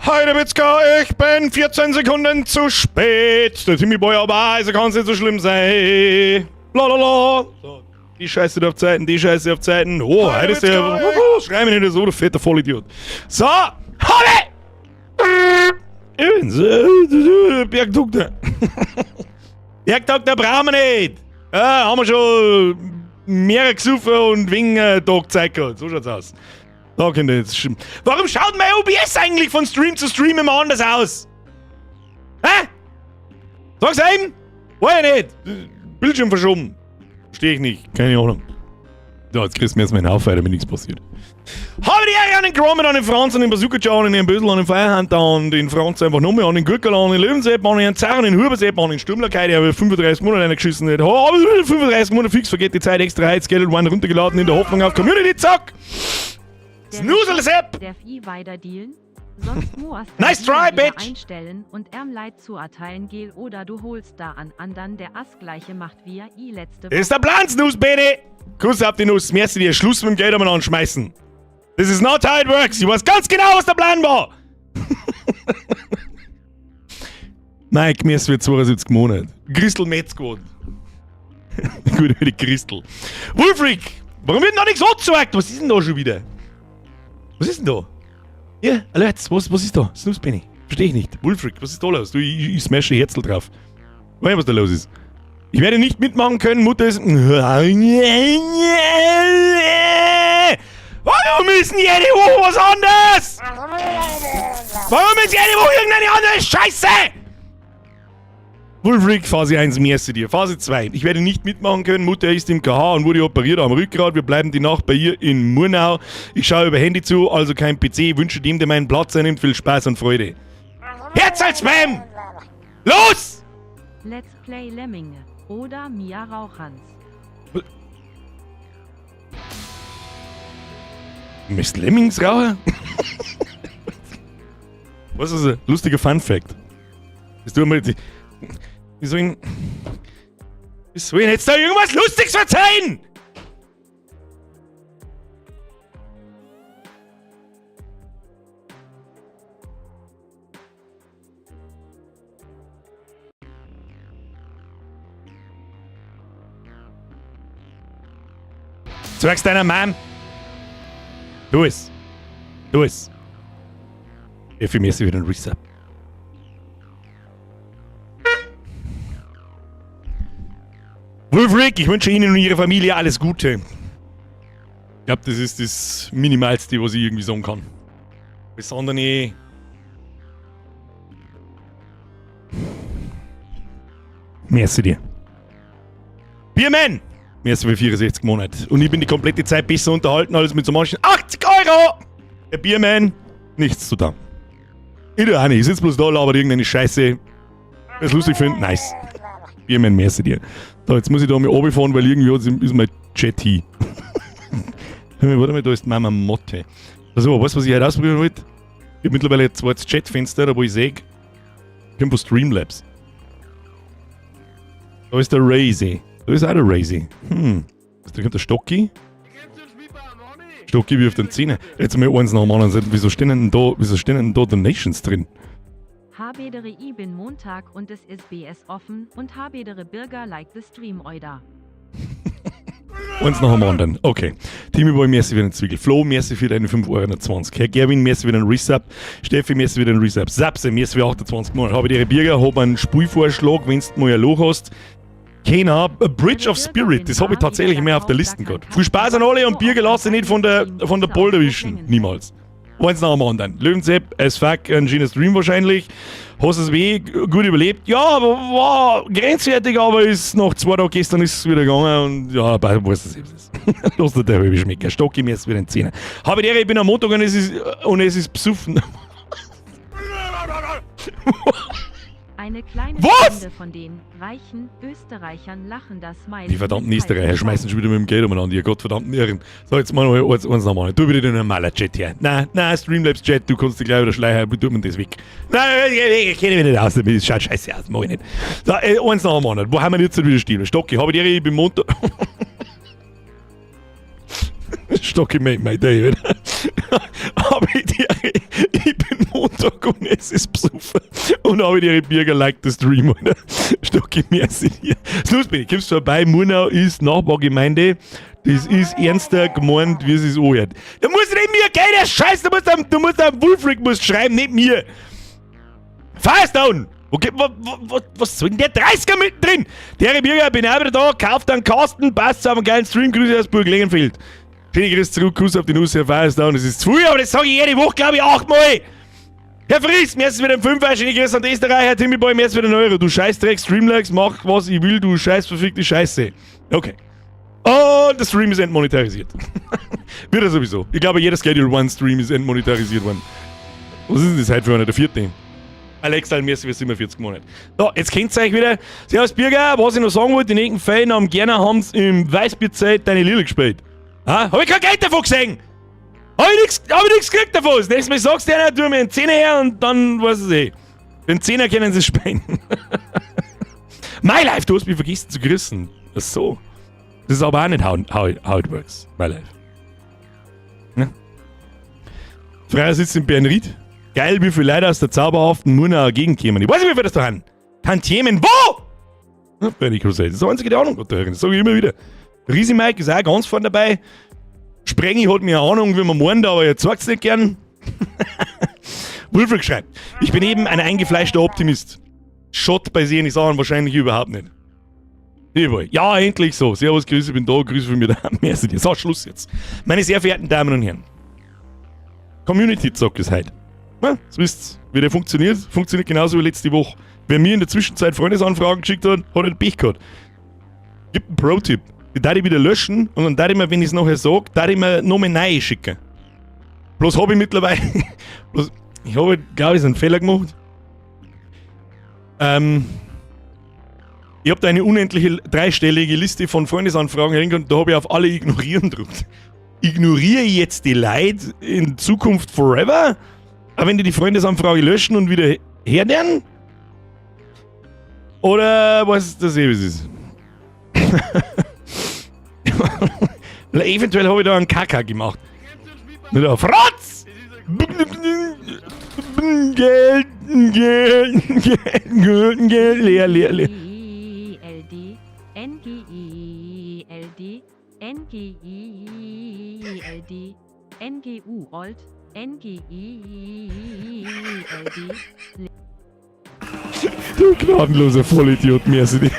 Heidewitzka, ich bin 14 Sekunden zu spät. Der Timmy-Boy aber, also kann es nicht so schlimm sein. Lalala. So, die Scheiße auf Zeiten, die Scheiße auf Zeiten. Oh, heute ist der... Schrei mich nicht so, du fetter Vollidiot. So, Halle! Bergdoktor. Bergdoktor brauchen wir nicht. Ja, haben wir schon mehrere gesoffen und wegen Tag Zeit gehabt. So schaut's aus. Da könnt ihr jetzt stimmen. Warum schaut mein OBS eigentlich von Stream zu Stream immer anders aus? Hä? Sag's eben! War ja nicht! Bildschirm verschoben. Versteh ich nicht. Keine Ahnung. Ja, jetzt kriegst du mir erstmal einen Haufen, damit nichts passiert. Habe die Ehre an den Gromen, an den Franz, an den Bazooka, an den Bösel, an den Feierhunter, an den Franz einfach nochmal, an den Gürkel, an den Löwensepp, an den Zaren, an den Hubersepp, an den Sturmlakai, der 35 Monate reingeschissen hat. Aber 35 Monate fix, vergeht die Zeit extra Heiz, Geld und Wein runtergeladen in der Hoffnung auf Community, zack! Snoozelsepp! Darf ich weiter dealen? Sonst musst Nice try, bitch! Einstellen und Leid zuerteilen gel oder du holst da an anderen, der das gleiche macht wie er letzte Woche. Das ist der Plan, Snooze, Bene! Kuss auf die Nuss, merkst du dir, Schluss mit dem Geld einmal anschmeißen. This is not how it works. Ich weiß ganz genau, was der Plan war. Mike, mir ist für 72 Monate. Christel Metzgott. Gut, über die Christel. Wolfric, warum wird noch nichts angezeigt? Was ist denn da schon wieder? Was ist denn da? Ja, Alerts, was ist da? Snooze Penny. Versteh ich nicht. Wolfric, was ist da los? Du, ich smashe Herzl drauf. Weißt du, was da los ist? Ich werde nicht mitmachen können, Mutter ist... Warum ist denn jede Woche was anderes? Warum ist jede Woche irgendeine andere Scheiße? Wolfric, Phase 1, merkst du dir. Phase 2, ich werde nicht mitmachen können. Mutter ist im KH und wurde operiert am Rückgrat. Wir bleiben die Nacht bei ihr in Murnau. Ich schaue über Handy zu, also kein PC. Ich wünsche dem, der meinen Platz einnimmt, viel Spaß und Freude. Herz als Spam! Los! Let's Play Lemminge oder Mia Rauchhans. Mist Lemmings rauchen? Was ist ein lustiger Fun-Fact? Wie soll ich jetzt da irgendwas Lustiges verzeihen? Sag's deiner Mom. Tu es. Tu es. Effi, mir ist wieder ein Reset. Wolfric, ich wünsche Ihnen und Ihrer Familie alles Gute. Ich glaube, das ist das Minimalste, was ich irgendwie sagen kann. Besonders Merci dir. Bierman! Merci für 64 Monate. Und ich bin die komplette Zeit besser unterhalten als mit so manchen 80 €! Der Bierman, nichts zu danken. Ich tue auch nicht. Ich sitze bloß da, labert irgendeine Scheiße. Wer es lustig findet, nice. Bierman, merci dir. So, jetzt muss ich da mal runterfahren, weil irgendwie ist mein Chat hier. Warte mal, da ist Mama Motte. Also, weißt du, was ich heute ausprobieren wollte? Ich habe mittlerweile ein zweites Chatfenster, da wo ich sehe, ich bin von Streamlabs. Da ist der Razy. Da ist auch der Razy. Da kommt der Stocki. Stocki wie auf den Zähnen. Jetzt mal eins nach dem anderen. Wieso stehen denn da Donations drin? Habedere I bin Montag und es ist BS offen und Habedere Bürger like the stream oida. Eins nach dem anderen. Okay. Timmy-Boy, merci für den Zwiegel. Flo, merci für deine 5,20 €. Herr Gerwin, merci für den Resub. Steffi, merci für den Resub. Sapse, merci für 28 Monate. Habe ihre Bürger, habe einen Spielvorschlag, wenn du mal ein Loch hast. Keiner, A Bridge of Spirit, das habe ich tatsächlich mehr auf der Liste gehabt. Viel Spaß an alle und Bier gelassen nicht von der Polder wischen. Niemals. Eins nach dem anderen. Löwensepp, as fuck, ein schönes Stream wahrscheinlich. Hast es weh, gut überlebt. Ja, aber war grenzwertig, aber ist nach 2 Tagen gestern ist es wieder gegangen und ja, weißt du, was es ist. Los, der halbe Schmecker. Stock ihm jetzt wieder in die Zähne. Habe die Ehre, ich bin am Montag und es ist besoffen. Eine kleine Was? Stunde von den reichen Österreichern lachen das Smiley. Die verdammten Österreicher schmeißen schon wieder mit dem Geld umeinander, ihr gottverdammten Irren. So, jetzt mal eins nochmal. Tu wieder den normalen Chat her. Nein, Streamlabs-Chat, du kannst dich gleich wieder schleichen, tut mir das weg. Nein, ich kenne mich nicht aus, das schaut scheiße aus, mach ich nicht. So, eins noch einmal. Wo haben wir jetzt wieder stehen? Stocki, habe ich dir, ich bin Montag. Stocki made my day, habe ich dir, ich bin Montag Montag und es ist besoffen. Und habe ich ihre Bürger like the stream, Alter. Stocki, merci dir. Snusby, kommst du vorbei, Murnau ist Nachbargemeinde. Das ist ernster gemeint, wie es sich anhört. Da musst du nicht mir gehen, der Scheiß, du musst am Wolfric schreiben, nicht mir. Fahr es down! Okay, was soll denn der 30er mit drin? Der Bürger, bin auch wieder da, kauft einen Kasten, passt zu einem geilen Stream, Grüße aus Burg Lengenfeld. Schöne Grüße zurück, Kuss auf die Nuss, Herr Fahr es down, das ist zu viel, aber das sage ich jede Woche, glaube ich, 8-mal. Herr Fries, mir ist wieder ein 5er, schöne Grüße an Österreich, Herr Timmyboy, mir ist wieder ein Euro. Du Scheißdreck, Streamlikes, mach was ich will, du scheiß verfickte Scheiße. Okay. Und der Stream ist entmonetarisiert. Wird er sowieso. Ich glaube, jeder Schedule One Stream ist entmonetarisiert worden. Was ist denn das heute für einer? Der 4. Alexa, merci für 47 Monate. So, jetzt kennt ihr euch wieder. Servus Bürger, was ich noch sagen wollte, die nächsten Fan am gerne haben sie im Weißbierzeit deine Lille gespielt. Ha? Hab ich kein Geld davon gesehen! Hab ich nichts gekriegt davon! Das nächste Mal sagst du einer, tu mir einen 10er her und dann weiß ich eh. Den 10er können sie spenden. My Life, du hast mich vergessen zu grüßen. Ach so. Das ist aber auch nicht how it works. My Life. Ja? Freier sitzt in Bernried. Geil, wie viele Leute aus der zauberhaften Murnauer Gegend kämen. Ich weiß nicht, wie wir das da haben. Tantiemen, wo? Ja, Bernie Crusade. Das ist die einzige Ahnung, Gott, das sage ich immer wieder. Riesi Mike ist auch ganz vorne dabei. Sprengi hat mir eine Ahnung, wie man meint, aber jetzt sagt's nicht gern. Wolfric schreibt, ich bin eben ein eingefleischter Optimist. Schott bei sehen Sachen wahrscheinlich überhaupt nicht. Ja, endlich so. Servus, Grüße, ich bin da, Grüße von mir da. Merci dir. So, Schluss jetzt. Meine sehr verehrten Damen und Herren. Community-Zock ist heute. Ja, das wisst ihr, wie der funktioniert. Funktioniert genauso wie letzte Woche. Wer mir in der Zwischenzeit Freundesanfragen geschickt hat, hat halt Pech gehabt. Gibt einen Pro-Tipp. Die darf ich wieder löschen und dann darf ich mir, wenn ich es nachher sage, darf ich mir noch mehr neue schicken. Bloß habe ich mittlerweile... ich habe, glaube ich, einen Fehler gemacht. Ich habe da eine unendliche dreistellige Liste von Freundesanfragen hängen und da habe ich auf alle ignorieren gedrückt. Ignoriere ich jetzt die Leute in Zukunft forever? Aber wenn die Freundesanfrage löschen und wieder hernehmen? Oder was das ewig ist? Eventuell habe ich da einen Kaka gemacht. Nicht auf Frotz! Geld, leer. NGILD, NGILD, NGU Old, NGILD. Du gnadenloser Vollidiot, merci dir.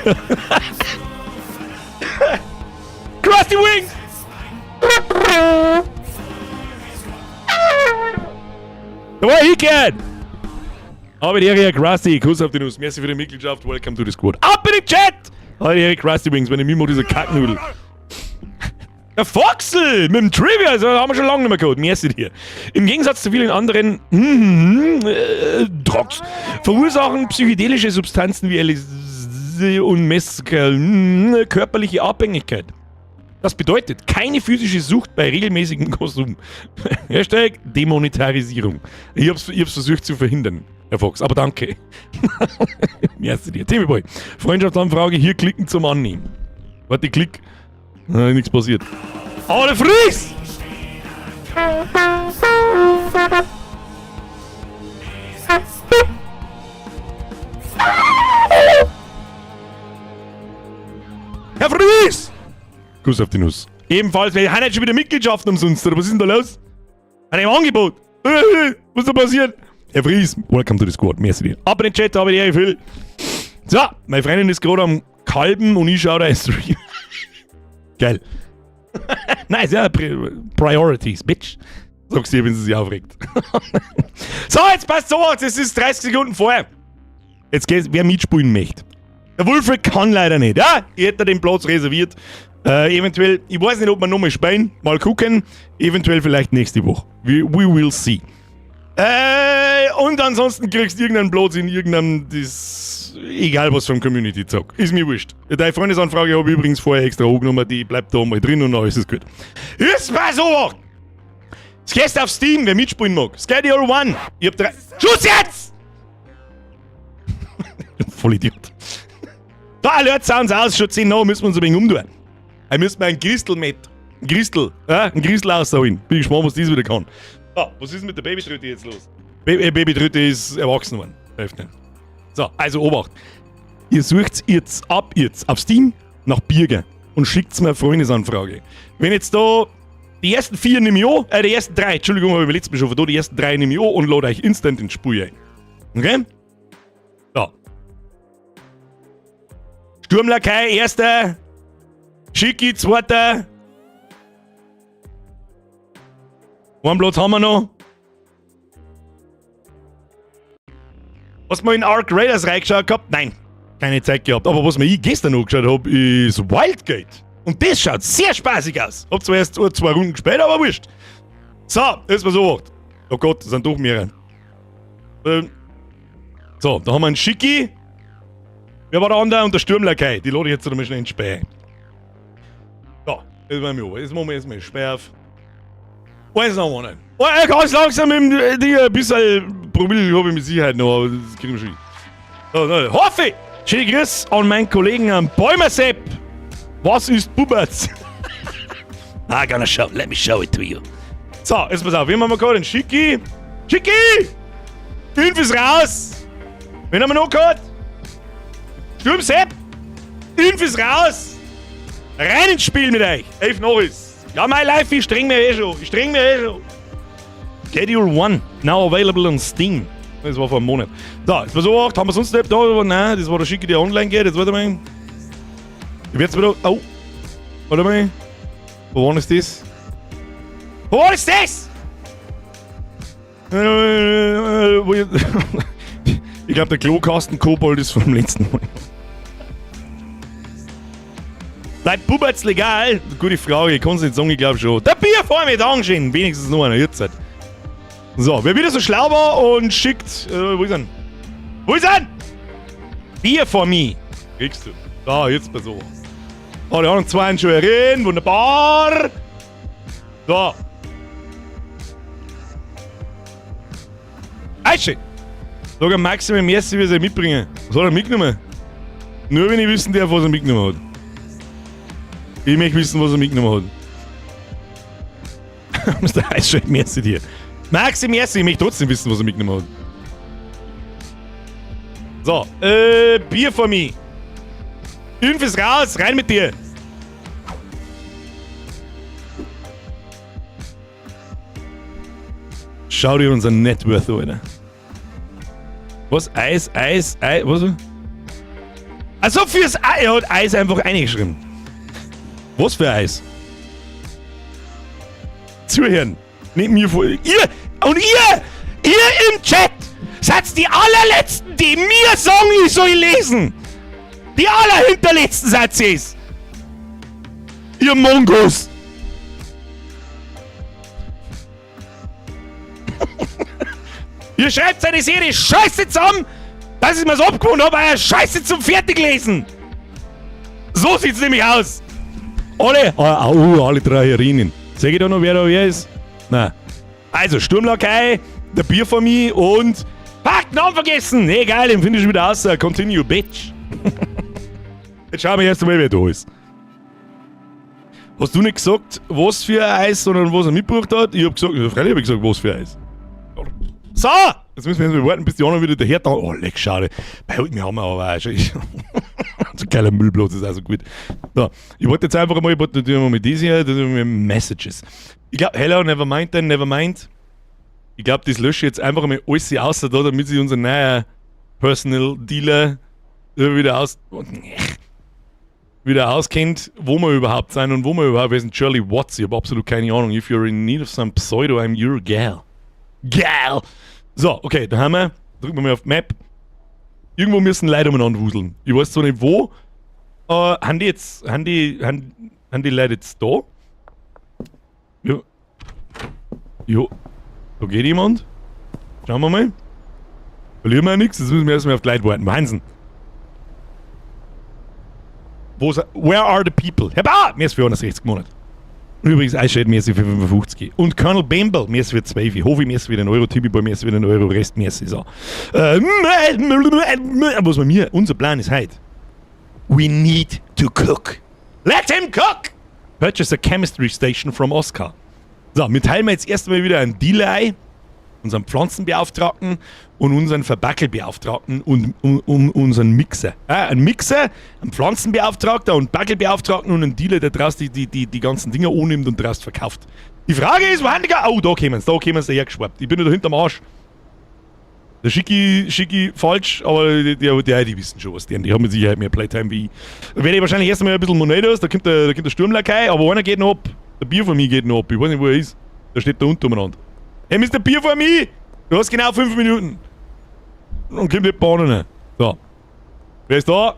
Krusty Wings! Da war ich gern! Aber die Ehre, Krusty, Kuss auf die Nuss, merci für die Mitgliedschaft, welcome to the squad. Ab in den Chat! Aber die Ehre, Krusty Wings, wenn ich mir mal diese Kacknudel. Der Foxel mit dem Trivia, das haben wir schon lange nicht mehr gehabt. Merci dir. Im Gegensatz zu vielen anderen Drogs verursachen psychedelische Substanzen wie LSD und Mescal körperliche Abhängigkeit. Das bedeutet keine physische Sucht bei regelmäßigem Konsum. Hashtag Demonetarisierung. Ich hab's versucht zu verhindern, Herr Fox, aber danke. Merci dir. Timmyboy, Freundschaftsanfrage hier klicken zum Annehmen. Warte, klick. Nichts passiert. Alle Fries! Herr Fries! Kuss auf die Nuss. Ebenfalls, wir haben jetzt schon wieder Mitgliedschaften umsonst, oder was ist denn da los? An dem Angebot. Was ist da passiert? Herr Fries, welcome to the squad. Merci dir. Ab in den Chat, habe ich die Ehre. So, meine Freundin ist gerade am Kalben und ich schaue da einen Stream. Geil. Nice, ja, Priorities, bitch. Sagst du, wenn sie sich aufregt. So, jetzt passt so, es ist 30 Sekunden vorher. Jetzt geht's, wer mitspielen möchte. Der Wolfric kann leider nicht, ja? Ich hätte den Platz reserviert. Eventuell, ich weiß nicht, ob wir nochmal spielen. Mal gucken. Eventuell vielleicht nächste Woche. We will see. Und ansonsten kriegst du irgendeinen Platz in irgendeinem, egal was vom Community-Zock. Ist mir wurscht. Deine Freundesanfrage habe ich übrigens vorher extra hochgenommen, die bleibt da mal drin und alles ist gut. Ist mal so! Es geht auf Steam, wer mitspielen mag. Schedule One. Ich hab 3. Schuss jetzt! Vollidiot. Da, Alert Sounds aus, schon 10 Uhr müssen wir uns ein wenig umtun. Da müssen wir einen Christel mit. Ein Christel aussauen. Bin gespannt, was das wieder kann. Ah, was ist mit der Babytröte jetzt los? Baby dritte ist erwachsen worden. Hilft nicht. So, also Obacht. Ihr sucht jetzt auf Steam nach Birger und schickt mir eine Freundesanfrage. Wenn jetzt da die ersten 4 nehme ich an, die ersten 3, Entschuldigung, habe ich mir letztes Mal schon von da, die ersten 3 nehme ich an und lade euch instant ins Spiel ein. Okay? So. Sturmlakai, erster. Schicki, zweiter. Einen Platz haben wir noch. Hast du mal in Ark Raiders reingeschaut gehabt? Nein, keine Zeit gehabt. Aber was mir ich gestern angeschaut habe, ist Wildgate. Und das schaut sehr spaßig aus. Hab zwar erst 2 Runden gespielt, aber wurscht. So, jetzt mal so. Oh Gott, das sind doch mehrere. So, da haben wir einen Schicki. Wer war der andere? Und der Sturmlakai. Die lade ich jetzt mal schnell ins Spiel ein. So, jetzt machen wir an. Jetzt machen wir erstmal Sperr auf. Eins noch einen. Oh, ganz langsam im Ding, ein bisschen Promille habe ich mit Sicherheit noch, aber das kriegen wir schon. So, Hoffi! Schönen Grüß an meinen Kollegen am Bäumersepp. Was ist Buberts? I'm gonna show, let me show it to you. So, jetzt pass auf, wir haben gerade einen Schicki. Schicki! Hilf ist raus! Wen haben wir noch gehabt? Sturmsepp! Hilf ist raus! Rein ins Spiel mit euch! 11 Norris! Ja, mein Life, ich streng mir schon. Schedule 1, now available on Steam. Das war vor einem Monat. So, jetzt mal so gemacht, haben wir sonst nicht da, nein, das war der Schicki, der online geht. Jetzt warte mal. Ich werde jetzt wieder. Oh! Warte mal. Wo war ist das? Wo war ist das? Ich glaube, der Klokasten-Kobold ist vom letzten Mal. Bleibt Buberts legal? Gute Frage, ich kann es nicht sagen, ich glaube schon. Der Bier vor mir da anstehen, wenigstens noch einer jetzt. So, wer wieder so schlau war und schickt. Wo ist er? Wo ist er? Bier vor mir. Kriegst du. Da, jetzt bei so. Oh, die anderen 2 schon rein. Wunderbar. So. Eiche. Sag am Maximum merci, wie sie mitbringen. Was hat er mitgenommen? Nur wenn ich wissen darf, was er mitgenommen hat. Ich möchte wissen, was er mitgenommen hat. Mr. Eisschreck, merci dir. Maxi, merci, ich möchte trotzdem wissen, was er mitgenommen hat. So, Bier für mich. Info ist raus, rein mit dir. Schau dir unser Networth an, Alter. Was? Eis, was? Also fürs Eis, er hat Eis einfach eingeschrieben. Was für Eis? Zuhören. Neben mir vor. Ihr im Chat seid die allerletzten, die mir sagen, ich soll lesen. Die allerhinterletzten seid ihr's. Ihr Mongos. Ihr schreibt seine Serie Scheiße zusammen, dass ich mir's abgewohnt habe, euer Scheiße zum Fertiglesen. So sieht's nämlich aus. Alle 3 Herinnen. Sag ich da noch, wer da wer ist? Nein. Also, Sturmlakai, der Bier von mir und. Fuck, Namen vergessen! Egal, den finde ich wieder aus. Continue, bitch. Jetzt schauen wir erst mal, wer da ist. Hast du nicht gesagt, was für ein Eis, sondern was er mitgebracht hat? Ich hab gesagt, freilich hab ich gesagt, was für ein Eis. So! Jetzt müssen wir erst mal warten, bis die anderen wieder daher da. Oh, leck, schade. Bei heute haben wir aber auch schon. So geiler Müllplatz ist also gut. So, ich wollte jetzt einfach mal, mit diesen hier, mit Messages. Ich glaube, hello, never mind then, never mind. Ich glaube, das lösche ich jetzt einfach mal alles außer da, damit sich unser neuer Personal Dealer wieder auskennt, wo wir überhaupt sind und wo wir überhaupt sind. Shirley Watts, ich habe absolut keine Ahnung. If you're in need of some pseudo, I'm your gal. Gal! So, okay, da haben wir. Drücken wir mal auf die Map. Irgendwo müssen Leute umeinander wuseln. Ich weiß zwar nicht wo. Haben die Leute jetzt da? Ja. Jo. Da geht jemand. Schauen wir mal. Verlieren wir ja nichts, jetzt müssen wir erstmal auf die Leute warten. Wahnsinn. Where are the people? Mir ist für 160 Monate. Übrigens, Eisschäden mir ist für 55. Und Colonel Bamble, mir ist für 12. Hofi, mir ist für den Euro. Tibiboy, mir ist für den Euro. Rest, mir ist so. Was bei mir, unser Plan ist heute. We need to cook. Let him cook! Purchase a chemistry station from Oscar. So, wir teilen jetzt erstmal wieder einen Deal ein. unseren Pflanzenbeauftragten und unseren Verbackelbeauftragten und unseren Mixer. Ein Mixer, ein Pflanzenbeauftragter und Backelbeauftragten und ein Dealer, der draus die ganzen Dinger annimmt und draus verkauft. Die Frage ist, wo haben die Oh, da kommen sie hergeschwappt. Ich bin wieder hinterm Arsch. Der Schicki falsch, aber die wissen schon, was die haben. Die haben mit Sicherheit mehr Playtime wie ich. Da werde ich wahrscheinlich erst einmal ein bisschen Monetos, da kommt der Sturmlakai, aber einer geht noch ab. Der Bier von mir geht noch ab. Ich weiß nicht, wo er ist. Der steht da unten umeinander. Hey, Mr. Bier von mir! Du hast genau 5 Minuten. Und kommt die Bahn rein. So. Wer ist da?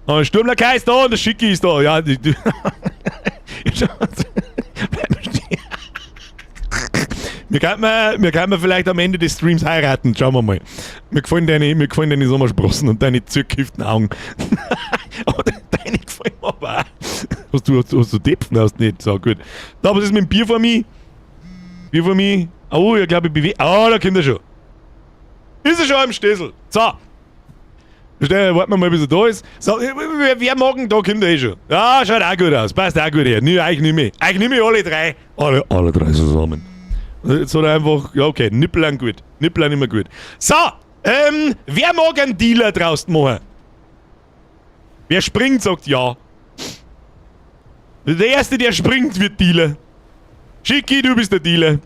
Der Sturmlakai ist da und der Schicki ist da. Ja, Wir könnten vielleicht am Ende des Streams heiraten, schauen wir mal. Mir gefallen deine Sommersprossen und deine zurückgehüpften Augen. Aber deine gefallen mir aber auch. Hast du Depfen? Hast du nicht? So, gut. Da, was ist mit dem Bier von mir? Bier von mir? Oh, ich glaube, ich bewege. Oh, da kommt er schon. Ist er schon im Stessel? So. Warten wir mal, bis er da ist. So, wer mag denn da? Kommt er eh schon. Ja, schaut auch gut aus. Passt auch gut her. Eigentlich nicht mehr. Eigentlich nicht mehr alle drei. Alle drei zusammen. Jetzt hat er einfach, ja okay, Nippel an gut. Nippel an immer gut. So, wer mag einen Dealer draußen machen? Wer springt, sagt ja. Der Erste, der springt, wird Dealer. Schicki, du bist der Dealer.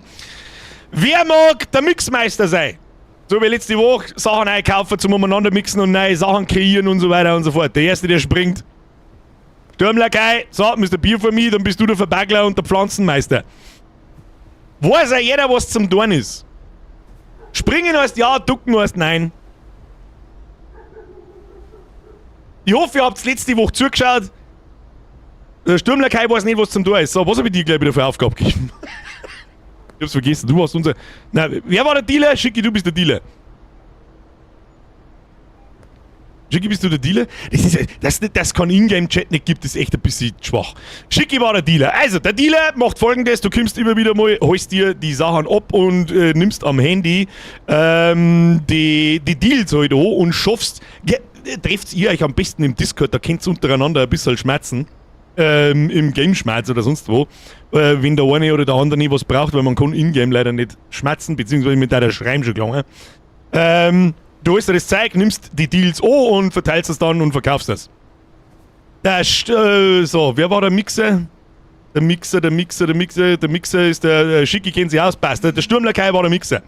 Wer mag der Mixmeister sein? So wie letzte Woche, Sachen einkaufen, zum umeinander mixen und neue Sachen kreieren und so weiter und so fort. Der Erste, der springt. Sturmlakai, so, Mr. Bier von mir, dann bist du der Verbaggler und der Pflanzenmeister. Weiß ja jeder, was zum Tun ist. Springen heißt ja, ducken heißt nein. Ich hoffe, ihr habt letzte Woche zugeschaut. Der Sturmlakai weiß nicht, was zum Tun ist. So, was habe ich dir gleich wieder für Aufgabe gegeben? Ich hab's vergessen, du warst unser... Nein, wer war der Dealer? Schicki, du bist der Dealer. Schicki, bist du der Dealer? Das kann Ingame-Chat nicht gibt, ist echt ein bisschen schwach. Schicki war der Dealer. Also, der Dealer macht folgendes, du kommst immer wieder mal, holst dir die Sachen ab und nimmst am Handy die Deals halt an und schaffst... Trefft ihr euch am besten im Discord, da könnt ihr untereinander ein bisschen schmerzen. Im Game-Schmerz oder sonst wo. Wenn der eine oder der andere nicht was braucht, weil man kann in-game leider nicht schmerzen, beziehungsweise mit der Schreim schon gelangen. Du holst dir das Zeug, nimmst die Deals an und verteilst es dann und verkaufst es. So, wer war der Mixer? Der Mixer ist der Schicki, kennt sich aus, passt. Der Sturmlakai war der Mixer.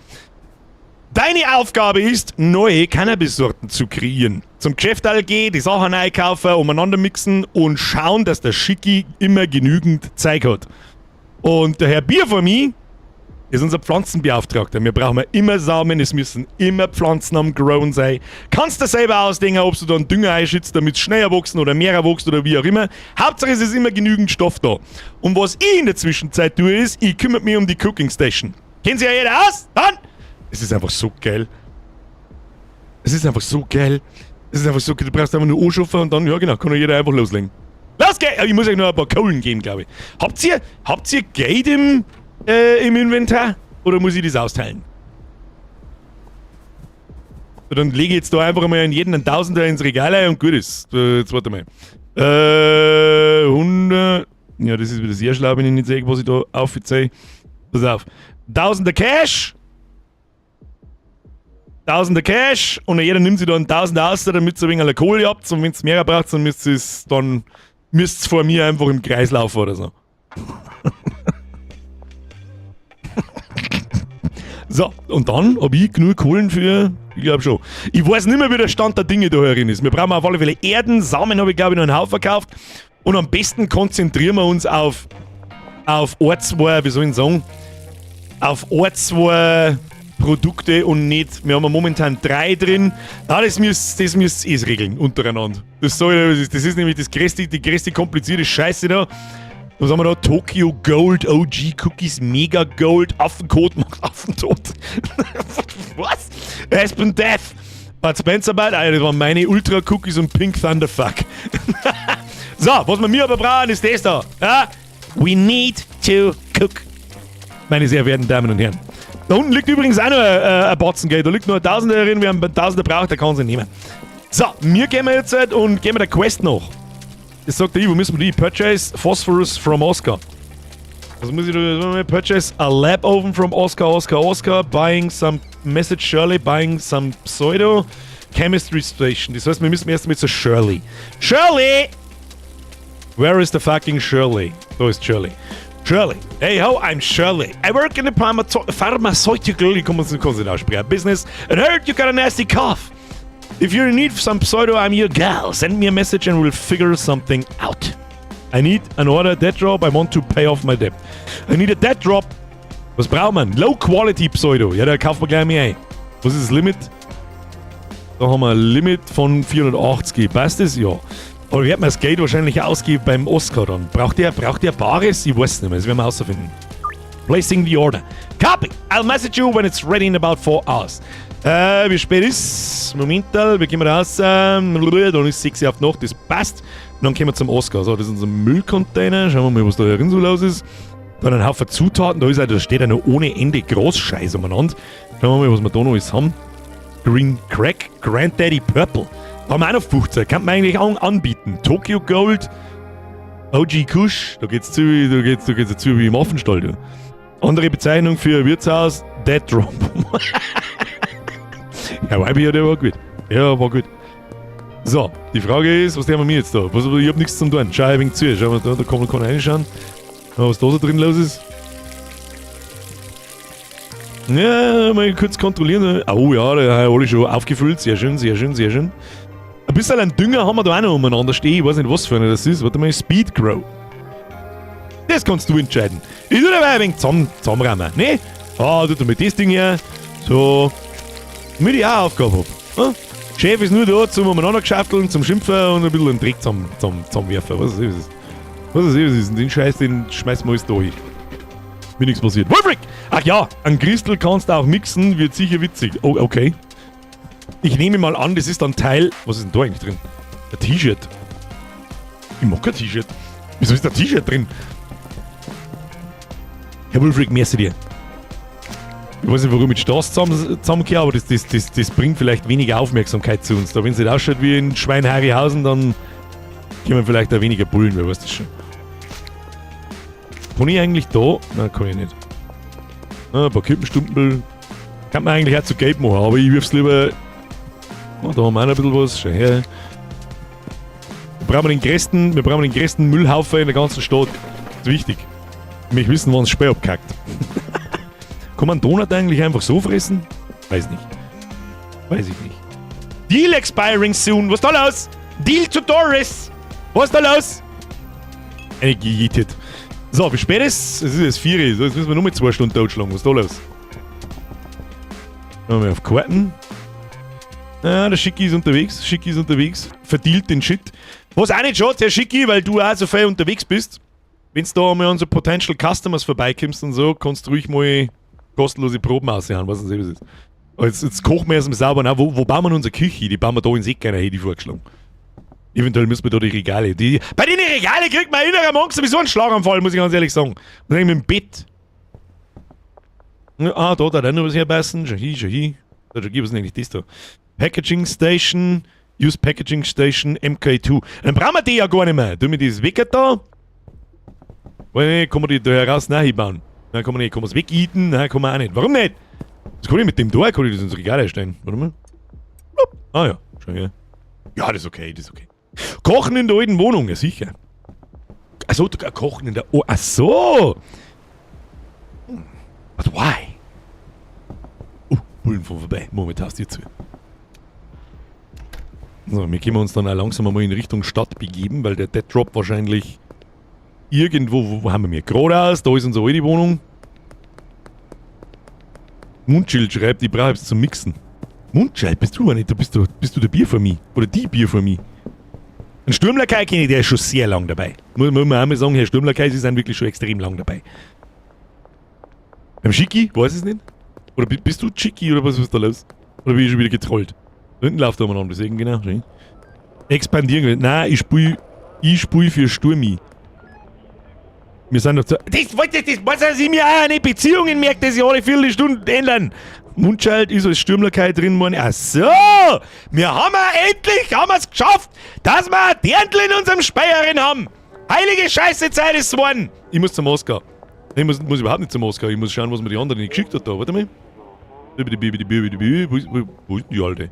Deine Aufgabe ist, neue Cannabis-Sorten zu kreieren. Zum Geschäft gehen, die Sachen einkaufen, umeinander mixen und schauen, dass der Schicki immer genügend Zeug hat. Und der Herr Bier von mir ist unser Pflanzenbeauftragter. Wir brauchen immer Samen, es müssen immer Pflanzen am Grown sein. Kannst du selber ausdenken, ob du da einen Dünger einschützt, damit es schneller wachsen oder mehr wächst oder wie auch immer. Hauptsache es ist immer genügend Stoff da. Und was ich in der Zwischenzeit tue, ist, ich kümmere mich um die Cooking Station. Kennen Sie ja jeder aus? Dann? Es ist einfach so geil. Es ist einfach so geil. Du brauchst einfach nur anschaffen und dann, ja genau, kann jeder einfach loslegen. Los geht's! Ich muss euch noch ein paar Kohlen geben, glaube ich. Habt ihr Geld im Inventar? Oder muss ich das austeilen? So, dann lege ich jetzt da einfach mal in jeden einen Tausender ins Regal ein und gut ist. Jetzt warte mal. 100... Ja, das ist wieder sehr schlau, wenn ich nicht sehe, was ich da aufziehe. Pass auf. 1000er Cash. 1000er Cash und jeder nimmt sich da einen 1000er aus, damit ihr ein wenig Kohle habt und wenn es mehr braucht, dann müsst ihr es vor mir einfach im Kreis laufen oder so. So, und dann habe ich genug Kohlen für, ich glaube schon. Ich weiß nicht mehr, wie der Stand der Dinge da herin ist. Wir brauchen auf alle Fälle Erden, Samen habe ich glaube ich noch einen Haufen verkauft und am besten konzentrieren wir uns auf ein, zwei, wie soll ich sagen, auf ein, zwei Produkte und nicht, wir haben momentan 3 drin. Das müsst ihr regeln untereinander. Das ist nämlich die größte komplizierte Scheiße da. Was haben wir da? Tokyo Gold, OG Cookies, Mega Gold, Affencode macht Affentod. Was? Aspen Death. Bud Spencer Bite, das waren meine Ultra Cookies und Pink Thunderfuck. So, was wir mir aber brauchen, ist das da. Ja? We need to cook. Meine sehr verehrten Damen und Herren. Da unten liegt übrigens auch noch ein Batzen Geld. Da liegt nur ein Tausender drin, wer einen Tausender braucht, der kann sie nehmen. So, wir gehen jetzt und gehen der Quest nach. Das sagt der wo müssen wir die? Purchase Phosphorus from Oscar. Was muss ich da? Purchase a lab oven from Oscar. Buying some message Shirley. Buying some pseudo chemistry station. Das heißt, wir müssen erst mit so Shirley. Shirley! Where is the fucking Shirley? Da ist Shirley. Shirley. Hey ho, I'm Shirley. I work in the pharmaceutical, ich kann es nicht aussprechen, business, and heard you got a nasty cough. If you're in need of some pseudo, I'm your gal. Send me a message and we'll figure something out. I need an order, dead drop, I want to pay off my debt. I need a dead drop. Was braucht man? Low Quality Pseudo. Ja, da kauft man gleich mehr ein. Was ist das Limit? Da haben wir ein Limit von 480. Passt das? Ja. Aber wird man das Geld wahrscheinlich ausgeben beim Oscar dann. Braucht der Bares? Ich weiß nicht mehr. Das werden wir herausfinden. Placing the order. Copy! I'll message you when it's ready in about 4 hours. Wie spät ist? Momental, wir gehen raus. Dann ist 6 Uhr auf die Nacht, das passt. Und dann kommen wir zum Oscar. So, das ist unser Müllcontainer. Schauen wir mal, was da herin so los ist. Dann ein Haufen Zutaten. Da steht ja noch ohne Ende Großscheiß umeinander. Schauen wir mal, was wir da noch alles haben. Green Crack, Granddaddy Purple. Da haben wir auch noch 15. Kann man eigentlich auch anbieten. Tokyo Gold, OG Kush. Da geht's zu wie im Affenstall. Du. Andere Bezeichnung für Wirtshaus, Dead Drop. Ja, Weibi, der war gut. Ja, war gut. So, die Frage ist, was haben wir jetzt da? Ich hab nichts zum tun. Schau ein wenig zu. Schau mal da kann man reinschauen. Was da so drin los ist. Ja, mal kurz kontrollieren. Oh ja, da haben alle schon aufgefüllt. Sehr schön, sehr schön, sehr schön. Ein bisschen ein Dünger haben wir da auch noch umeinander stehen. Ich weiß nicht, was für eine das ist. Warte mal, Speed Grow. Das kannst du entscheiden. Ich tue dabei ein wenig zusammenrammen. Ne? Du tust mit das Ding her. So. Damit ich auch eine Aufgabe habe. Ja? Chef ist nur da zum umeinander geschafteln, zum Schimpfen und ein bisschen einen Dreck zusammenwerfen. Was ist das? Was ist das? Den Scheiß, den schmeißen wir alles da hin. Mir nichts passiert. Wolfric! Ach ja, ein Crystal kannst du auch mixen, wird sicher witzig. Oh, okay. Ich nehme mal an, das ist dann Teil... Was ist denn da eigentlich drin? Ein T-Shirt. Ich mag kein T-Shirt. Wieso ist da ein T-Shirt drin? Herr Wolfric, merci dir. Ich weiß nicht, warum ich das zusammengehe, aber das bringt vielleicht weniger Aufmerksamkeit zu uns. Da, wenn es nicht ausschaut wie in Schweinharryhausen, dann kommen vielleicht auch weniger Bullen, wer weiß das schon. Kann ich eigentlich da? Nein, kann ich nicht. Ein paar Kippenstumpel. Kann man eigentlich auch zu Gelb machen, aber ich wirf's lieber... Oh, da haben wir auch noch ein bisschen was. Schau her. Wir brauchen den größten Müllhaufen in der ganzen Stadt. Das ist wichtig. Ich möchte wissen, wann es Spey abkackt. Kann man Donut eigentlich einfach so fressen? Weiß nicht. Weiß ich nicht. Deal expiring soon. Was ist da los? Deal to Doris. Was ist da los? Eine gejietet. So, wie spät ist es? Es ist jetzt 4 Uhr. So, jetzt müssen wir nur mit 2 Stunden totschlagen. Was ist da los? Schauen wir auf Karten. Ja, der Schicki ist unterwegs. Verdealt den Shit. Was auch nicht schaut, Herr Schicki, weil du auch so viel unterwegs bist. Wenn du da mal an so Potential Customers vorbeikommst und so, kannst du ruhig mal kostenlose Proben aussehen, was das ist. Jetzt kochen wir erstmal sauber. Na, wo bauen wir unsere Küche? Die bauen wir da ins Eck rein, hätte ich vorgeschlagen. Eventuell müssen wir da die Regale. Bei den Regale kriegt man innerer Angst sowieso einen Schlaganfall, muss ich ganz ehrlich sagen. Und dann mit dem Bett. Da auch noch was herbeißen. Schau hier. Da gibt es nämlich das da. Packaging Station. Use Packaging Station MK2. Dann brauchen wir die ja gar nicht mehr. Tun wir das weg da. Weil kann man die da heraus nachbauen. Nein, kann man nicht. Kann man es wegeaten? Nein, kann man auch nicht. Warum nicht? Was kann ich mit dem da? Kann ich das ins Regal einstellen? Warte mal. Ah ja, schau her. Ja, das ist okay. Kochen in der alten Wohnung, ja sicher. Achso, kochen in der... Oh, ach so! But why? Bullen von vorbei. Moment, hast du jetzt zu. So, wir können uns dann auch langsam mal in Richtung Stadt begeben, weil der Dead Drop wahrscheinlich irgendwo... Wo haben wir? Geradeaus, da ist unsere alte Wohnung. Mundschild schreibt, ich brauche jetzt zum Mixen. Mundschild, bist du nicht? Bist du der Bier für mich? Oder die Bier für mich? Ein Sturmlakai kenne ich, der ist schon sehr lang dabei. Muss man auch mal sagen, Herr Sturmlakai, sie sind wirklich schon extrem lang dabei. Beim Schicki, weiß ich es nicht. Oder bist du Schicki oder was ist da los? Oder bin ich schon wieder getrollt? Da hinten läuft da umeinander, deswegen genau. Expandieren. Nein, ich spiel für Sturmi. Wir sind doch zu... Das was Sie mir auch nicht. Beziehungen merkt das ja alle Viertelstunde ändern. Mundschalt ist als Stürmlerkeit drin, Mann. Ach so! Wir haben es geschafft, dass wir ein Dirndl in unserem Speierin haben. Heilige Scheiße, Zeit ist geworden. Ich muss zum Oscar. Ich muss überhaupt nicht zum Oscar. Ich muss schauen, was mir die anderen nicht geschickt hat da. Warte mal. Wo ist die Alte?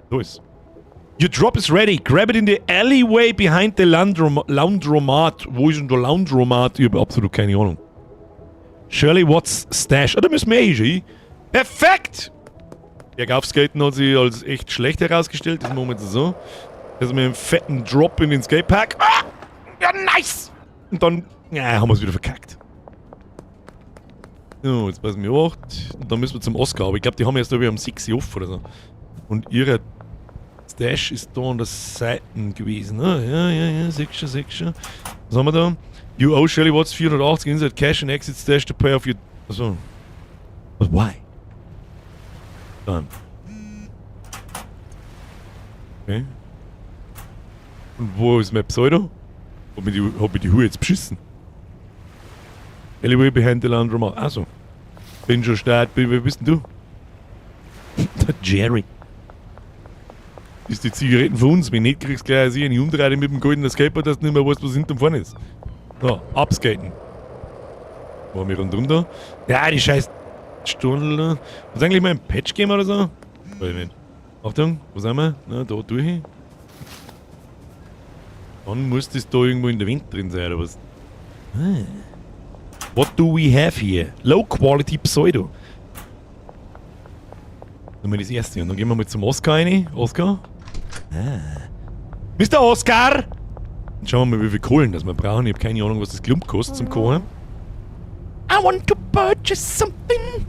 Da ist. Your drop is ready. Grab it in the alleyway behind the Laundromat. Wo ist denn der Laundromat? Ich habe absolut keine Ahnung. Shirley Watts Stash. Ah, da müssen wir hin. Perfekt! Bergaufskaten hat sich als echt schlecht herausgestellt. Das machen wir jetzt so. Also mit einem fetten Drop in den Skatepark. Ah! Ja, nice! Und dann haben wir es wieder verkackt. So, jetzt passen wir 8. Und dann müssen wir zum Oscar. Aber ich glaube, die haben erst um 6 Uhr offen oder so. Und ihre Stash ist da an der Seite gewesen. Ne? Ja, Section. Was haben wir da? You owe Shirley Watts 480 inside cash and exit stash to pay off your... Achso. But why? Dann. Okay. Und wo ist mein Pseudo? Hab ich die Hure jetzt beschissen? Alleyway behind the Laundromat. Achso. Bin schon stark. Wer bist denn du? Der Jerry. Ist die Zigaretten von uns? Wenn nicht, kriegst du gleich eine Umdrehung mit dem goldenen Skateboard, dass du nicht mehr weißt, was hinten vorne ist. So, abskaten. Wo haben wir rundum da? Ja, die scheiß Stunde. Was eigentlich mal ein Patch geben oder so? Weiß ich nicht. Achtung, wo sind wir? Na, da durch. Dann muss das da irgendwo in der Wind drin sein, oder was? What do we have here? Low Quality Pseudo. Dann mal das erste. Und dann gehen wir mal zum Oscar rein. Oscar? Mr. Oscar! Dann schauen wir mal, wie viel Kohlen das wir brauchen. Ich habe keine Ahnung, was das Klump kostet zum Kochen. I want to purchase something.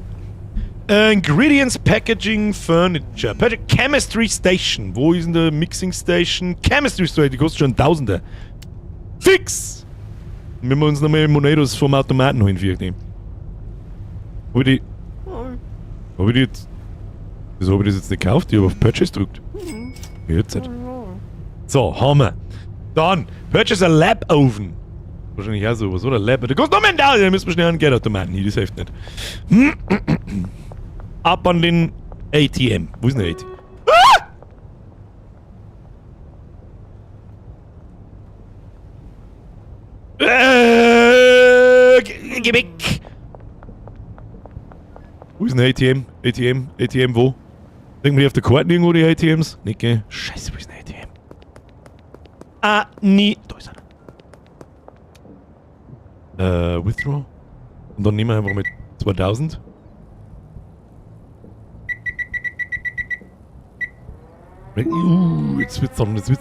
Ingredients, Packaging, Furniture. Chemistry Station. Wo ist denn der Mixing Station? Chemistry Station, die kostet schon Tausende. Fix! Wenn wir uns nochmal Monedos vom Automaten holen, für die. Hab ich die jetzt... Wieso habe ich das jetzt nicht gekauft? Ich habe auf Purchase gedrückt. Jetzt nicht. So, haben wir. Dann, Purchase a Lab Oven. Wahrscheinlich auch sowas, oder? Lab. Da kostet noch mehr da, da müssen wir schnell einen Geldautomaten hin, das hilft nicht. Ab an den ATM. Wo ist denn der ATM? Geh weg! Wo ist denn der ATM? ATM wo? Denken wir die auf der Karte irgendwo, die ATMs? Nicht, gell? Scheiße, wo ist denn der ATM? Ah, nie. Da ist einer. Withdraw. Und dann nehmen wir einfach mit 2000. Jetzt wird's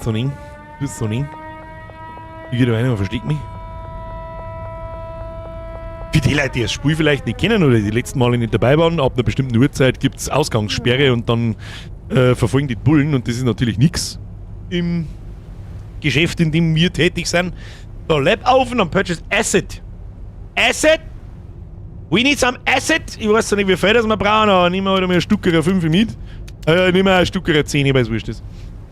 so eng. Ich gehe da rein und versteck mich. Für die Leute, die das Spiel vielleicht nicht kennen oder die letzten Male nicht dabei waren, ab einer bestimmten Uhrzeit gibt es Ausgangssperre und dann verfolgen die Bullen und das ist natürlich nichts im Geschäft, in dem wir tätig sind. So, Lab auf und dann Purchase Asset. Asset? We need some Asset. Ich weiß nicht, wie viel das wir brauchen, aber nehmen wir halt mal ein Stücker 5 mit. Nehmen wir ein Stücker 10, weil es wurscht ist.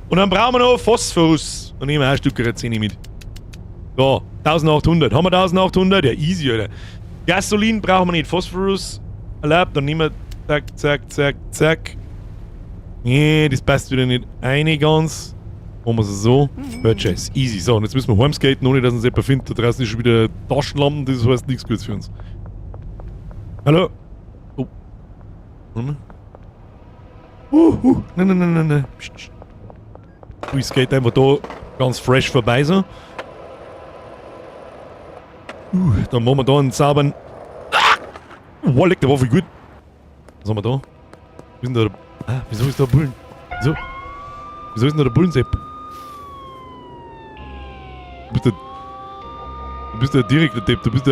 Und dann brauchen wir noch Phosphorus. Dann nehmen wir ein Stücker 10 mit. So, 1800. Haben wir 1800? Ja, easy, Alter. Gasolin brauchen wir nicht. Phosphorus erlaubt. Dann nehmen wir zack. Nee, das passt wieder nicht eine ganz. Machen wir es so. Purchase. Easy. So, und jetzt müssen wir heimskaten, ohne dass uns jemand findet. Da draußen ist schon wieder Taschenlampen. Das heißt nichts Gutes für uns. Hallo? Oh. Nein. Psst. Ich skate einfach da ganz fresh vorbei so. Dann machen wir da einen sauberen... Wow, leck, der war viel gut. Was haben wir da? Wieso ist da ein Bullen? Wieso ist denn da der Bullensepp? Du bist der direkte Depp, du hast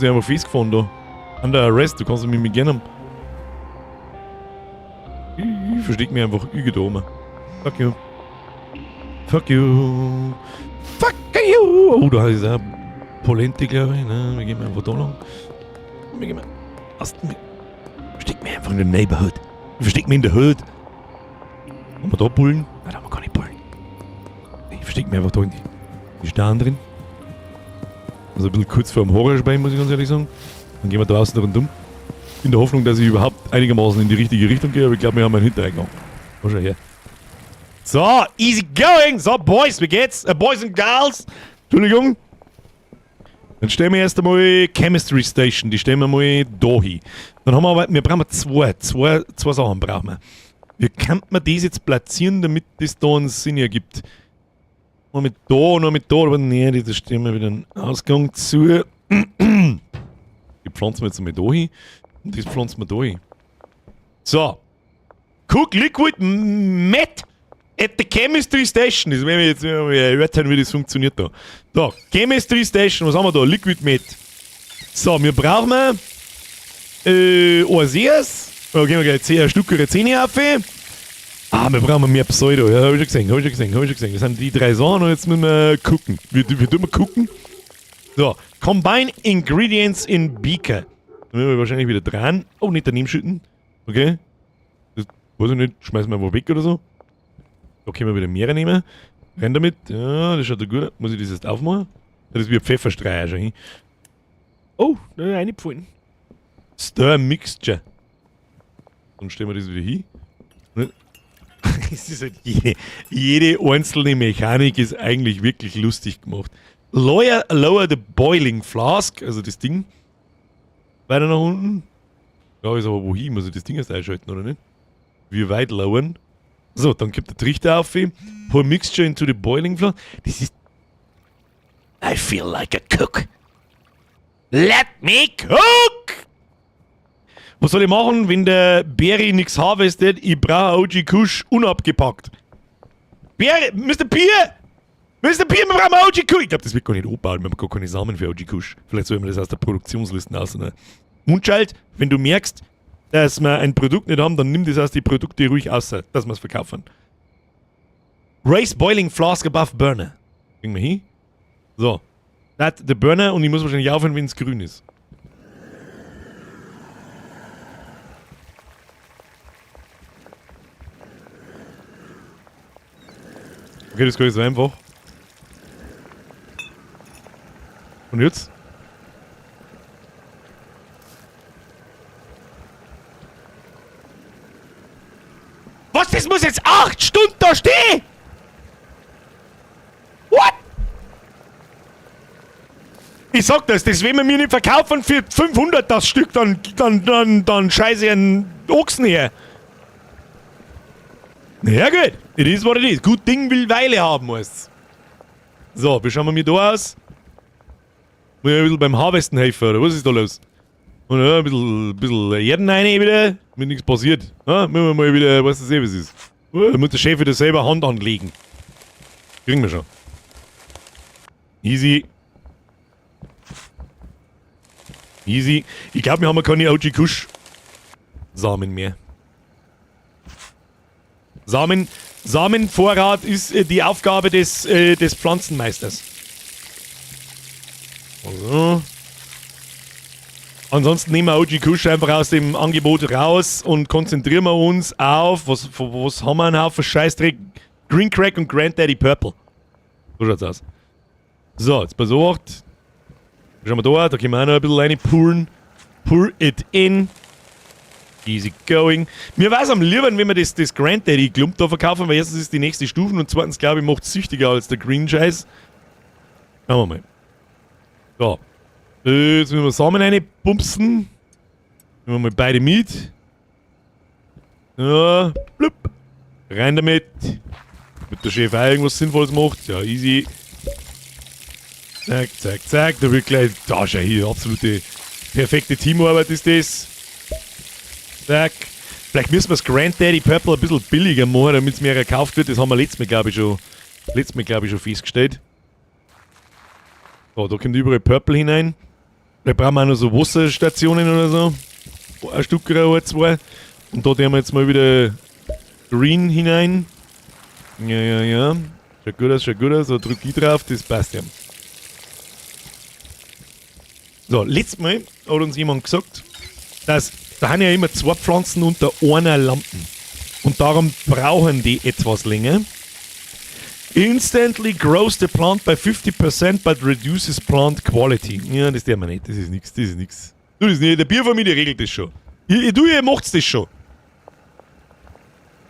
dich einfach festgefahren da. Under arrest, du kannst mich mit gerne. Ich versteck mich einfach da oben. Fuck you. Oh, da ist auch Polente, glaube ich. Ne? Wir gehen einfach da lang. Versteck mich einfach in der Neighborhood. Ich versteck mich in der Hood. Haben wir da Bullen? Nein, da haben wir gar nicht Bullen. Ich versteck mich einfach da in die Steine drin. Also ein bisschen kurz vor dem Horrorspein, muss ich ganz ehrlich sagen. Dann gehen wir draußen rundum. In der Hoffnung, dass ich überhaupt einigermaßen in die richtige Richtung gehe, aber ich glaube, wir haben einen Hintereingang. Komm schon her. So, easy going! So, Boys, wie geht's? Boys and Girls! Entschuldigung. Dann stellen wir erst einmal Chemistry Station, die stellen wir mal da hin. Dann haben wir brauchen zwei Sachen brauchen wir. Wie kann man das jetzt platzieren, damit das da einen Sinn ergibt? Noch mit da, aber nee, das stellen wir wieder einen Ausgang zu. Die pflanzen wir jetzt mal da hin und das pflanzen wir da hin. So. Cook Liquid Met at the Chemistry Station. Das werden wir jetzt erörtern, wie das funktioniert da. Da, Chemistry Station, was haben wir da? Liquid Met. So, wir brauchen Orseas. Da gehen wir gleich 10 Stück oder 10 auf. Wir brauchen mehr Pseudo. Ja, hab ich schon gesehen. Das sind die 3 Sachen und jetzt müssen wir gucken. Wie tun wir gucken? So, Combine Ingredients in Beaker. Da müssen wir wahrscheinlich wieder dran. Oh, nicht daneben schütten. Okay. Das weiß ich nicht, schmeißen wir mal weg oder so. Da können wir wieder mehrere nehmen. Rein damit. Ja, das schaut ja gut aus. Muss ich das jetzt aufmachen? Das ist wie ein Pfefferstreicher schon hin. Oh, da ist reingefallen. Stir Mixture. Dann stellen wir das wieder hin. Es ist halt jede einzelne Mechanik ist eigentlich wirklich lustig gemacht. Lower the boiling flask, also das Ding. Weiter nach unten. Ja, ist aber wohin? Muss ich das Ding erst einschalten, oder nicht? Wie weit lowern? So, dann gibt der Trichter auf. Pour mixture into the boiling flask. Das ist... I feel like a cook. Let me cook! Was soll ich machen, wenn der Berry nichts harvestet? Ich brauche OG Kush unabgepackt. Berry, Mr. Pier! Mr. Pier, wir brauchen OG Kush! Ich glaube, das wird gar nicht anbauen, wir haben gar keine Samen für OG Kush. Vielleicht sollen wir das aus der Produktionsliste ausnehmen. Mundschalt, wenn du merkst, dass wir ein Produkt nicht haben, dann nimm das aus den Produkten ruhig aus, dass wir es verkaufen. Raise boiling flask above burner. Kriegen wir hin. So. That's the burner und ich muss wahrscheinlich aufhören, wenn es grün ist. Okay, das geht jetzt so einfach. Und jetzt? Was? Das muss jetzt 8 Stunden da stehen? What? Ich sag das werden wir mir nicht verkaufen für 500 das Stück, dann scheiße ich einen Ochsen her. Ja gut, it is what it is. Gut Ding will Weile haben muss. So, wie schauen wir mir da aus? Muss ich ein bisschen beim Harvesten helfen, oder was ist da los? Und ja, ein bisschen Erden rein wieder, wenn nichts passiert. Ja, müssen wir mal wieder, was was ist. Da muss der Chef wieder selber Hand anlegen. Kriegen wir schon. Easy. Easy. Ich glaube, wir haben keine OG Kush Samen mehr. Samenvorrat ist die Aufgabe des Pflanzenmeisters. Also. Ansonsten nehmen wir OG Kush einfach aus dem Angebot raus und konzentrieren wir uns auf, was haben wir einen Haufen Scheißdreck? Green Crack und Granddaddy Purple. So schaut's aus. So, jetzt besorgt. Schauen wir da können wir auch noch ein bisschen reinpullen. Pour it in. Easy going. Mir war es am liebsten, wenn wir das Granddaddy Klump da verkaufen, weil erstens ist die nächste Stufe und zweitens, glaube ich, macht es süchtiger als der Green Scheiß. Schauen wir mal. So. Jetzt müssen wir Samen reinpumpsen. Nehmen wir mal beide mit. Ja, blub. Rein damit. Mit der Chef auch irgendwas Sinnvolles macht. Ja, easy. Zack, zack, zack. Da wird gleich. Da schau hier, absolute perfekte Teamarbeit ist das. Zack. Vielleicht müssen wir das Granddaddy Purple ein bisschen billiger machen, damit es mehr gekauft wird. Das haben wir letztes Mal, glaube ich, schon festgestellt. So, da kommt überall Purple hinein. Vielleicht brauchen wir auch noch so Wasserstationen oder so. Ein Stück oder zwei. Und da haben wir jetzt mal wieder Green hinein. Ja. Schaut gut aus. So, drück ich drauf, das passt ja. So, letztes Mal hat uns jemand gesagt, dass da haben ja immer 2 Pflanzen unter einer Lampe. Und darum brauchen die etwas länger. Instantly grows the plant by 50% but reduces plant quality. Ja, das darf man nicht. Das ist nix. Du, das ist nicht. Der Bierfamilie regelt das schon. Ihr macht's das schon.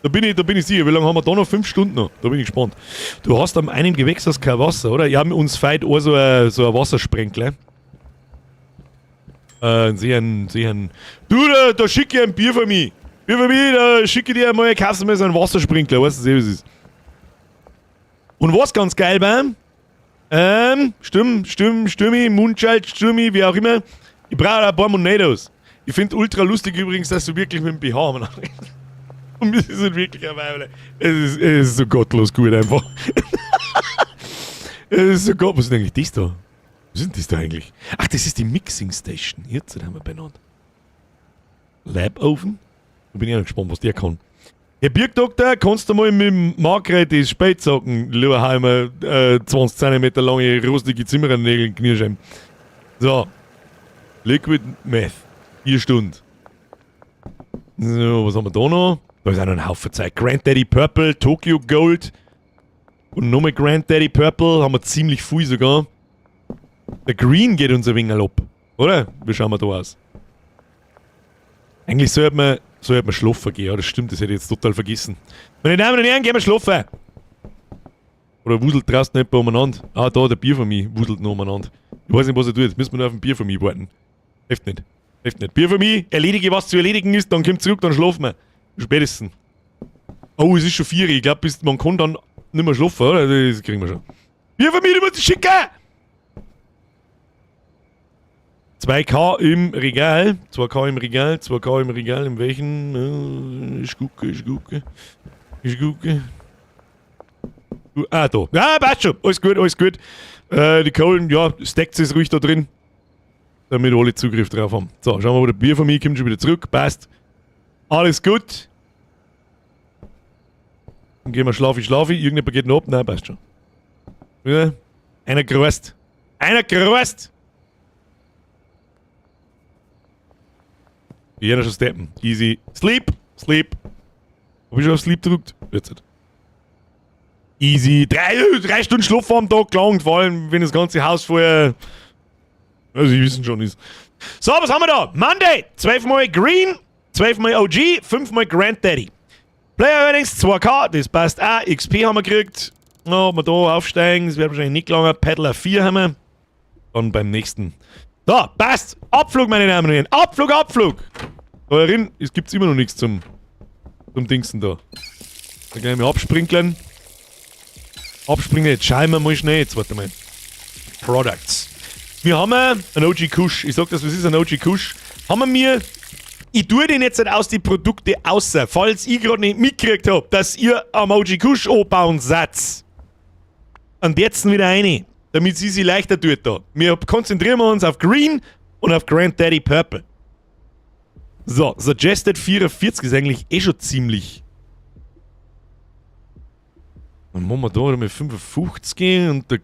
Da bin ich sicher. Wie lange haben wir da noch? 5 Stunden noch. Da bin ich gespannt. Du hast am einen Gewächshaus kein Wasser, oder? Ja, uns fehlt auch so ein Wassersprenkler. Sehen. Du, da schicke ich ein Bier für mich. Da schicke ich dir einmal, kaufst du mir so einen Wassersprinkler, weißt du, wie es ist. Und was ganz geil war, Stürmi, Mundschalt, Stürmi, wie auch immer, ich brauche ein paar Monetos. Ich finde ultra lustig übrigens, dass du wirklich mit dem BH redest. Und wir sind wirklich eine Weile. Es ist so gottlos gut einfach. Es ist so Gott, was ist eigentlich das da? Was ist denn das da eigentlich? Ach, das ist die Mixing Station. Jetzt haben wir benannt. Labofen? Da bin ich auch noch gespannt, was der kann. Herr Birgdoktor, kannst du mal mit dem Markgreit das Spätsacken, lieber Heimer, 20 cm lange rostige Zimmernägel knirschen? So. Liquid Meth. 4 Stunden. So, was haben wir da noch? Da ist auch noch ein Haufen Zeit. Granddaddy Purple, Tokyo Gold. Und nochmal Granddaddy Purple. Haben wir ziemlich viel sogar. Der Green geht uns ein wenig ab. Oder? Wie schauen wir da aus? Eigentlich sollte man schlafen gehen. Ja, das stimmt, das hätte ich jetzt total vergessen. Meine Damen und Herren, gehen wir schlafen! Oder wudelt draußen nicht umeinander? Ah, da, der Bier von mir wudelt noch umeinander. Ich weiß nicht, was er tut. Jetzt müssen wir nur auf ein Bier von mir warten. Hilft nicht. Bier von mir, erledige, was zu erledigen ist, dann kommt zurück, dann schlafen wir. Spätestens. Oh, es ist schon 4 Uhr. Ich glaube, man kann dann nicht mehr schlafen, oder? Das kriegen wir schon. Bier von mir, du musst es schicken! 2K im Regal. 2K im Regal. 2K im Regal. In welchen? Ich gucke. Ah, da. Ja, passt schon. Alles gut. Die Kohlen, ja, steckt es ruhig da drin. Damit alle Zugriff drauf haben. So, schauen wir mal, der Bier von mir kommt schon wieder zurück. Passt. Alles gut. Dann gehen wir schlafi. Irgendjemand geht noch ab. Nein, passt schon. Ja. Einer geröst. Jeder schon steppen. Easy. Sleep. Hab ich schon auf Sleep gedrückt? Jetzt. Easy. 3 Stunden Schlaf am Tag gelangt, vor allem wenn das ganze Haus vorher. Also, Sie wissen schon ist. So, was haben wir da? Monday. 12 mal Green, 12 mal OG, 5 mal Granddaddy. Player Earnings 2K, das passt auch. XP haben wir gekriegt. No, ob wir da aufsteigen, das wird wahrscheinlich nicht lange. Paddler 4 haben wir. Dann beim nächsten. Da, passt. Abflug, meine Damen und Herren. Abflug. Da herin, es gibt's immer noch nichts zum Dingsen da. Da gleich mal absprinkeln. Jetzt schauen wir mal schnell. Jetzt warte mal. Products. Wir haben einen OG Kush. Ich sag das, was ist ein OG Kush? Ich tue den jetzt nicht aus die Produkte außer, falls ich gerade nicht mitgekriegt habe, dass ihr am OG Kush anbauen seid. Und jetzt wieder eine, damit sie sich leichter tut da. Wir konzentrieren uns auf Green und auf Granddaddy Purple. So, Suggested 44 ist eigentlich schon ziemlich. Dann machen wir da mit 55 und der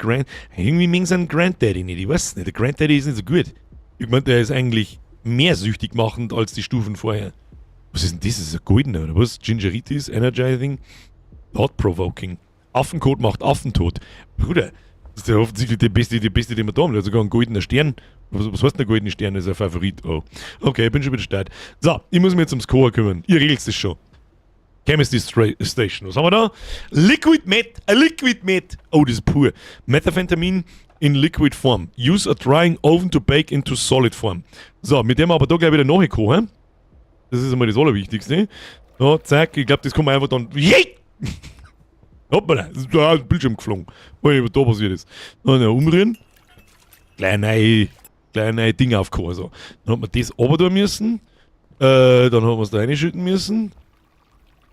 irgendwie mögen sie einen Granddaddy nicht, ich weiß es nicht. Der Granddaddy ist nicht so gut. Ich meine, der ist eigentlich mehr süchtig machend als die Stufen vorher. Was ist denn das? Das ist ein goldener, oder was? Gingeritis, Energizing, Thought-Provoking. Affenkot macht Affentod. Bruder, das ist ja offensichtlich die beste, die wir da haben. Der hat sogar einen goldenen Stern. Was heißt der goldene Stern? Das ist ein Favorit. Oh. Okay, ich bin schon wieder start. So, ich muss mich jetzt ums Score kümmern. Ihr regelt das schon. Chemistry Station. Was haben wir da? Liquid Meth. Oh, das ist pur. Methamphetamine in liquid form. Use a drying oven to bake into solid form. So, mit dem aber da gleich wieder nachgekommen. Das ist einmal das Allerwichtigste. So, zack. Ich glaube, das kann man einfach dann. Hoppala, das ist ein Bildschirm geflogen. Weil was da passiert ist. Dann umrühren. Kleine Ding aufgekommen. So. Dann hat man das runter müssen. Dann haben wir es da reinschütten müssen.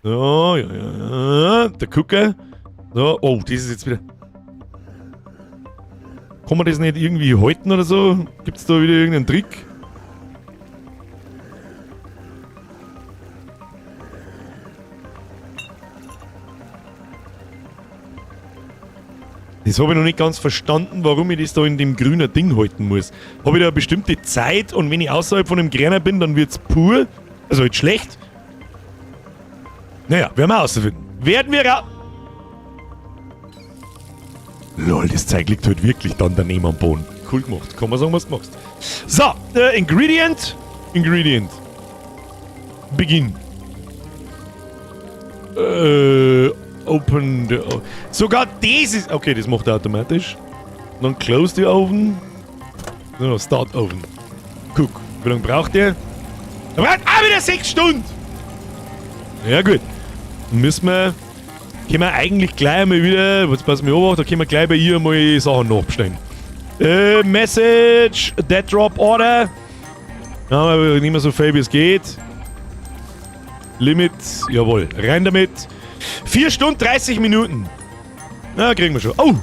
Ja. Der Gucker. So. Oh, das ist jetzt wieder. Kann man das nicht irgendwie halten oder so? Gibt es da wieder irgendeinen Trick? Das habe ich noch nicht ganz verstanden, warum ich das da in dem grünen Ding halten muss. Habe ich da eine bestimmte Zeit und wenn ich außerhalb von dem Grüner bin, dann wird es pur. Also halt schlecht. Naja, werden wir rausfinden. Lol, das Zeug liegt halt wirklich dann daneben am Boden. Cool gemacht. Kann man sagen, was du machst. So, Ingredient. Begin. Open the oven. Sogar das ist... Okay, das macht er automatisch. Dann close the oven. No, start oven. Cook. Wie lange braucht der? Er braucht auch wieder 6 Stunden! Ja gut. Dann können wir eigentlich gleich mal wieder, jetzt passen wir auf, da können wir gleich bei ihr mal Sachen nachbestellen. Message, Dead Drop Order. Ja, aber nicht mehr so viel wie es geht. Limit, jawohl, rein damit. 4 Stunden 30 Minuten. Na, kriegen wir schon. Oh,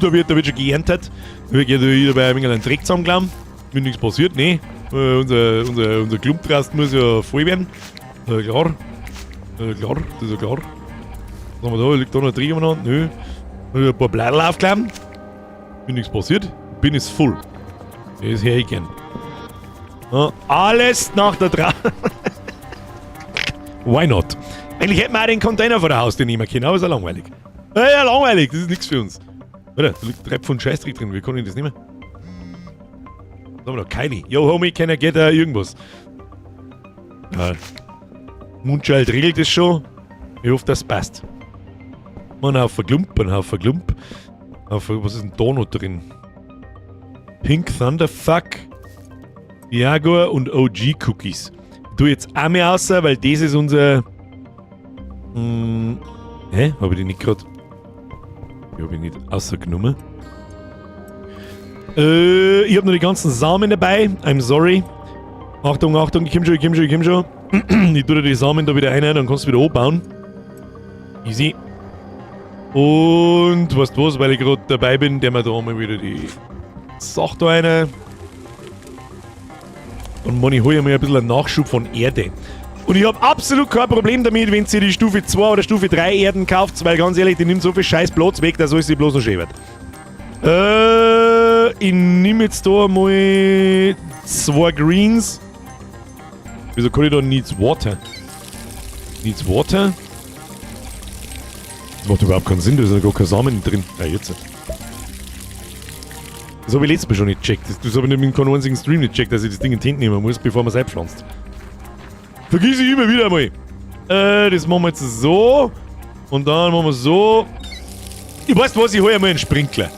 da wird schon geerntet. Da wird wieder bei einem Dreck zusammengeklammert. Wenn nichts passiert, nee. Unser Klumptrast muss ja voll werden. Klar. Klar, das ist ja klar. Was haben wir da? Liegt da noch ein Dreck umeinander? Nö. Ein paar Blätter aufklappen. Wenn nichts passiert, bin ich voll. Das höre ich gern. Ja, alles nach der Why not? Eigentlich hätten wir auch den Container vor der Haustür nehmen können, aber ist ja langweilig. Ja, langweilig, das ist nichts für uns. Warte, da liegt 3 Pfund Scheißdreck drin, wie kann ich das nehmen? Was haben wir noch? Keine. Yo, Homie, can I get irgendwas? Ja. Mundschalt regelt das schon. Ich hoffe, das passt. Ein Haufen Klump. Was ist denn da noch drin? Pink Thunderfuck, Jaguar und OG Cookies. Ich tue jetzt auch mehr raus, weil das ist unser... Hab ich die nicht gerade... Die hab ich nicht rausgenommen. Ich hab noch die ganzen Samen dabei. I'm sorry. Achtung, ich komm schon. Ich tue dir die Samen da wieder rein, dann kannst du wieder anbauen. Easy. Und weißt du was, weil ich gerade dabei bin, der mir da mal wieder die Sache da rein. Und Mann, ich hole mir ein bisschen einen Nachschub von Erde. Und ich habe absolut kein Problem damit, wenn ihr die Stufe 2 oder Stufe 3 Erden kauft, weil ganz ehrlich, die nimmt so viel scheiß Platz weg, dass alles sie bloß noch schön wird. Ich nehme jetzt da mal 2 Greens. Wieso kann ich da Needs Water? Needs Water? Das macht überhaupt keinen Sinn, da ist ja gar kein Samen drin. Ja, jetzt. Das habe ich letztes Mal schon nicht gecheckt. Das habe ich nämlich in keinem einzigen Stream nicht gecheckt, dass ich das Ding in die Hand nehmen muss, bevor man es einpflanzt. Vergiss ich immer wieder einmal. Das machen wir jetzt so. Und dann machen wir so. Ich weiß was, ich hole einmal einen Sprinkler.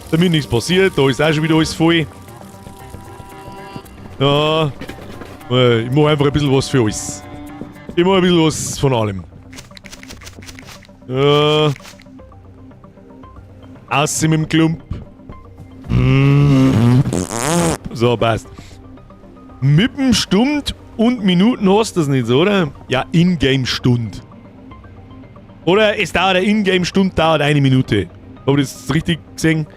Damit nichts passiert. Da ist auch schon wieder alles voll. Ja. Ich mache einfach ein bisschen was für alles. Ich mache ein bisschen was von allem. Ja. Aussehen mit dem Klump. So, passt. Mit dem Stund und Minuten hast du das nicht so, oder? Ja, Ingame-Stund. Oder es dauert eine Ingame-Stund, dauert 1 Minute. Habe ich das richtig gesehen?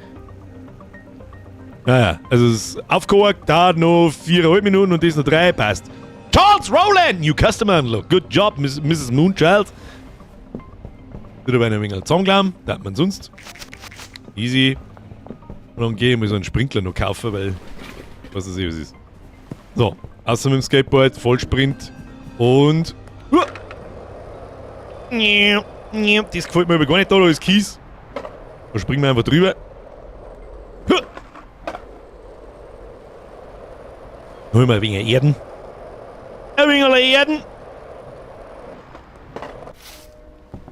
Naja, also das aufgehakt dauert noch 4,5 Minuten und das noch 3, passt. Charles Rowland, new customer unlock. Good job, Mrs. Moonchild. Wieder bei einem wenig zusammenklappen, da hat man sonst. Easy. Und dann gehe ich mal so einen Sprinkler noch kaufen, weil... Was weiß ich, was ist. So, außer mit dem Skateboard, Vollsprint. Und... Das gefällt mir aber gar nicht, da ist Kies. Da springen wir einfach drüber. Holen wir ein wenig Erden. Ein wenig Erden.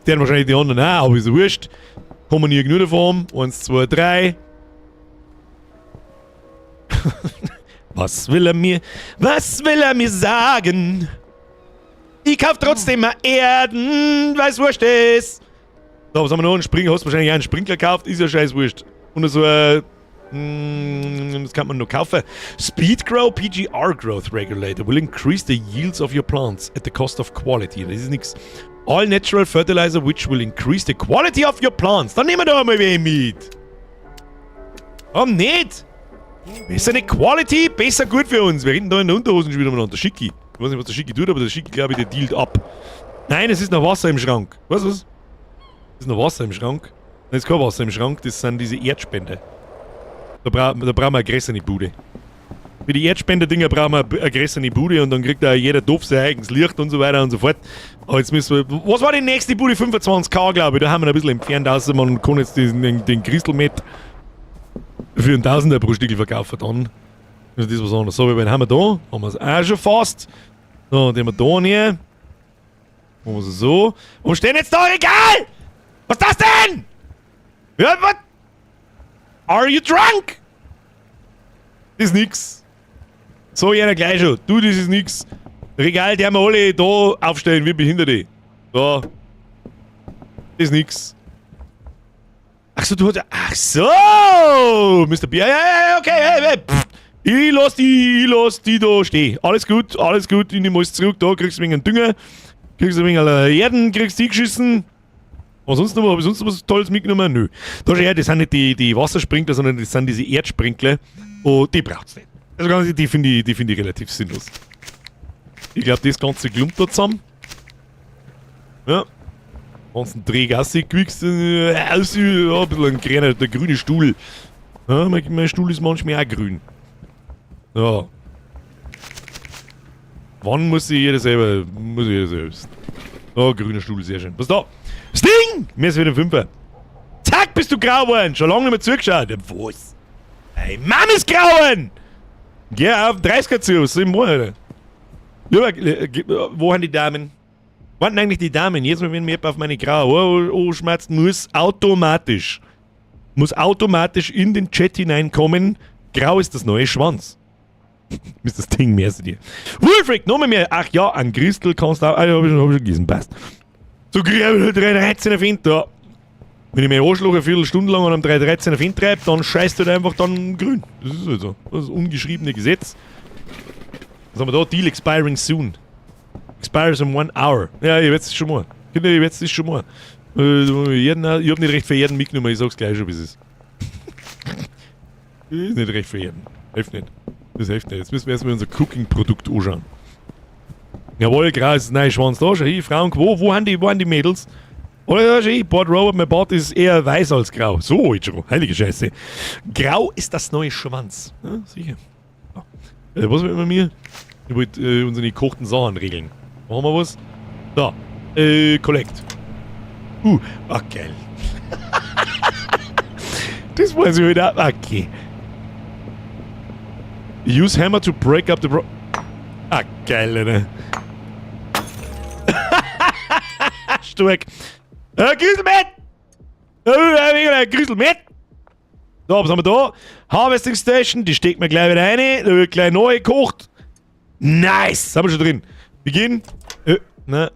Der hat wahrscheinlich die anderen auch, aber ist ja wurscht. Kommen wir genug davon. 1, 2, 3. Was will er mir sagen? Ich kauf trotzdem mal Erden, weil's wurscht ist. So, was haben wir noch? Einen Sprinkler, hast du wahrscheinlich auch einen Sprinkler gekauft, ist ja scheiß wurscht. Und so das kann man noch kaufen. Speed Grow PGR Growth Regulator will increase the yields of your plants at the cost of quality. Das ist nix. All natural fertilizer which will increase the quality of your plants. Dann nehmen wir da mal wen mit. Warum nicht? Besser eine Quality, besser gut für uns. Wir reden da in der Unterhosen schon wieder miteinander. Schicki. Ich weiß nicht, was der Schicki tut, aber der Schicki, glaube ich, der dealt ab. Nein, es ist noch Wasser im Schrank. Was? Es ist noch Wasser im Schrank. Nein, es ist kein Wasser im Schrank, das sind diese Erdspender. Da brauchen wir eine größere Bude. Für die Erdspender-Dinger brauchen wir eine größere Bude und dann kriegt auch jeder Topf sein eigenes Licht und so weiter und so fort. Aber jetzt müssen wir... Was war die nächste Bude? 25k, glaube ich. Da haben wir ein bisschen entfernt, außer man kann jetzt den Crystal Met für einen Tausender pro Stückel verkaufen dann. Das ist was anderes. So, wen haben wir da? Haben wir es auch schon fast. So, den haben wir da näher. Machen wir es so. Und stehen jetzt da, egal! Was ist das denn? Ja, was? Are you drunk? Das ist nix. So einer gleich schon. Du, das ist nix. Regal, die haben wir alle da aufstellen, wie Behinderte. Da. Das ist nix. Ach so, du hast ja. Ach so! Mr. Bier. Ja, okay, hey. Ich lass die da stehen. Alles gut. Ich nehme alles zurück. Da kriegst du ein wenig einen Dünger. Kriegst du ein wenig Erden, kriegst du geschissen. Hab ich sonst noch was Tolles mitgenommen? Nö. Da schau her, das sind nicht die Wassersprinkler, sondern das sind diese Erdsprinkler. Und die braucht's nicht. Also die finde ich relativ sinnlos. Ich glaube, das ganze klumpt da zusammen. Ja. Ganzen Drehgasse gewichst, ein bisschen der grüne Stuhl. Ja, mein Stuhl ist manchmal auch grün. Ja. Wann muss jeder selber wissen. Oh, grüner Stuhl, sehr schön. Was da? Sting! Mir ist wieder 5. Zack, bist du grau geworden. Schon lange nicht mehr zugeschaut. Was? Hey, Mann ist grau geworden! Geh auf 30er zu, was soll ich machen, Alter? Wo haben die Damen? Wo sind eigentlich die Damen? Jetzt mal, wenn mir auf meine Grau schmerzen muss automatisch in den Chat hineinkommen. Grau ist das neue Schwanz. Ist das Ding, mehr dir. Wolfric, nochmal mehr. Ach ja, an Christel kannst du auch. Ah, ja, hab ich schon gegessen, passt. So krieg ich 313er Find da. Wenn ich mir Arschloch eine Viertelstunde lang an einem 313er Find treibe, dann scheißt du halt einfach dann grün. Das ist halt so. Das ist das ungeschriebene Gesetz. Was haben wir da? Deal expiring soon. Expires in 1 hour. Ja, ich weiß es schon mal. Kinder, ich weiß es schon mal. Ich hab nicht recht für jeden mitgenommen, ich sag's gleich schon, wie es ist. Das ist nicht recht für jeden. Hilft nicht. Das hilft nicht. Jetzt müssen wir erstmal unser Cooking-Produkt anschauen. Jawohl, grau ist das neue Schwanz da. Schau hin, Frauen, wo haben die Mädels? Oder ja, schau hin, Bart Robert, mein Bart ist eher weiß als grau. So, jetzt schon. Heilige Scheiße. Grau ist das neue Schwanz. Ja, sicher. Ja. Was will man mir? Ich wollte unsere gekochten Sachen regeln. Machen wir was? Da. Collect. Geil. Das weiß ich wieder. Okay. Use hammer to break up the geil, Alter. Stark. Grüßel mit! Grüßel mit! Da, was haben wir da? Harvesting Station, die steckt mir gleich wieder rein. Da wird gleich neu gekocht. Nice! Haben wir schon drin. Beginn.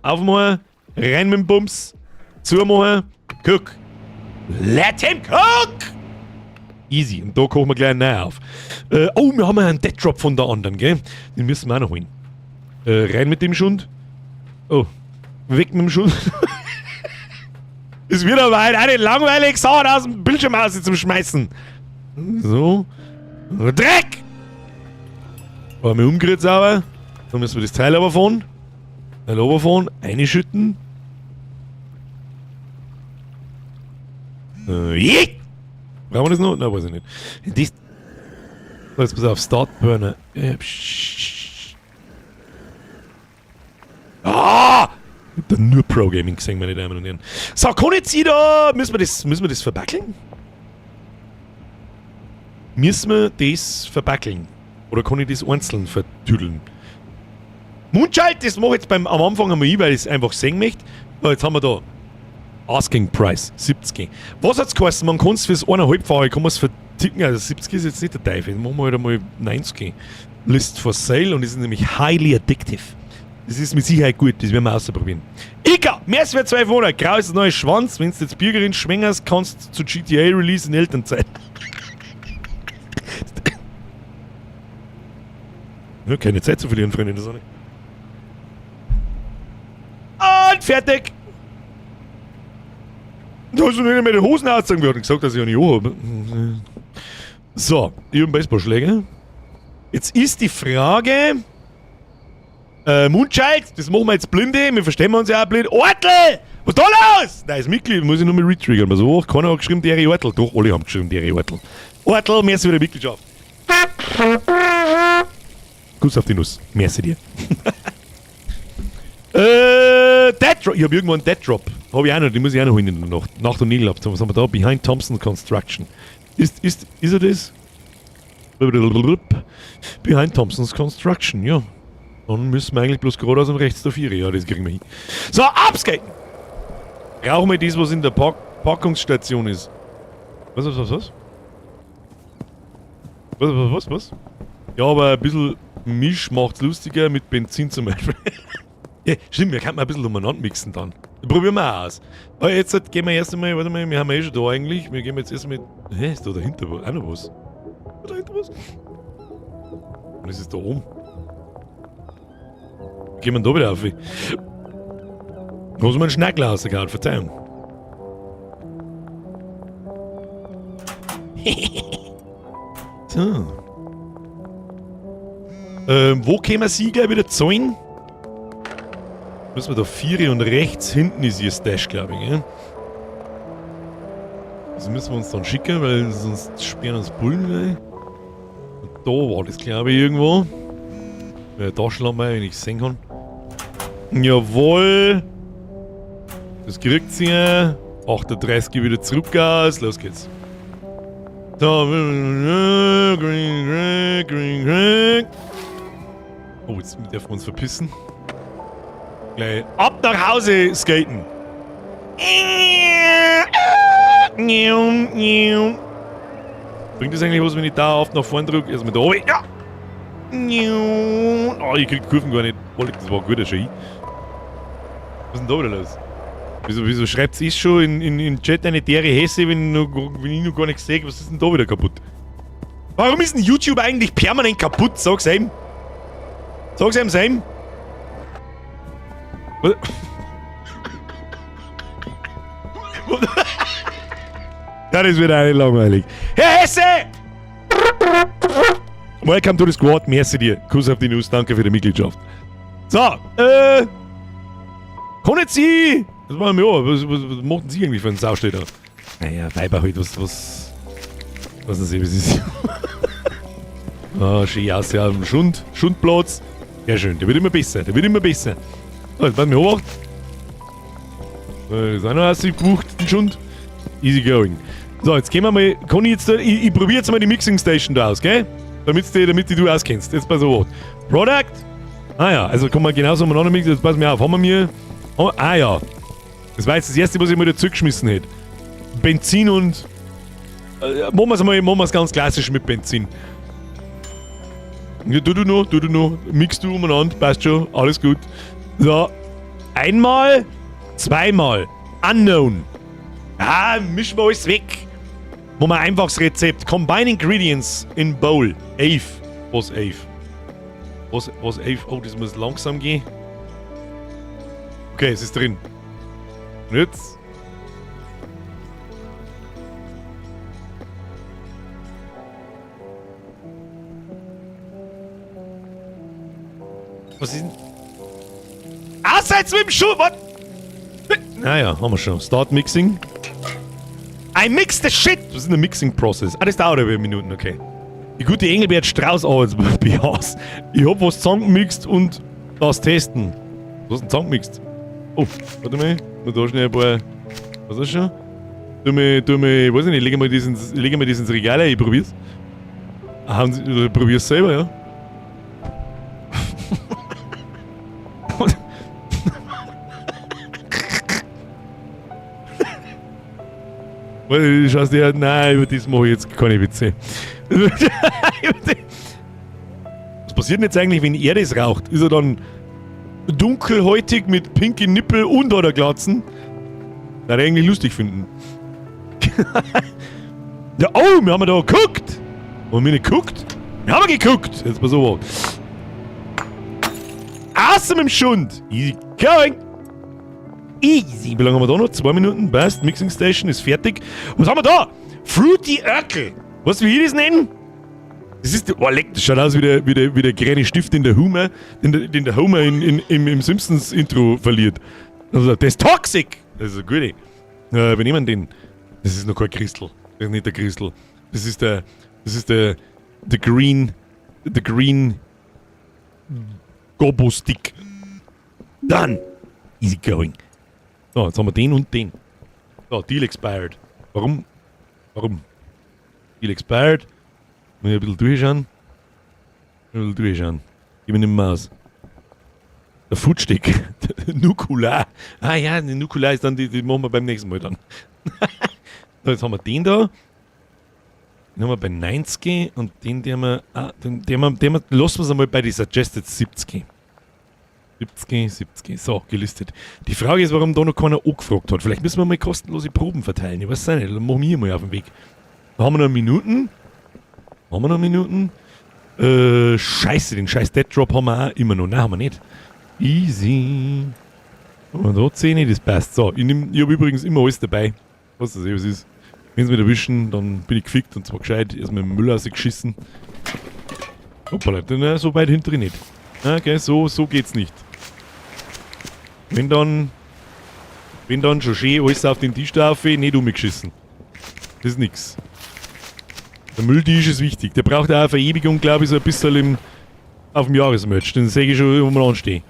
Aufmachen. Rein mit dem Bums. Zumachen. Cook. Let him cook! Easy. Und da kochen wir gleich neu auf. Wir haben einen Dead Drop von der anderen, gell? Den müssen wir auch noch holen. Rein mit dem Schund. Oh. Weg mit dem Schund. Es wird aber halt eine langweilig Sachen aus dem Bildschirm aus zum Schmeißen. So. Dreck! Aber wir umgerührt sauber. Dann müssen wir das Teil runterfahren. Einschütten. Brauchen wir das noch? Nein, weiß ich nicht. Das. Jetzt pass auf, Start Burner. Der nur Pro-Gaming gesehen, meine Damen und Herren. So, kann jetzt jeder. Müssen wir das verbackeln? Oder kann ich das einzeln vertüdeln? Mundschalt, das mache ich jetzt am Anfang einmal ich, weil ich es einfach sehen möchte. Jetzt haben wir da Asking Price, 70. Was hat's geheißen? Man kann es fürs 1,5-fache, kann man es verticken. Also 70 ist jetzt nicht der Teufel. Dann machen wir halt einmal 90. List for sale und das ist nämlich highly addictive. Das ist mit Sicherheit gut, das werden wir ausprobieren. Ika, mehr für 2 Monate. Grau ist das neue Schwanz. Wenn du jetzt Bürgerin schwängerst, kannst du zu GTA Release in Elternzeit. Ja, keine Zeit zu verlieren, Freunde, das auch nicht. Und fertig! Du hast doch nicht mehr die Hosen ausgezogen. Wir hatten gesagt, dass ich auch nicht habe. So, ich habe einen Baseballschläger. Jetzt ist die Frage. Mundschalt, das machen wir jetzt blinde. Wir verstehen uns ja auch blind. Ortel! Was ist da los? Nein, das Mitglied muss ich nur mal retriggern. So hoch, keiner hat geschrieben, Deri Ortel. Doch, alle haben geschrieben, Deri Ortel. Ortel, merci für die Mitgliedschaft. Kuss auf die Nuss. Merci dir. Dead Drop. Ich hab irgendwo einen Dead Drop. Hab ich auch noch, den muss ich auch noch holen in der Nacht. Nacht und Nebel. Was haben wir da? Behind Thompson Construction. Ist er das? Behind Thompson's Construction, ja. Dann müssen wir eigentlich bloß geradeaus und rechts der 4. Ja, das kriegen wir hin. So, abskaten! Brauchen wir das, was in der Packungsstation ist. Was? Ja, aber ein bisschen Misch macht's lustiger mit Benzin zum Beispiel. Ja, stimmt, wir könnten ein bisschen umeinander mixen dann. Probieren wir auch aus. Aber jetzt gehen wir erst einmal, warte mal, wir haben ja schon da eigentlich. Wir gehen jetzt erst einmal. Hä, ist da dahinter was? Auch noch was? Ist da dahinter was? Und es ist da oben. Gehen wir da wieder auf. Muss man einen Schnackl rausgehauen, Verzeihung. So. Wo können wir sie gleich wieder zahlen? Müssen wir da 4 und rechts hinten ist ihr Stash, glaube ich, gell? Also müssen wir uns dann schicken, weil sonst sperren uns Bullen gleich. Und da war das, glaube ich, irgendwo. Weil Taschenlampe, wenn ich es sehen kann. Jawohl! Das kriegt sie. 38 wieder zurück aus. Los geht's. So. Oh, jetzt dürfen wir uns verpissen. Gleich ab nach Hause skaten. Bringt das eigentlich was, wenn ich da oft nach vorne drücke? Erstmal da oben. Ja! Oh, ich krieg die Kurven gar nicht. Das war gut, schon. Was ist denn da wieder los? Wieso schreibt es schon in den Chat eine Dere Hesse, wenn ich noch gar nichts sehe? Was ist denn da wieder kaputt? Warum ist denn YouTube eigentlich permanent kaputt? Sag's ihm. Sag's ihm, Sam. Ja, das wird auch nicht langweilig. Herr Hesse! Welcome to the squad. Merci dir. Kuss auf die Nuss. Danke für die Mitgliedschaft. So, kann jetzt Sie... Das war mir auch. Was machten Sie eigentlich für einen Saustädter? Naja, Weiber halt, was ist das? Ah, schön aus, ja, am Schundplatz. Ja, schön, der wird immer besser, So, jetzt werden wir hoch. Ist auch noch ausgebucht, den Schund. Easy going. So, jetzt gehen wir mal, kann ich jetzt da, ich probiere jetzt mal die Mixing Station da aus, gell? Damit du auskennst. Jetzt pass auf. Product. Ah ja, also kann man genauso umeinander mixen, jetzt pass mir auf. Haben wir mir... Ah ja. Das war jetzt das erste, was ich mal dazu geschmissen hätte. Benzin und... machen wir es ganz klassisch mit Benzin. Ja, du noch. Mix du umeinander, passt schon, alles gut. So. Einmal, zweimal. Unknown. Ah, mischen wir alles weg. Machen wir einfach das Rezept. Combine Ingredients in Bowl. Ave. Was Ave? Was Ave? Oh, das muss langsam gehen. Okay, es ist drin. Und jetzt? Was ist denn? Abseits mit dem Schuh! Was? Naja, haben wir schon. Start Mixing. I mix the shit! Was ist denn der Mixing Process? Ah, das dauert über Minuten, okay. Die gute Engelbert Strauß Arbeitsbehaus. Ich hab was zusammengemixt und das testen. Was hast du denn zusammengemixt? Oh, warte mal. Nur da schnell ein paar. Was ist das schon? Tu mir, weiß ich nicht, legen wir das ins Regal ein, ich probier's. Oder probier's selber, ja? Du schaust dir halt, nein, über das mache ich jetzt keine Witze. Was passiert denn jetzt eigentlich, wenn er das raucht? Ist er dann dunkelhäutig mit pinken Nippel und oder Glatzen? Würde ich eigentlich lustig finden. Ja, oh, wir haben da geguckt! Haben wir nicht geguckt? Wir haben geguckt! Jetzt pass auf. Außer mit dem Schund! Easy going! Easy! Wie lange haben wir da noch? 2 Minuten, passt. Mixing Station ist fertig. Was haben wir da? Fruity Urkel! Weißt du, wie ich das nenne? Das ist der. Oh, leck, das schaut aus wie der grüne Stift, den der Homer, den der Homer im Simpsons-Intro verliert. Also, das ist Toxic! Das ist eine gute. Wir nehmen den. Das ist noch kein Crystal. Das ist nicht der Crystal. Das ist der Green Gobo Stick. Done! Easy going. So, jetzt haben wir den und den. So, Deal expired. Warum? Deal expired. Muss ich ein bisschen durchschauen. Gib mir nicht mehr aus. Der Foodstick. Nukular. Ah ja, die Nukular ist dann, die machen wir beim nächsten Mal dann. So, jetzt haben wir den da. Den haben wir bei 90 und den lassen wir es einmal bei die Suggested 70. 70. So, gelistet. Die Frage ist, warum da noch keiner angefragt hat. Vielleicht müssen wir mal kostenlose Proben verteilen. Ich weiß es nicht. Dann machen wir hier mal auf den Weg. Da haben wir noch Minuten. Scheiße, den scheiß Dead Drop haben wir auch immer noch. Nein, haben wir nicht. Easy. Und da 10, das passt. So, ich habe übrigens immer alles dabei. Was das ist. Wenn sie mich erwischen, dann bin ich gefickt und zwar gescheit. Erstmal im Müll rausgeschissen. Hoppala, so weit hinterher nicht. Okay, so geht's nicht. Wenn dann schon schön alles auf den Tisch drauf, nicht umgeschissen. Das ist nix. Der Mülltisch ist wichtig. Der braucht auch eine Verewigung, glaube ich, so ein bisschen auf dem Jahresmerch. Den sehe ich schon umeinander stehen.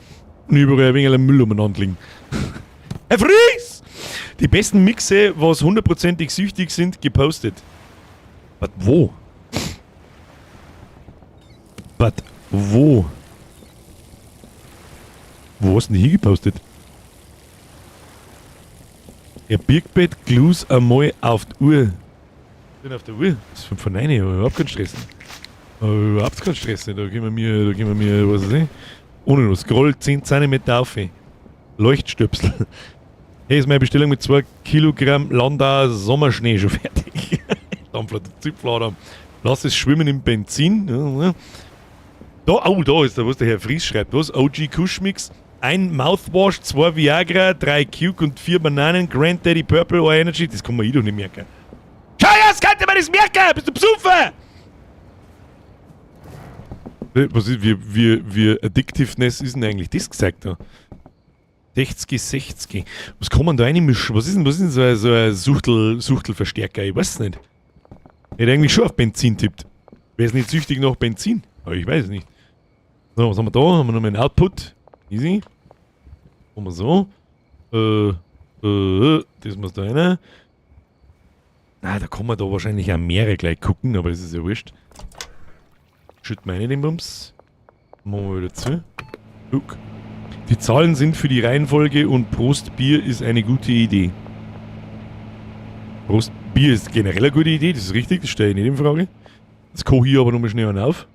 Und überall ein wenig Müll umeinander liegen. Herr Fries! Die besten Mixe, was 100%ig süchtig sind, gepostet. Was, wo? Was, wo? Wo hast du denn hier gepostet? Der Birkbett Glues einmal auf die Uhr. Ich bin auf der Uhr? Das ist 5 von 9, aber überhaupt kein Stress. Überhaupt kein Stress. Da gehen wir mir, was weiß ich, ohne nur Scroll 10 cm auf. Leuchtstöpsel. Hey, ist meine Bestellung mit 2 Kilogramm Landauer Sommerschnee schon fertig. Dampfler, Zipflader. Lass es schwimmen im Benzin. Da ist da, was der Herr Fries schreibt. Was? OG Kuschmix. 1 Mouthwash, 2 Viagra, 3 Cuke und 4 Bananen, Grand Daddy Purple or Energy. Das kann man doch nicht merken. Scheiß, kann man das merken? Bist du besoffen? Was ist, wie Addictiveness ist denn eigentlich das gesagt da? 60. Was kann man da reinmischen? Was ist denn so ein Suchtelverstärker? Ich weiß es nicht. Ich hätte eigentlich schon auf Benzin tippt. Wer ist nicht süchtig nach Benzin? Aber ich weiß es nicht. So, was haben wir da? Haben wir noch mal einen Output. Easy. Machen wir so. Das muss da rein. Da kann man da wahrscheinlich auch mehrere gleich gucken, aber das ist ja wurscht. Schütten wir rein den Bums. Machen wir wieder zu. Guck. Die Zahlen sind für die Reihenfolge und Prost Bier ist eine gute Idee. Prost Bier ist generell eine gute Idee, das ist richtig, das stelle ich nicht in Frage. Das koche ich aber nochmal schnell auf,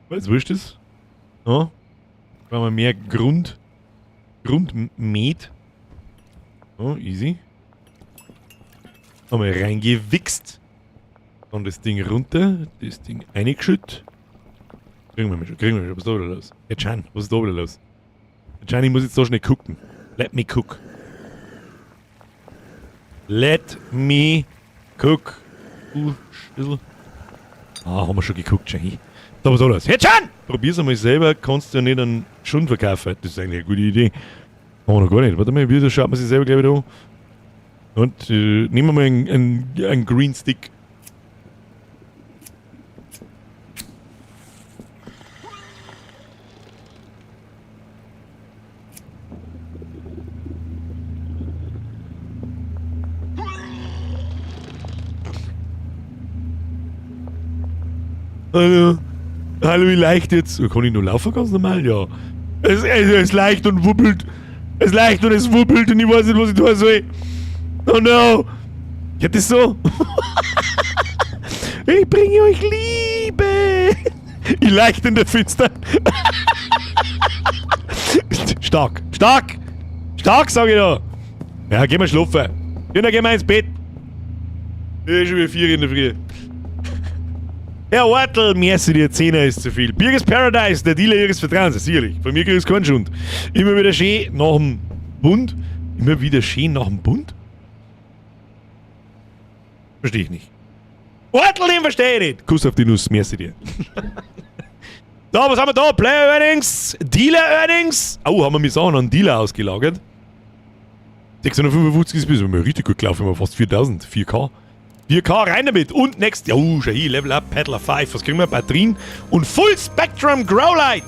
weil es wurscht ist. Ja. Brauchen wir mehr Grundmet. Oh, easy. Haben wir reingewichst. Dann das Ding runter, das Ding eingeschüttet. Kriegen wir schon. Was ist da wieder los? Jetzt Chan, was ist da wieder los? Chan, ich muss jetzt so schnell gucken. Let me cook. Let me cook. Still. Haben wir schon geguckt, Chan. So, was ist da los? Jetzt Chan! Probier's einmal selber, kannst du ja nicht einen Schund verkaufen. Das ist eigentlich eine gute Idee. Haben wir noch gar nicht. Warte mal, wieder schaut man sich selber gleich wieder an. Und nehmen wir mal einen Green Stick. Hallo, wie leicht jetzt? Kann ich nur laufen ganz normal? Ja. Es leicht und wuppelt. Es leicht und es wuppelt und ich weiß nicht, was ich tun soll. Oh no. Geht das so? Ich bringe euch Liebe. Ich leicht in der Finster. Stark, sag ich da. Ja, geh mal schlafen. Dann gehen wir ins Bett. Ich schon wieder 4 in der Früh. Herr Ortel, merci dir, 10er ist zu viel. Birgers Paradise, der Dealer ihres Vertrauens, sicherlich. Von mir kriegst du keinen Schund. Immer wieder schön nach dem Bund. Verstehe ich nicht. Ortel, den verstehe ich nicht. Kuss auf die Nuss, merci dir. Da, was haben wir da? Player Earnings, Dealer Earnings. Oh, haben wir mich Sachen an Dealer ausgelagert. 655 ist bis, wir haben richtig gut gelaufen, wir haben fast 4000, 4K. 4K rein damit und next. Oh, schon hier, Level Up, Paddler 5. Was kriegen wir? Batterien und Full Spectrum Growlight.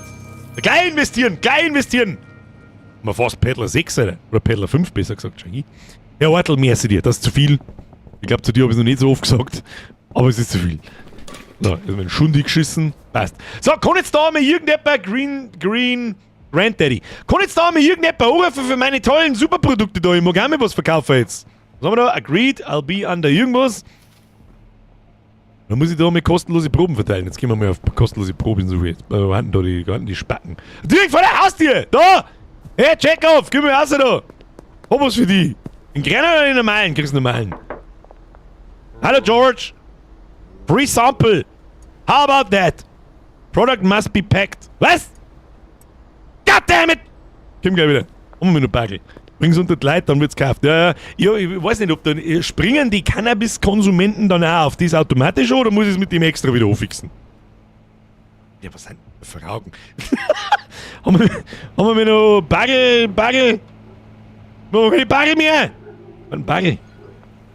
Gleich investieren. Mal fast Paddler 6 oder Paddler 5 besser gesagt. Schon hier. Herr Ortel, merci dir, das ist zu viel. Ich glaube, zu dir habe ich es noch nicht so oft gesagt, aber es ist zu viel. So, jetzt haben wir einen Schundi geschissen. Passt. So, kann jetzt da mal irgendjemand Green Grand Daddy. Kann jetzt da mal irgendjemand anrufen für meine tollen Superprodukte da? Ich mag auch mal was verkaufen jetzt. Was haben wir da? Agreed, I'll be under irgendwas. Dann muss ich da mal kostenlose Proben verteilen. Jetzt gehen wir mal auf kostenlose Proben so viel. Wo hatten da die Spacken? Direkt vor der Haustür! Da! Hey, Check-off! Gib mir raus da! Hab was für die! In Grenner oder in normalen? Kriegst du normalen. Hallo George! Free sample! How about that? Product must be packed. Was? Goddammit! Komm gleich wieder. Um mir noch Bagel. Bring's unter die Leute, dann wird's gekauft. Ja, ich weiß nicht, ob da springen die Cannabis-Konsumenten dann auch auf das automatisch oder muss ich es mit dem extra wieder aufixen? Ja, was sind Fragen? haben wir noch Bagel? Noch keine Bagel mehr? Ein Bagel?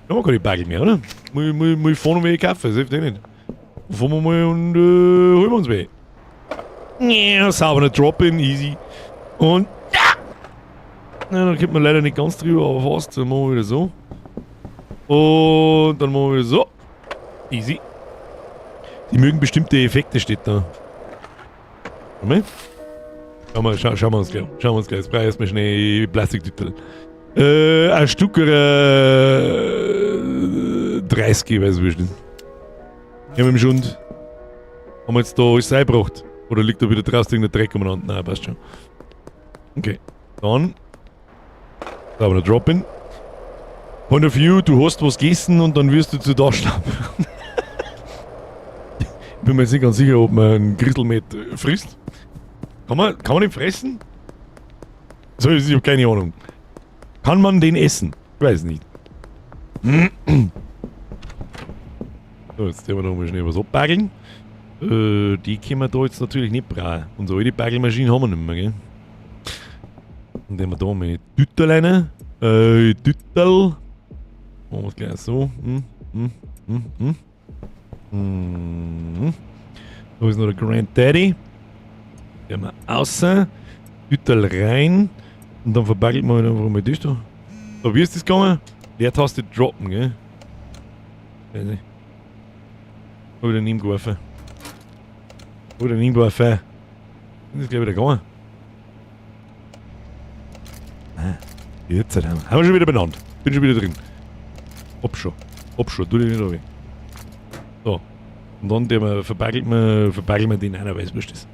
Haben wir keine Bagel mehr, oder? Muss ich vorne welche kaufen, das hilft eh nicht. Fahren wir mal und holen wir uns welche. Ja, sauberer Drop-In, easy. Und ja, da kommt man leider nicht ganz drüber, aber fast. Dann machen wir wieder so. Und dann machen wir wieder so. Easy. Die mögen bestimmte Effekte, steht da. Schauen wir uns gleich. Jetzt brauche ich erstmal schnell Plastiktüten. Ein Stück 30, weiß ich nicht. Ja, mit dem Schund. Haben wir jetzt da alles eingebracht? Oder liegt da wieder draußen irgendein Dreck umeinander? Nein, passt schon. Okay. Dann. Da haben wir einen Drop-In. Point of view, du hast was gegessen und dann wirst du zu da schlafen. Ich bin mir jetzt nicht ganz sicher, ob man einen Grisselmet frisst. Kann man den fressen? So, ich habe keine Ahnung. Kann man den essen? Ich weiß nicht. So, jetzt werden wir noch mal schnell was abbageln. Die können wir da jetzt natürlich nicht brauchen. Unsere alte Bagelmaschine haben wir nicht mehr, gell? Und dann haben wir da mal Tüttel rein. Tüttel. Machen wir es gleich so. Da ist noch der Grand Daddy. Den haben wir außen. Tüttel rein. Und dann verbagelt man einfach mal das da. So, wie ist das gegangen? Leertaste droppen, gell? Weiß nicht. Oder nicht geworfen. Das ist gleich wieder gegangen. Jetzt haben wir schon wieder benannt. Bin schon wieder drin. Hab schon, tu dich nicht weh. So. Und dann verbageln wir den einer, weiß was das.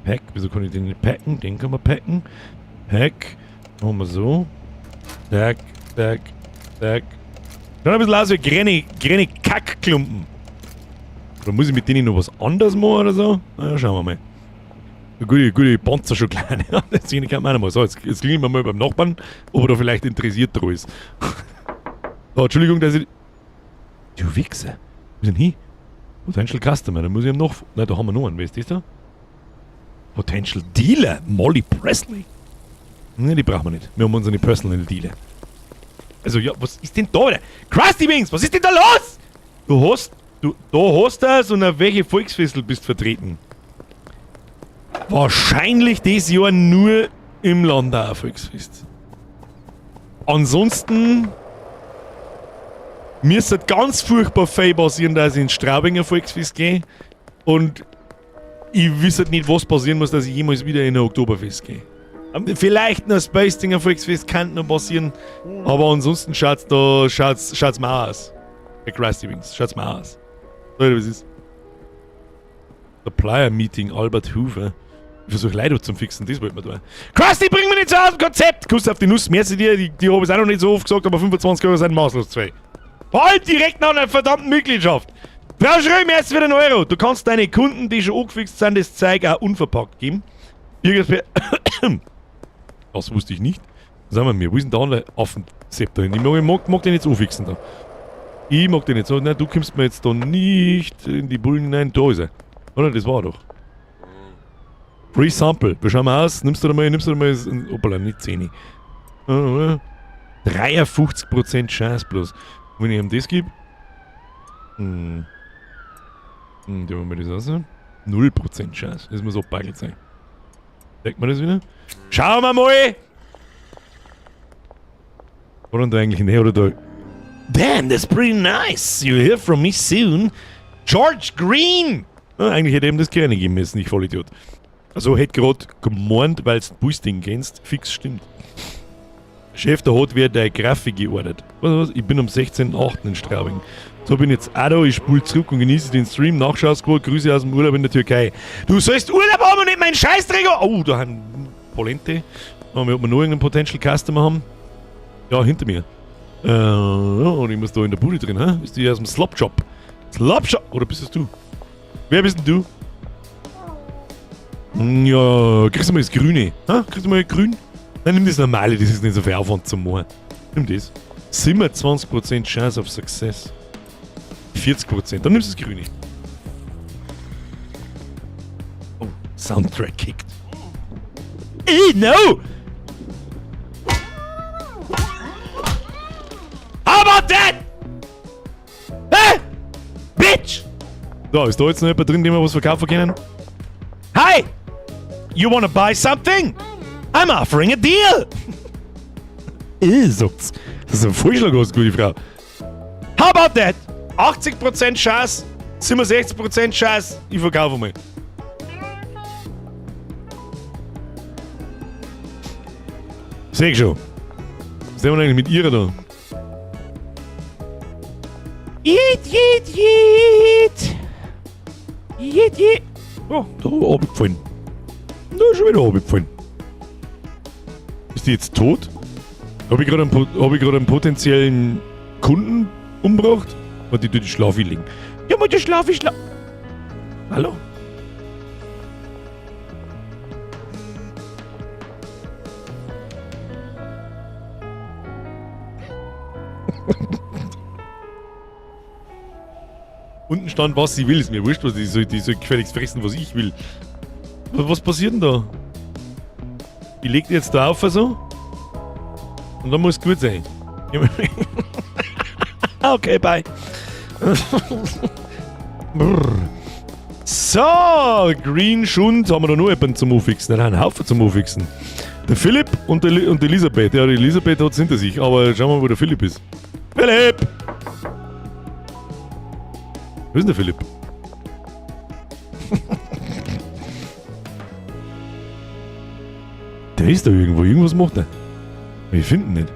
Pack, wieso kann ich den nicht packen? Den kann man packen. Pack. Machen wir so. Tack. Schaut ein bisschen aus wie grüne Kackklumpen. Oder muss ich mit denen noch was anderes machen oder so? Na, schauen wir mal. Eine gute Panzer schon kleine. Das kann man auch noch mal. So, jetzt klingeln wir mal beim Nachbarn, ob er da vielleicht interessiert dran ist. Oh, Entschuldigung, dass ich... Du Wichser. Wo ist denn hin? Potential Customer, da muss ich ihm noch... Nein, da haben wir noch einen, wer ist das da? Potential Dealer? Molly Presley? Ne, die brauchen wir nicht. Wir haben unsere Personal Dealer. Also ja, was ist denn da wieder? Krusty Wings, was ist denn da los? Du hast das und auf welche Volksfestel bist vertreten? Wahrscheinlich dieses Jahr nur im Landauer Volksfest. Ansonsten müsste ganz furchtbar viel passieren, dass ich ins Straubinger Volksfest gehe. Und ich wüsste nicht, was passieren muss, dass ich jemals wieder in ein Oktoberfest gehe. Vielleicht noch ein Space-Dinger Volksfest kann noch passieren, aber ansonsten schaut's mal aus. Bei Krusty Wings, schaut's mal aus. So, was ist? Supplier Meeting, Albert Hoover. Ich versuche Leute zum Fixen, das wollten wir da. Krusty, bring mich nicht so aus dem Konzept! Kuss auf die Nuss, merci dir, die habe ich auch noch nicht so oft gesagt, aber 25 € sind maßlos 2. Vor allem direkt nach einer verdammten Mitgliedschaft. Frau Schröm, merci für den Euro. Du kannst deine Kunden, die schon angefixt sind, das Zeug auch unverpackt geben. Das wusste ich nicht. Sagen wir, wo ist denn der andere Affensepp drin? Ich mag den jetzt anfixen da. Ich mag den jetzt so. Nein, du kommst mir jetzt da nicht in die Bullen hinein. Da ist er. Oder? Das war er doch. Free Sample. Wir schauen mal aus. Nimmst du da mal Opala, nicht 10. 53% Chance bloß. Wenn ich ihm das gebe. Da haben wir das aus. 0% Chance. Das muss abgebaggelt sein. Denkt man das wieder? Schauen wir mal! War denn da eigentlich näher oder da? Damn, that's pretty nice. You'll hear from me soon. George Green! Ja, eigentlich hätte ihm das gerne geben müssen, nicht Vollidiot. Also hätte gerade gemeint, weil du Busting kennst, fix stimmt. Chef, da hat wer deine Grafik geordert. Was? Ich bin am 16.8. in Straubing. So bin jetzt auch da, ich spule zurück und genieße den Stream. Nachschausport, Grüße aus dem Urlaub in der Türkei. Du sollst Urlaub haben und nicht meinen Scheißträger! Oh, da haben Polente. Ob wir noch irgendeinen Potential Customer haben? Ja, hinter mir. Und ich muss da in der Bude drin, hä? Ist die aus dem Slop-Shop? Slop-Shop? Oder bist das du? Wer bist denn du? Ja, kriegst du mal das Grüne? Ha? Kriegst du mal grün? Nein, nimm das Normale, das ist nicht so viel Aufwand zum Machen. Nimm das. 27% Chance auf Success. 40%, dann nimmst du das Grüne. Oh, Soundtrack kickt. No! How about that? Hä? Bitch! Da, ist da jetzt noch jemand drin, dem wir was verkaufen können? Hi! You wanna buy something? I'm offering a deal! Sagt's. Das ist ein Vorschlag, was gute Frau. How about that? 80% Chance, 67% Chance, ich verkaufe mal. Seh ich schon. Was sind wir eigentlich mit ihr da? Jeet. Oh, da runtergefallen. Da ist schon wieder runtergefallen. Ist die jetzt tot? Habe ich gerade einen potenziellen Kunden umgebracht? Und die tut die Schlafi liegen. Ja, mal die Schlafi. Hallo? Unten stand, was sie will. Ist mir wurscht, was die soll gefälligst fressen, was ich will. Was passiert denn da? Ich leg die jetzt da auf, so. Und dann muss es gut sein. Okay, bye. So, Green Schund haben wir da noch jemanden zum Aufwixen. Nein, einen Haufen zum Aufwixen. Der Philipp und die Elisabeth. Ja, die Elisabeth hat es hinter sich, aber schauen wir mal, wo der Philipp ist. Philipp! Wo ist denn der Philipp? Der ist da irgendwo. Irgendwas macht er. Wir finden ihn nicht.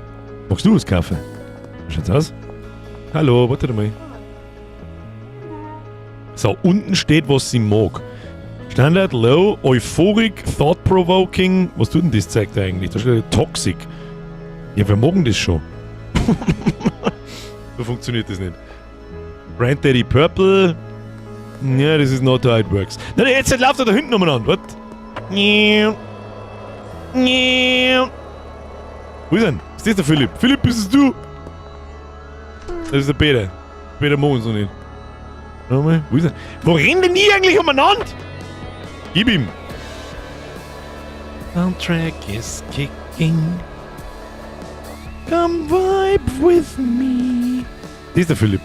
Magst du was kaufen? Wie schaut's aus? Hallo, warte mal. So, unten steht, was sie mag. Standard, Low, Euphoric, Thought-Provoking. Was tut denn das zeigt eigentlich? Da steht Toxic. Ja, wer mag denn das schon? So funktioniert das nicht. Brand Daddy Purple. Ja, das ist not how it works. Nein, jetzt läuft er da hinten umeinander. Was? Wo ist denn? Ist das der Philipp? Philipp, bist es du? Das ist der Peter. Peter Mohns noch nicht. Nochmal. Wo ist er? Wo rennen denn die eigentlich umeinander? Gib ihm. Soundtrack is kicking. Come vibe with me. Das ist der Philipp.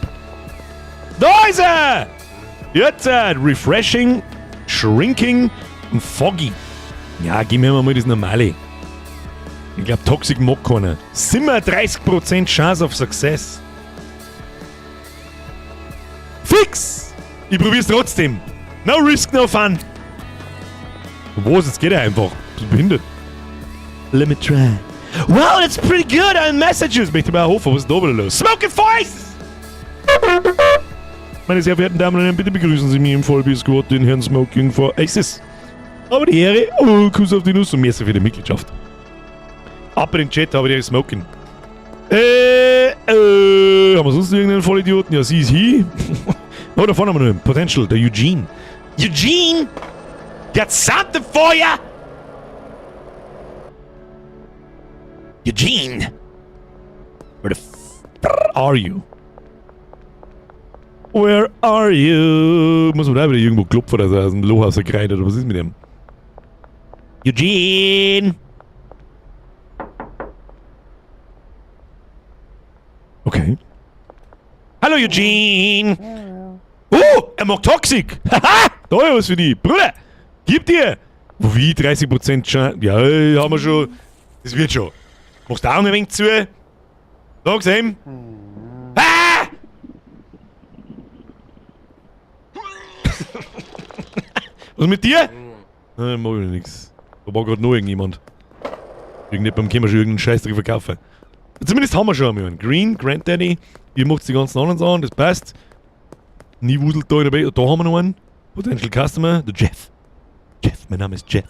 Da ist er! Jetzt refreshing, shrinking und foggy. Ja, gib mir mal das Normale. Ich glaube, Toxic mag keiner. 37% Chance auf Success. Fix! Ich probier's trotzdem. No risk, no fun. Was? Jetzt geht er einfach. Bist du behindert? Let me try. Wow, that's pretty good on messages. Möchte mal hoffen, was ist da wieder los? Smoking Voice! Meine sehr verehrten Damen und Herren, bitte begrüßen Sie mich im Vollbier-Squad, den Herrn Smoking for Aces. Aber die Ehre, oh, Kuss auf die Nuss und merci für die Mitgliedschaft. Ab in den Chat, habe ich die Smoking. Haben wir sonst irgendeinen Vollidioten? Ja, sie ist hier. Oh, da vorne haben wir noch einen. Potential, der Eugene. Eugene! Got something for ya! Eugene! Where the are you? Where are you? Muss man da wieder irgendwo klopfen, dass er aus dem Loch rausgreift oder was ist mit dem? Eugene! Okay. Hallo Eugene! Oh, er mag Toxic! Haha! Da ist was für die! Bruder! Gib dir! Wie 30% Chance? Ja, haben wir schon. Das wird schon. Machst du auch noch ein wenig zu? Sag's ihm! Ah! Was mit dir? Nein, mach ich nix. Da war gerade noch irgendjemand. Irgendjemandem können wir schon irgendeinen Scheiß drin verkaufen. Zumindest haben wir schon einmal einen. Green, Granddaddy. Ihr macht die ganzen anderen Sachen, das passt. Nie wudelt da dabei. Da haben wir noch einen. Potential Customer, der Jeff. Jeff, mein Name ist Jeff.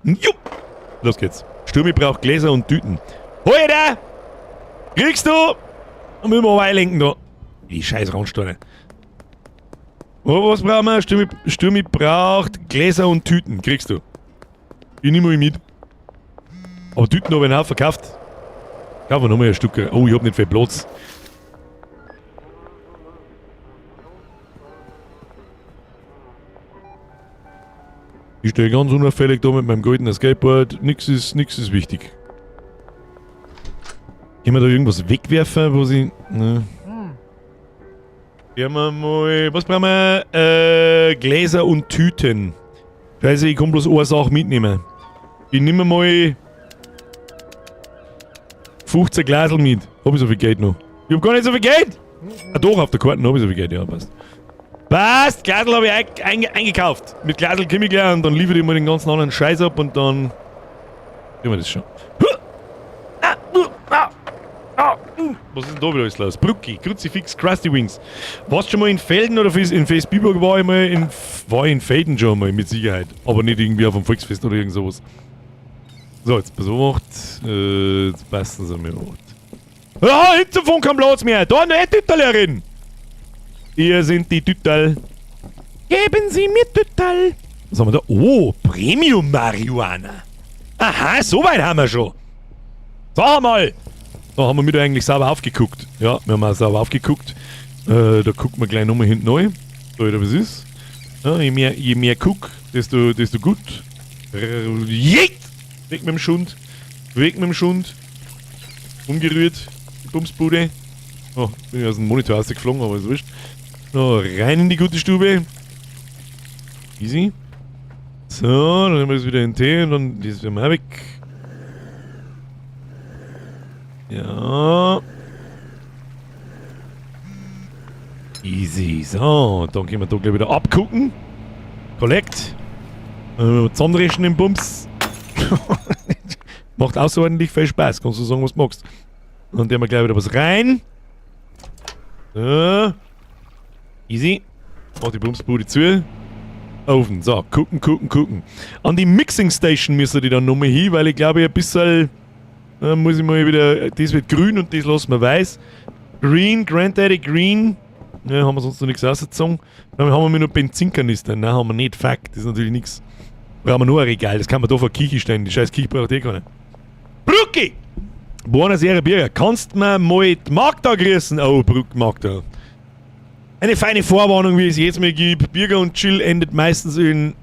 Jupp. Los geht's. Stürmi braucht Gläser und Tüten. Hol da! Kriegst du! Und müssen wir lenken da. Die scheiß Randsteine. Oh, was brauchen wir? Stürmi braucht Gläser und Tüten. Kriegst du. Ich nehme euch mit. Aber Tüten habe ich auch verkauft. Kaufen wir nochmal ein Stück. Oh, ich hab nicht viel Platz. Ich stehe ganz unauffällig da mit meinem goldenen Skateboard. Nix ist wichtig. Können wir da irgendwas wegwerfen, was ich... Ne. Gehen wir mal... Was brauchen wir? Gläser und Tüten. Scheiße, ich kann bloß eine Sache mitnehmen. Ich nehme mal... 15 Glasel mit. Hab ich so viel Geld noch? Ich hab gar nicht so viel Geld! Ah doch, auf der Karte hab ich so viel Geld, ja, passt. Passt! Glasel habe ich eingekauft. Mit Glasel komme ich gleich und dann liefere ich mal den ganzen anderen Scheiß ab und dann... Sehen wir das schon. Was ist denn da wieder alles los? Brucki, Kruzifix, Krusty Wings. Warst du schon mal in Felden oder in Festbiburg? War ich in Felden schon mal, mit Sicherheit. Aber nicht irgendwie auf einem Volksfest oder irgend sowas. So, jetzt besucht. Jetzt passen sie mir was. Ja, hinten davon kein Platz mehr. Da eine Tütterlerin. Hier sind die Tütterl. Geben Sie mir Tütterl. Was haben wir da? Oh, Premium Marihuana. Aha, so weit haben wir schon. Sag mal. Da haben wir wieder eigentlich sauber aufgeguckt. Ja, wir haben auch sauber aufgeguckt. Da gucken wir gleich nochmal hinten rein. So, was ist. Ja, je mehr guck, desto gut. Weg mit dem Schund. Weg mit dem Schund. Umgerührt. Die Bumsbude. Oh, bin ich aus dem Monitor rausgeflogen, aber ist wurscht. So, rein in die gute Stube. Easy. So, dann nehmen wir das wieder in den Tee und dann das wieder mal weg. Ja. Easy. So, dann können wir da gleich wieder abgucken. Collect. Zusammenrechen im Bums. Macht außerordentlich viel Spaß. Kannst du sagen, was du magst. Und dann haben wir gleich wieder was rein. So. Easy. Mach die Bumsbude zu. Ofen. So, gucken. An die Mixing Station müssen die dann nochmal hin, weil ich glaube, ein bisschen muss ich mal wieder. Das wird grün und das lassen wir weiß. Green, Granddaddy Green. Ja, haben wir sonst noch nichts ausgezogen. Dann haben wir noch Benzinkanister. Nein, haben wir nicht. Fuck, das ist natürlich nichts. Brauchen wir nur ein Regal. Das kann man da vor Küche stellen. Die scheiß Küche braucht eh keiner. Brucki! Buonasera Birger. Kannst du mir mal die Magda grüßen? Oh, Magda. Eine feine Vorwarnung, wie ich es jetzt mal gebe. Birger und Chill endet meistens in...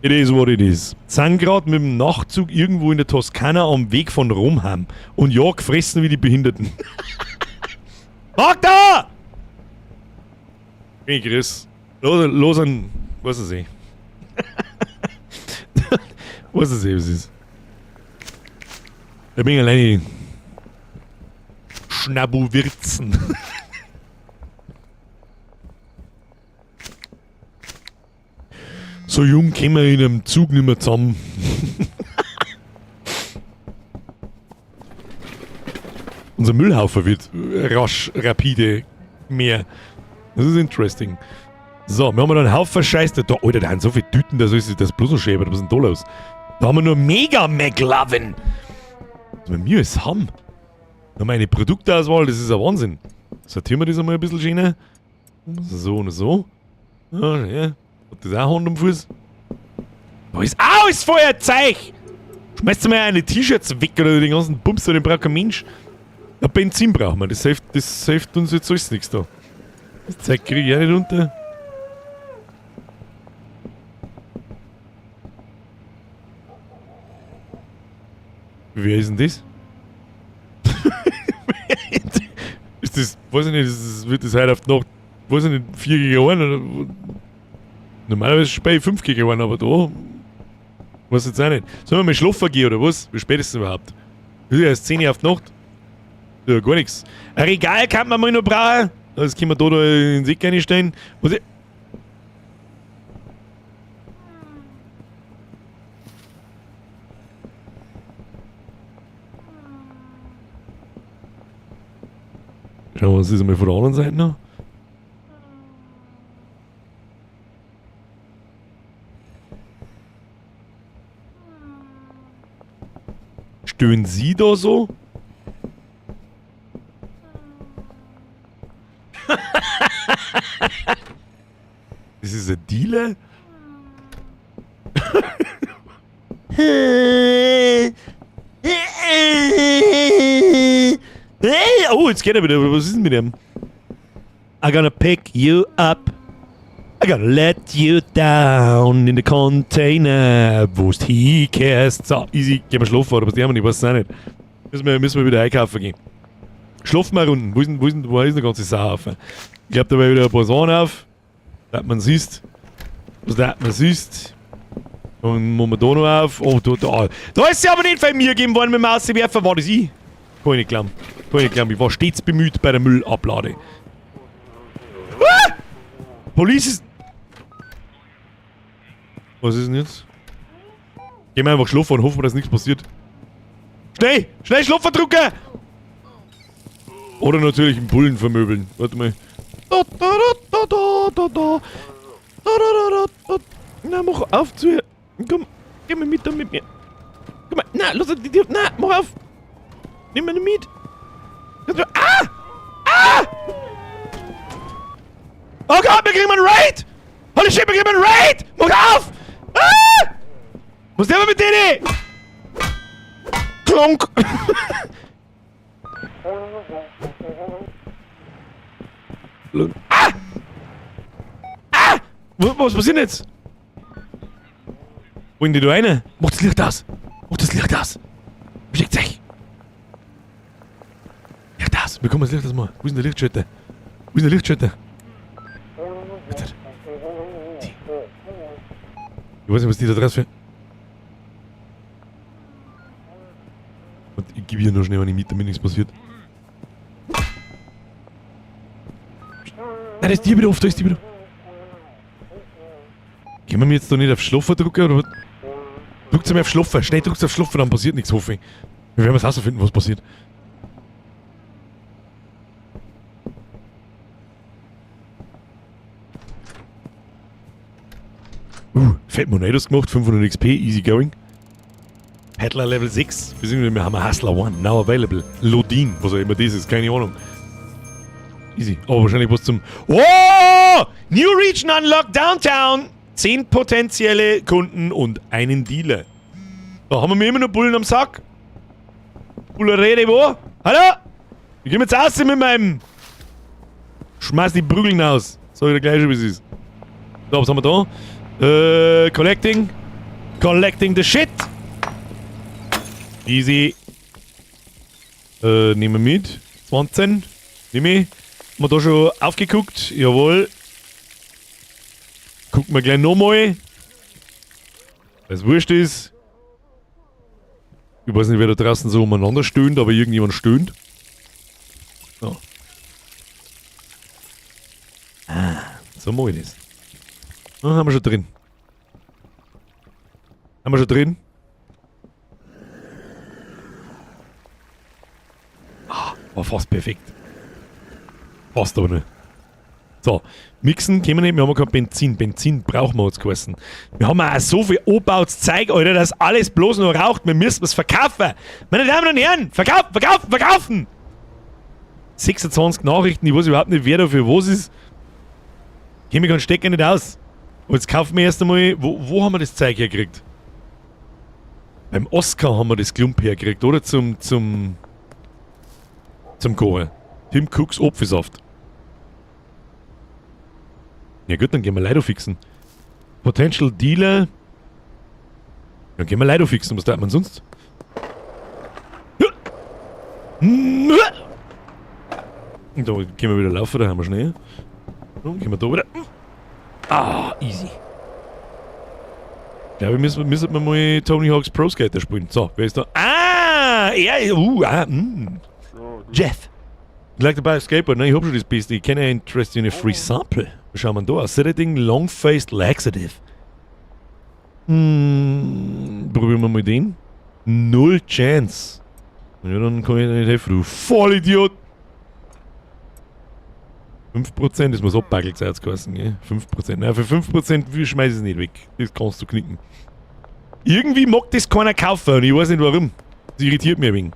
It is what it is. Sind gerade mit dem Nachtzug irgendwo in der Toskana am Weg von Rom heim. Und ja, gefressen wie die Behinderten. Magda! Hey, Chris. Los an... Was ist was ist? Ich bin alleine... Schnabuwürzen. So jung kommen wir in einem Zug nicht mehr zusammen. Unser Müllhaufen wird rapide mehr. Das ist interesting. So, wir haben einen Haufen Scheiß. Da, Alter, da haben so viele Tüten, da soll sich das bloß noch schäbern. Was ist denn da los? Da haben wir nur Mega McLovin. Was wir mir alles haben. Da haben wir eine Produktauswahl, das ist ein Wahnsinn. Sortieren wir das einmal ein bisschen schöner. So und so. Ja, ja. Hat das auch Hand am Fuß? Da ist alles Feuerzeug! Schmeißt du mal eine T-Shirts weg oder den ganzen Bums, den braucht kein Mensch. Ja, Benzin brauchen wir, das hilft uns jetzt alles nichts da. Das Zeug kriege ich auch nicht runter. Wer ist denn das? Ist das, weiß ich nicht, wird das heute auf die Nacht, weiß ich nicht, 4 gegen 1 oder... Normalerweise spiele ich 5 gegen 1, aber da... Weiß jetzt auch nicht. Sollen wir mal schlafen gehen oder was? Wie spät ist es überhaupt? Ist ja erst 10 Uhr auf die Nacht. Ja, gar nichts. Ein Regal kann man mal noch brauchen. Das können wir da in den Sick reinstellen. Was ich... Schauen wir uns das mal von der anderen Seite noch. Stöhnen Sie da so? Das ist ein Dealer? Hey, oh, jetzt geht er wieder. Was ist denn mit dem? I'm gonna pick you up. I'm gonna let you down in the container. Wo's hinkehrst. So, easy. Gehen wir schlafen, oder was die haben wir nicht, weiß es auch nicht. Müssen wir wieder einkaufen gehen. Schlafen wir unten. Wo ist der ganze Sauhaufen? Ich glaube, da war wieder ein paar Sachen auf. Das man siehst. Was man siehst. Dann muss man da noch auf. Oh, da ist sie aber nicht von mir gegeben worden mit dem Auswerfer. War das ich? Kann ich nicht glauben. Ich war stets bemüht bei der Müllablade. Ah! Police ist... Was ist denn jetzt? Gehen wir einfach schlafen und hoffen, dass nichts passiert. Schnell! Schnell schlafen drücken! Oder natürlich einen Bullen vermöbeln. Warte mal. Na, mach auf zu ihr. Komm, geh mal mit mir. Komm mal, na, los, na, mach auf. Nimm meine mit. Ah! Ah! Oh Gott, wir kriegen einen Raid! Holy shit, wir kriegen einen Raid! Mach auf! Ah! Was ist denn mit denen? Klonk! Ah! Ah! Was passiert jetzt? Wollen die da rein? Mach das Licht aus! Mach das Licht aus! Bewegt sich! Licht aus! Wir kommen das Licht aus mal. Wo ist denn der Lichtschalter? Wo ist der Lichtschalter? Bitte. Ich weiß nicht, was die da draus für... Und ich gebe hier nur schnell eine Miete, damit nichts passiert. Nein, da ist die wieder auf, da ist die wieder. Können wir mir jetzt da nicht auf Schlafen drücken, oder was? Drückt sie mir auf Schlafen, schnell drückt sie auf Schlafen, dann passiert nichts, hoffe ich. Wir werden es herausfinden, was passiert. Fett Monados gemacht, 500 XP, easy going. Paddler Level 6, beziehungsweise wir haben ein Hustler 1, now available. Lodin, was auch immer das ist, keine Ahnung. Easy, aber wahrscheinlich was zum... Oh! New Region Unlocked Downtown! 10 potenzielle Kunden und einen Dealer. Da haben wir immer noch Bullen am Sack. Bullerede wo? Hallo? Ich geh jetzt raus mit meinem... Schmeiß die Prügeln aus. Sag ich dir gleich schon, wie es ist. So, was haben wir da? Collecting. Collecting the shit. Easy. Nehmen wir mit. 20. Nimm ich. Haben wir da schon aufgeguckt? Jawohl. Gucken wir gleich nochmal. Weil es wurscht ist. Ich weiß nicht, wer da draußen so umeinander stöhnt, aber irgendjemand stöhnt. So. Ah, so mache ich das. Ah, haben wir schon drin. Haben wir schon drin? Ah, war fast perfekt. Fast aber nicht. So, mixen können wir nicht, wir haben ja kein Benzin. Benzin brauchen wir jetzt geheißen. Wir haben auch so viel angebautes Zeug, Alter, dass alles bloß noch raucht. Wir müssen es verkaufen. Meine Damen und Herren, verkaufen! 26 Nachrichten, ich weiß überhaupt nicht, wer dafür was ist. Käme ich keinen Stecker nicht aus. Und jetzt kaufen wir erst einmal, wo haben wir das Zeug hergekriegt? Beim Oscar haben wir das Klump hergekriegt, oder? Zum Kochen. Tim Cooks Apfelsaft. Ja gut, dann gehen wir Leider fixen. Potential Dealer. Dann gehen wir Leider fixen, was tut man sonst? Und da gehen wir wieder laufen, da haben wir schnell. Dann gehen wir da wieder. Ah, easy. Ich glaube, wir müssen mal Tony Hawk's Pro Skater spielen. So, wer ist da? Ah! Jeff. You like to buy a skateboard? Nein, ich hab schon das Beste. Ich kenne interest in a free sample. Was schauen wir da aus? Sedating Long-Faced Laxative. Probieren wir mal den. Null Chance. Ja, dann kann ich dir nicht helfen, du Vollidiot. 5% ist mir so abgebackelt, hat's geheißen, gell? 5%. Nein, für 5% schmeiß ich es nicht weg. Das kannst du knicken. Irgendwie mag das keiner kaufen und ich weiß nicht warum. Das irritiert mich ein wenig.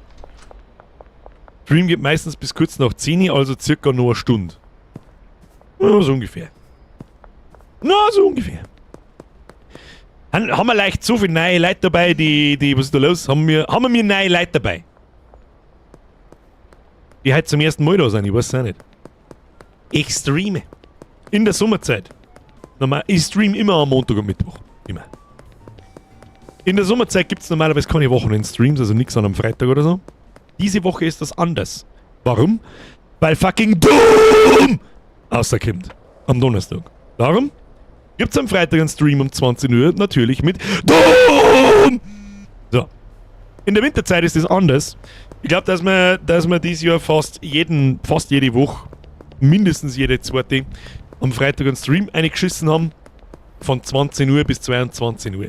Stream geht meistens bis kurz nach 10, also circa noch eine Stunde. Na, so ungefähr. Haben wir leicht so viele neue Leute dabei, was ist da los? Haben wir neue Leute dabei? Die heute zum ersten Mal da sind, ich weiß es auch nicht. Extreme. In der Sommerzeit. Ich stream immer am Montag und Mittwoch. Immer. In der Sommerzeit gibt es normalerweise keine Wochenend-Streams, also nichts an einem Freitag oder so. Diese Woche ist das anders. Warum? Weil fucking Doom rauskommt. Am Donnerstag. Darum gibt's am Freitag einen Stream um 20 Uhr, natürlich mit Doom! So. In der Winterzeit ist das anders. Ich glaube, dass wir dieses Jahr fast jede Woche, mindestens jede zweite, am Freitag einen Stream eingeschissen haben. Von 20 Uhr bis 22 Uhr.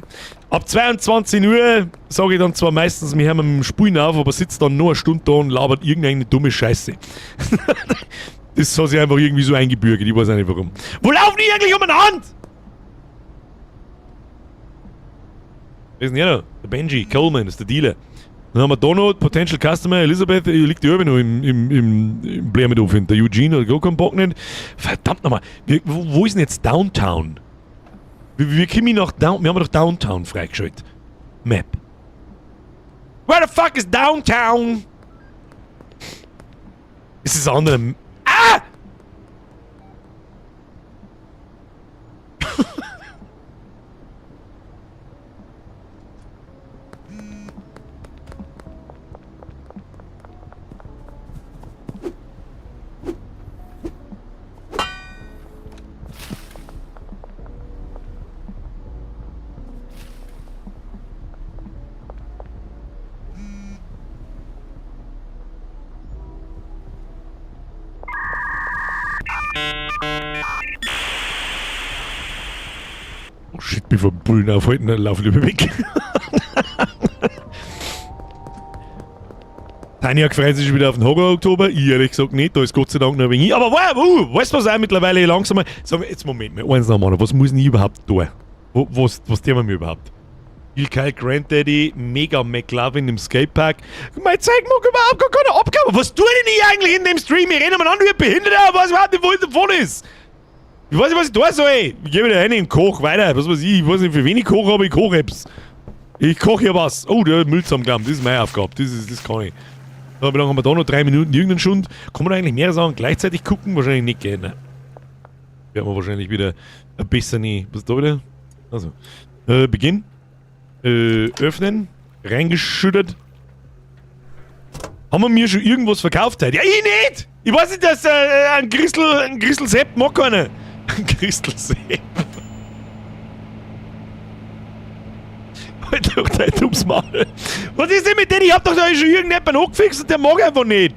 Ab 22 Uhr sage ich dann zwar meistens, wir hören mit dem Spulen auf, aber sitzt dann nur eine Stunde da und labert irgendeine dumme Scheiße. Das hat sich einfach irgendwie so eingebürgert, ich weiß auch nicht warum. Wo laufen die eigentlich umeinander? Wer ist denn der da? Der Benji Coleman, das ist der Dealer. Dann haben wir da noch Potential Customer, Elisabeth, liegt die oben noch im Blair mit auf, der Eugene hat gar keinen Bock nicht. Verdammt nochmal, wo ist denn jetzt Downtown? Wir kommen nach wir haben doch Downtown freigeschaltet. Map. Where the fuck is Downtown? Ist das andere... Ah! Oh shit, mich vom Bullen aufhalten, dann laufen die weg. Tanja freut sich wieder auf den Horror-Oktober. Ich ehrlich gesagt nicht, da ist Gott sei Dank noch ein wenig. Aber weißt du was auch mittlerweile langsamer? Sagen wir jetzt Moment mal, eins noch mal, was muss denn ich überhaupt tun? Was tun wir mir überhaupt? Bill Kyle, Granddaddy, Mega McLovin im Skatepark. Mein Zeug mag überhaupt gar keine Abgabe. Was tue denn ich eigentlich in dem Stream? Ich rede mal an wie ein Behinderter, aber was überhaupt nicht, wo ich davon ist. Ich weiß nicht, was ich tun soll. Ich gehe wieder rein im Koch weiter. Was weiß ich weiß nicht, für wen ich koche, aber ich koche etwas. Ich koche hier was. Oh, der Müll zusammengeklappen. Das ist meine Aufgabe. Das kann ich. So, wie lange haben wir da noch? 3 Minuten, irgendeinen Schund. Kann man da eigentlich mehrere Sachen gleichzeitig gucken? Wahrscheinlich nicht gehen, ne? Werden wir wahrscheinlich wieder ein bisschen... Was ist da wieder? Also. Beginn. Öffnen. Reingeschüttet. Haben wir mir schon irgendwas verkauft heute? Ja, ich nicht! Ich weiß nicht, dass ein Christel Sepp mag keiner. Ein Christel Sepp. Halt doch dein dummes Maul. Was ist denn mit denen? Ich hab doch da schon irgendjemanden angefixt und der mag einfach nicht.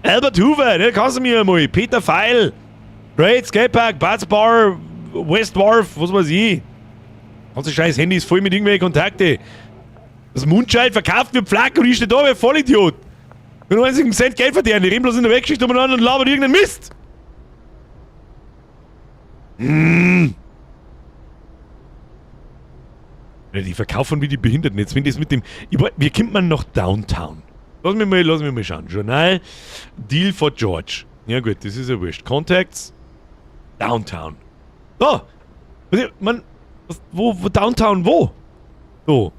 Albert Hoover, der kannst du mir einmal. Peter Feil. Great Skatepark, Bats Bar, West Wharf, was weiß ich. Ganze scheiß Handy ist voll mit irgendwelchen Kontakte. Das Mundschalt verkauft wird Flak und ich stehe da wie ein Vollidiot. Wenn du einzigen Cent Geld verdienen, die reden bloß in der Wegschicht umeinander und labern irgendeinen Mist. Ja, die verkaufen wie die Behinderten. Jetzt wenn das mit dem... Wie kommt man nach Downtown? Lass mich mal schauen. Journal. Deal for George. Ja gut, das ist ja wurscht. Contacts. Downtown. Da! Wo Downtown, wo? So.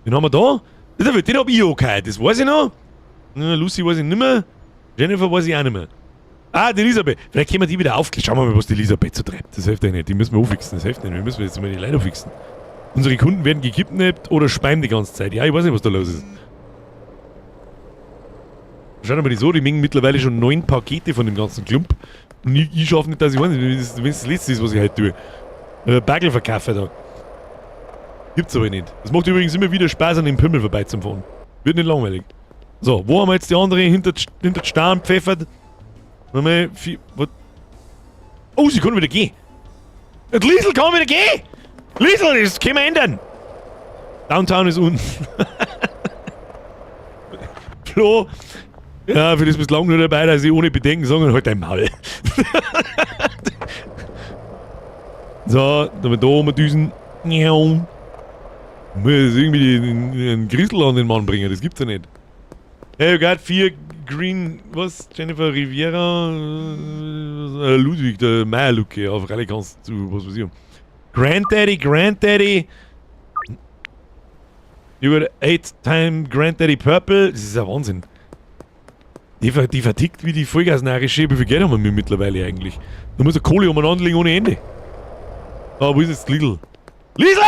Den haben wir da. Den hab ich auch gehört, das weiß ich noch. Lucy weiß ich nicht mehr. Jennifer weiß ich auch nicht mehr. Ah, die Elisabeth. Vielleicht können wir die wieder aufklären. Schauen wir mal, was die Elisabeth so treibt. Das hilft ja nicht. Die müssen wir aufixen. Das hilft nicht. Wir müssen jetzt mal die Leute aufixen. Unsere Kunden werden gekidnappt oder speien die ganze Zeit. Ja, ich weiß nicht, was da los ist. Schaut mal die so, die mengen mittlerweile schon 9 Pakete von dem ganzen Klump. Und ich schaffe nicht, dass ich weiß nicht, wenn es das letzte ist, was ich heute tue. Bagel verkaufen da. Gibt's aber nicht. Das macht übrigens immer wieder Spaß, an dem Pimmel vorbeizufahren. Wird nicht langweilig. So, wo haben wir jetzt die andere hinter den Stein pfeffert? Nochmal, oh, sie kann wieder gehen. Der Liesel kann wieder gehen! Liesel, das können wir ändern! Downtown ist unten. Flo, Ja, für das bist du lang nur dabei, dass ich ohne Bedenken sagen, halt dein Maul. So, dann da oben düsen. Muss irgendwie einen Grissel an den Mann bringen, das gibt's ja nicht. Hey, you got 4 Green, was? Jennifer Riviera, Ludwig, der Meierlucke, auf Rallye kannst du, was weiß ich. Granddaddy. You got 8-time Granddaddy Purple, das ist ja Wahnsinn. Die vertickt wie die Vollgasnarische, wie viel Geld haben wir mittlerweile eigentlich? Da muss eine Kohle umeinander liegen ohne Ende. Ah, wo ist jetzt Lidl? Liesel!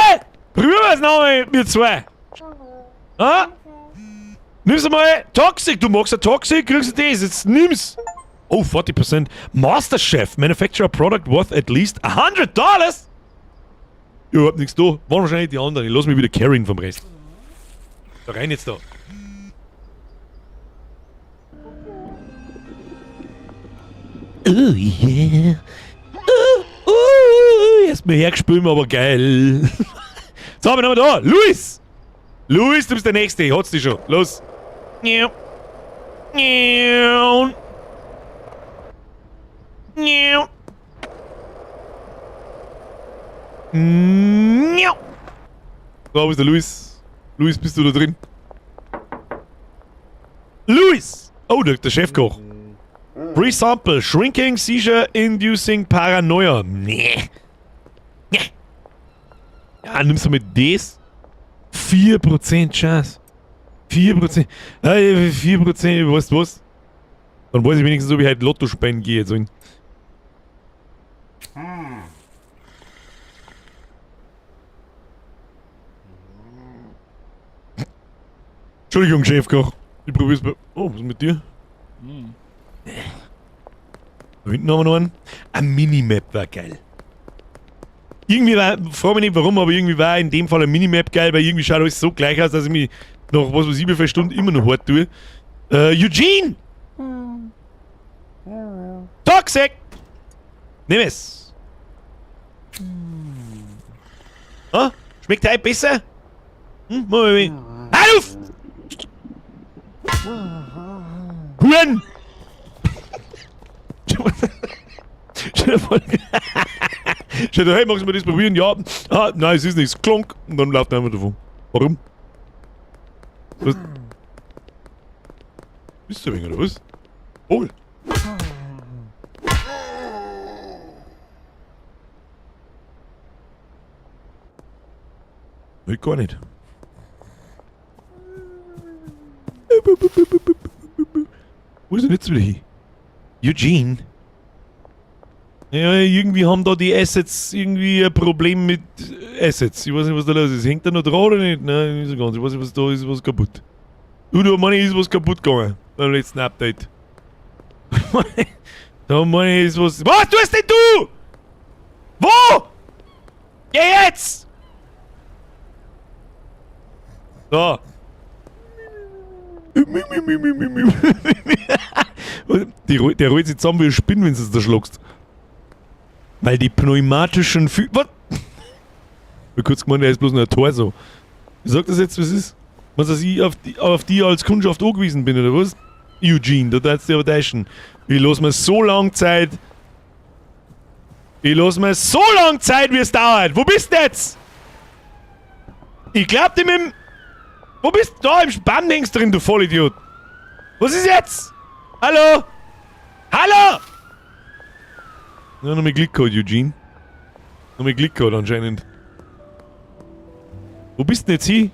Probieren wir es nochmal mit 2. Ah? Nimm's mal Toxic, du magst ein Toxic, kriegst du das, jetzt nimm's. Oh, 40%. Masterchef, manufacture a product worth at least $100? Ich hab nichts da. Waren wahrscheinlich die anderen. Ich lass mich wieder carryen vom Rest. Da rein jetzt da. Oh yeah. Erstmal hergespült, aber geil. So, haben wir da. Luis! Luis, du bist der Nächste. Hat's dich schon. Los. Ja. Ja. Ja. Ja. So, wo ist der Luis? Luis, bist du da drin? Luis! Oh, der Chefkoch. Free Sample. Shrinking, Seizure, Inducing, Paranoia. Nee. Nee. Ja, nimmst du mit das? 4% Chance. 4%. Hey, 4%, weißt du was? Dann weiß ich wenigstens, ob ich halt Lotto spenden gehe. So. Entschuldigung, Chefkoch. Ich probier's mal. Oh, was ist mit dir? Da hinten haben wir noch einen. Ein Minimap war geil. Irgendwie war, frage mich nicht warum, aber irgendwie war in dem Fall ein Minimap geil, weil irgendwie schaut alles so gleich aus, dass ich mich nach was weiß ich wie viele Stunden immer noch hart tue. Eugene! Toxic! Nimm es! Ah, schmeckt der besser? Moment. Auf! Huren! Stell dir, hey, magst du mir das probieren? Ja. Ah, nein, es ist nichts. Klonk. Und dann läuft er einfach davon. Warum? Was? Bist du ein wenig, oder was? Oh. Nee, gar nicht. Wo ist denn jetzt wieder hin? Eugene? Ja, irgendwie haben da die Assets irgendwie ein Problem mit Assets. Ich weiß nicht, was da los ist. Hängt da noch dran oder nicht? Nein, nicht so ganz. Ich weiß nicht, was da ist, was kaputt. Da meine ich, ist was kaputt gegangen. Beim letzten Update. Da meine ich, ist was... Was tust denn du? Wo? Geh jetzt! So. Der rollt sich zusammen wie ein Spinn, wenn du es da schluckst. Weil die pneumatischen Was? Ich hab kurz gemeint, der ist bloß nur ein Torso. Ich sag das jetzt, was ist? Was, dass ich auf die als Kundschaft angewiesen bin, oder was? Eugene, da darfst du aber täuschen. Ich lass mir so lang Zeit. Ich lass mir so lang Zeit, wie es dauert. Wo bist du jetzt? Ich glaub dir mit dem... Wo bist du? Da im Spann hängst drin, du Vollidiot. Was ist jetzt? Hallo? Hallo? Ja, noch mal Glück gehabt, Eugene. Noch mal Glück gehabt anscheinend. Wo bist du denn jetzt hin?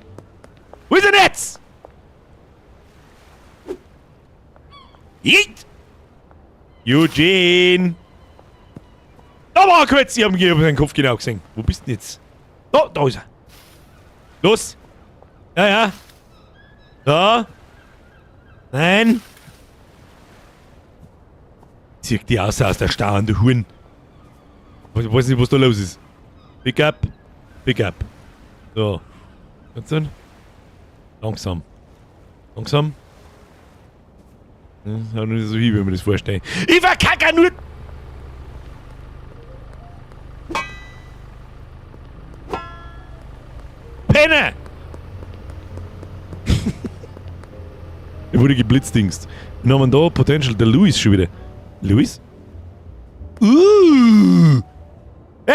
Wo ist er denn jetzt? Yeet! Eugene! Da war er kurz, ich hab seinen Kopf genau gesehen. Wo bist du denn jetzt? Da ist er. Los! Ja. Da. Nein. Zieh die aus der Stau, du Huren. Ich weiß nicht, was da los ist. Pick up. So. Ganz dann. Langsam. Ja, nicht so hin, wie man das vorstellt. Ich verkacke nur... Penner! Er wurde geblitzdingst. Dann haben wir da Potential, der Louis schon wieder. Louis? Hey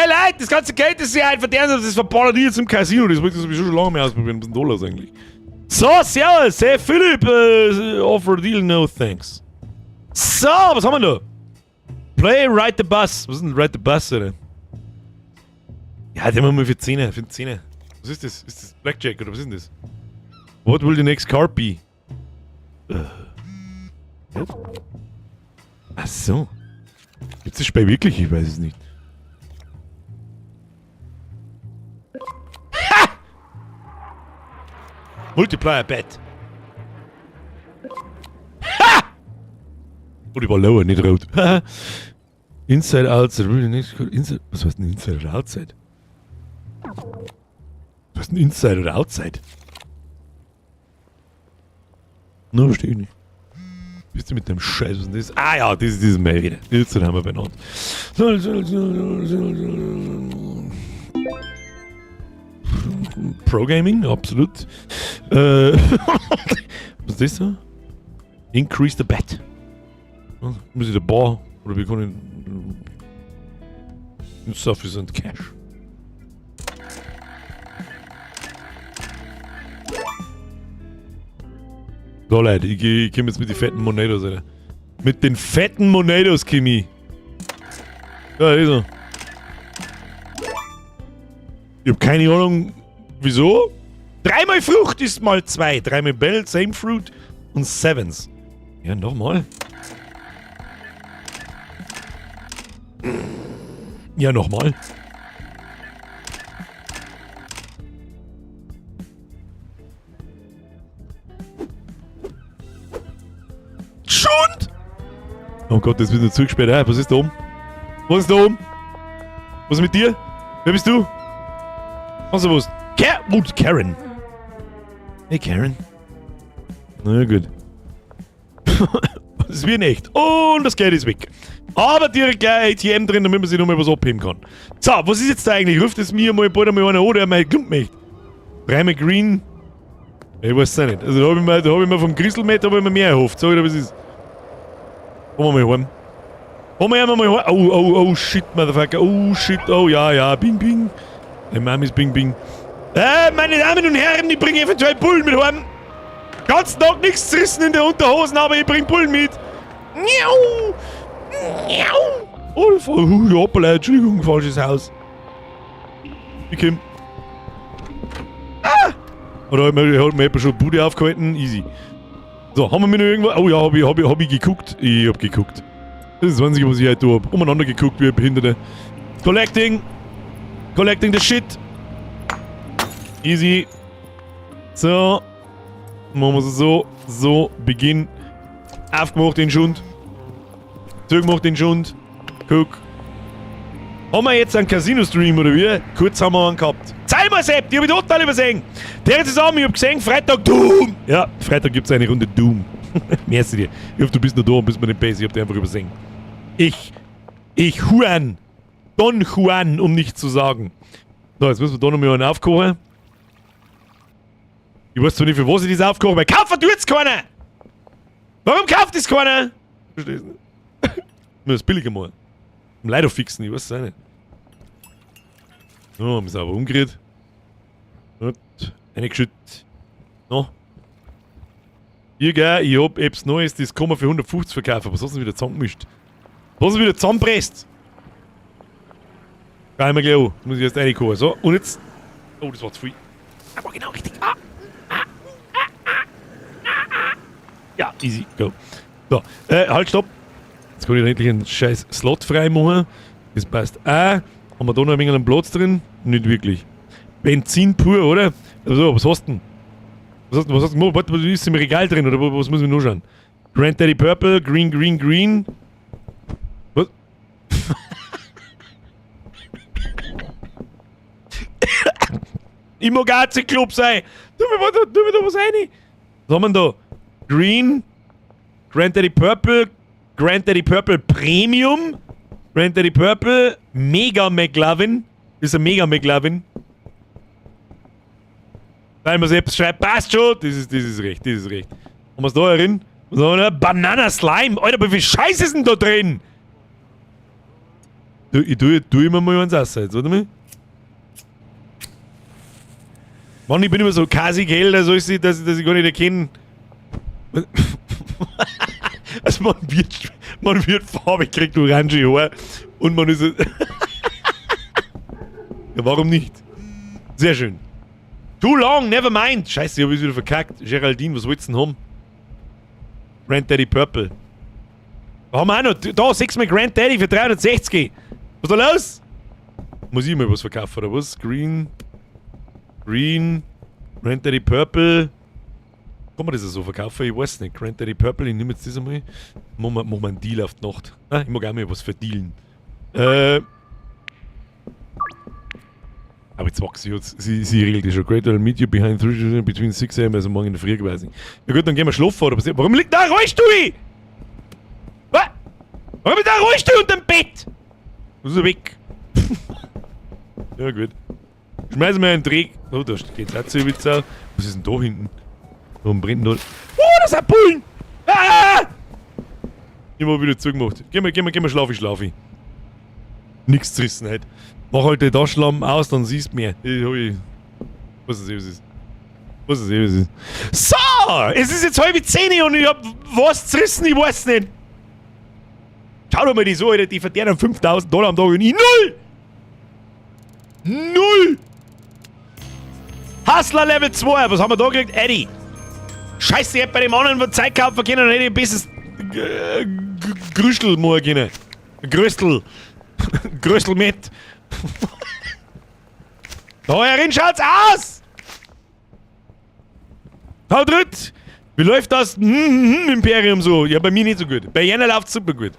Leute, das ganze Geld, das sie halt verdienen, das verballert ihr jetzt im Casino. Das wollte ich sowieso schon lange mehr ausprobieren. Was ist denn los eigentlich? So, servus. Hey Philipp, offer a deal, no thanks. So, was haben wir da? Play Ride the Bus. Was ist denn Ride the Bus, oder? Ja, den machen wir für 10. Für 10. Was ist das? Ist das Blackjack oder was ist denn das? What will the next card be? Ach so. Gibt's das Spiel wirklich? Ich weiß es nicht. Ha! Multiplier Bet. Ha! Oh, die war lower, nicht rot. Inside, outside, really next card. Inside. Was heißt denn Inside oder Outside? Was heißt denn Inside oder Outside? No, verstehe ich nicht. Bist du mit dem Scheiß, was ist das? Ah ja, das ist dieses Mail wieder. Jetzt haben wir benannt. Pro-Gaming, absolut. Was ist das so? Increase the bet. Muss ich der Bar oder wir können Sufficient Cash. So Leute, ich komm jetzt mit den fetten Monados, Alter. Mit den fetten Monados, Kimi. Ja, ist er. Ich hab keine Ahnung, wieso. 3 mal Frucht ist mal 2. 3 mal Bell, same Fruit und Sevens. Ja, nochmal. Ja, nochmal. Schund! Oh Gott, das wird nicht zugesperrt. Hey, was ist da oben? Was ist da oben? Was ist mit dir? Wer bist du? Was ist was? Karen. Hey Karen. Na gut. Das ist wie in echt. Und das Geld ist weg. Aber direkt gleich ATM drin, damit man sich nochmal was abheben kann. So, was ist jetzt da eigentlich? Ruft es mir mal bald einmal einer an, der mir Klump möchte. Dreimal Green. Ich weiß es nicht. Also da hab ich mir vom Grisselmet mehr erhofft. Sag ich dir, was ist. Kommen wir mal heim. Kommen wir mal heim. Oh, shit, Motherfucker. Oh, shit. Oh, ja. Bing, bing. Die Mami ist bing, bing. Meine Damen und Herren, ich bringe eventuell Bullen mit heim. Ganz Tag nichts zerrissen in der Unterhosen, aber ich bring Bullen mit. Miau. Oh, hoppala, Entschuldigung, falsches Haus. Ich komm. Oder hat mir jemand schon die Bude aufgehalten? Easy. So, haben wir mich noch irgendwo... Oh ja, hab ich geguckt? Ich hab geguckt. Das ist das Einzige, was ich heute hab. Umeinander geguckt, wie ein Behinderte. Collecting the shit. Easy. So. Machen wir es so. So, Beginn. Aufgemacht den Schund. Zugemacht den Schund. Guck. Haben wir jetzt einen Casino-Stream oder wie? Kurz haben wir einen gehabt. Zeig mal, Sepp, die hab ich total übersehen. Der zusammen, ich hab gesehen, Freitag Doom. Ja, Freitag gibt's eine Runde Doom. Merci dir. Ich hoffe, du bist noch da und bist mit dem Base. Ich hab dich einfach übersehen. Juan. Don Juan, um nichts zu sagen. So, jetzt müssen wir da noch mal einen aufkochen. Ich weiß zwar nicht, für was ich das aufkoche, weil kaufen tut's keiner. Warum kauft das keiner? Verstehst du nicht? Nur das billiger mal. Um Leute fixen, ich weiß es auch nicht. So, haben wir es aber umgerührt. Gut, reingeschüttet. No. Hier, gell, ich hab etwas Neues, das kann man für 150 verkaufen. Was hast du denn wieder zusammengemischt? Was hast du wieder zusammenpresst? Geh mal gleich an. Das muss ich erst reinkommen. So, und jetzt. Oh, das war zu viel. Aber genau richtig. Ja, easy, go. So, halt, stopp. Jetzt kann ich endlich einen scheiß Slot frei machen. Das passt auch. Haben wir da noch ein wenig einen Platz drin? Nicht wirklich. Benzin pur, oder? Also, was hast du denn? Was hast du gemacht? Warte, ist es im Regal drin, oder was muss ich noch schauen? Grand Daddy Purple, Green. Was? Ich mag AC-Club sein! Tu mir da was rein! Was haben wir da? Green, Grand Daddy Purple Premium, Grand Daddy Purple, Mega McLovin. Das ist ein Mega McLovin. Weil man selbst schreibt, passt schon, das ist recht. Haben wir's da drin? So eine Banana Slime. Alter, wie viel Scheiß ist denn da drin? Ich tu immer mal eins aus jetzt, warte mal. Mann, ich bin immer so kasig hell, dass ich gar nicht erkenne. Also man wird farbig, kriegt orange Haare und man ist... Ja, warum nicht? Sehr schön. Too long, never mind. Scheiße, ich hab es wieder verkackt. Geraldine, was willst du denn haben? Grand Daddy Purple. Da haben wir auch noch. Da, 6 mal Grand Daddy für 360. Was ist da los? Muss ich mal was verkaufen, oder was? Green. Grand Daddy Purple. Kann man das so verkaufen? Ich weiß nicht. Grand Daddy Purple, ich nehme jetzt das einmal. Machen wir einen Deal auf die Nacht. Ah, ich mag auch mal was verdealen. Aber jetzt wachse ich jetzt. Sie regelt das schon. Great, I'll meet you behind 3 between 6 am, also morgen in der Früh quasi. Ja gut, dann gehen wir schlafen, oder? Warum liegt da ein Rollstuhl? Was? Warum ist da ein Rollstuhl unter dem Bett? Muss er weg. Ja gut. Schmeißen wir einen Dreck. Oh, da geht's auch zu Witz auf. Was ist denn da hinten? Warum brennt da? Oh, das sind Bullen! Ah! Ich hab wieder zugemacht. Geh mal schlafi. Nix zerrissen halt. Mach halt den Taschenlampen aus, dann siehst du mehr. Was ist. So! Es ist jetzt 9:30 und ich hab was zerrissen, ich weiß nicht. Schau doch mal die so, Alter, die verdienen $5.000 am Tag und ich null! Hustler Level 2, was haben wir da gekriegt? Eddie. Scheiße, ich hätte bei dem anderen Zeit kaufen können, dann hätte ich ein besseres Grüstel machen können. Gröstel mit. Da herin schaut's aus! Haut dritt! Wie läuft das Imperium so? Ja, bei mir nicht so gut. Bei Jena läuft's super gut.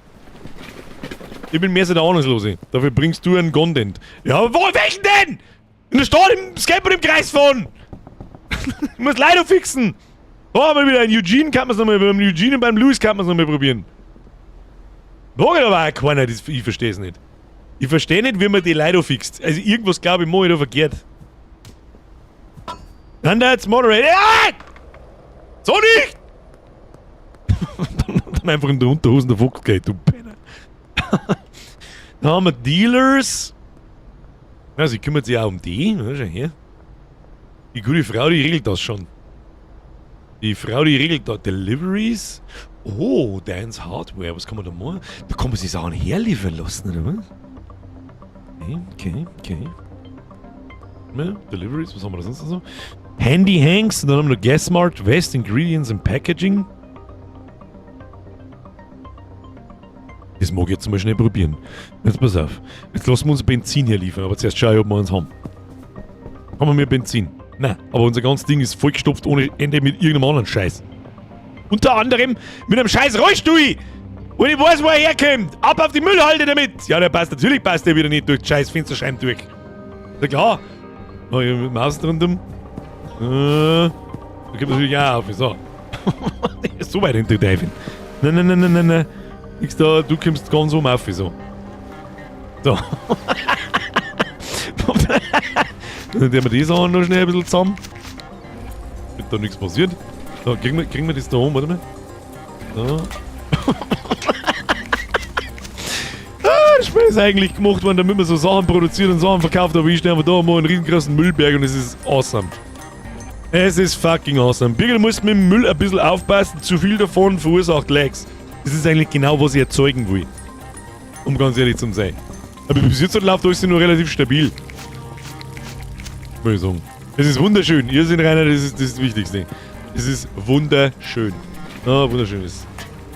Ich bin mehr so der Ahnungslose. Dafür bringst du einen Content. Ja, aber wo, welchen denn? In der Stadt im Skateboard im Kreis fahren! Ich muss leider fixen! Da haben wir wieder in Eugene, kann man's nochmal, beim Eugene und beim Louis kann man's nochmal probieren. Da geht aber auch keiner, ich versteh's nicht. Ich verstehe nicht, wie man die Leute fixt. Also irgendwas, glaube ich, mache ich da verkehrt. Dann da jetzt Moderate. Ja! So nicht! Dann einfach in der Unterhosen der Fuchs geht, du Penner. Dann haben wir Dealers. Ja, sie kümmert sich auch um die. Ja, schau her. Die gute Frau, die regelt das schon. Die Frau, die regelt da Deliveries. Oh, Dance Hardware. Was kann man da machen? Da kann man sich Sachen herliefern lassen, oder was? Okay. Ja, Deliveries, was haben wir da sonst noch so? Handy Hanks, und dann haben wir noch Gas Smart, West, Ingredients and Packaging. Das mag ich jetzt mal schnell probieren. Jetzt pass auf. Jetzt lassen wir uns Benzin hier liefern, aber zuerst schau ich, ob wir uns haben. Haben wir mehr Benzin? Nein, aber unser ganzes Ding ist vollgestopft ohne Ende mit irgendeinem anderen Scheiß. Unter anderem mit einem scheiß Rollstuhl! Und ich weiß, wo er herkommt! Ab auf die Müllhalde damit! Ja, der passt, natürlich passt der wieder nicht durch die scheiß Fensterscheiben durch. Ja klar! Oh, hier mit dem Maus drunter. Da gibt natürlich auch auf. So. So weit hinter der Teufel. Nein. Nix da, du kommst ganz oben auf. So. So. Dann nehmen wir die Sachen noch schnell ein bisschen zusammen. Wird da nichts passiert. So, kriegen wir das da oben, warte mal. So. Das Spiel ist eigentlich gemacht worden, damit man so Sachen produziert und Sachen verkauft, aber ich stelle da mal einen riesengroßen Müllberg und es ist awesome. Es ist fucking awesome. Birgel muss mit dem Müll ein bisschen aufpassen, zu viel davon verursacht Lags. Das ist eigentlich genau, was ich erzeugen will. Um ganz ehrlich zu sein. Aber bis jetzt läuft alles nur relativ stabil. Würde ich sagen. Es ist wunderschön. Ihr seid Rainer, das ist das Wichtigste. Es ist wunderschön. Ah, wunderschön ist.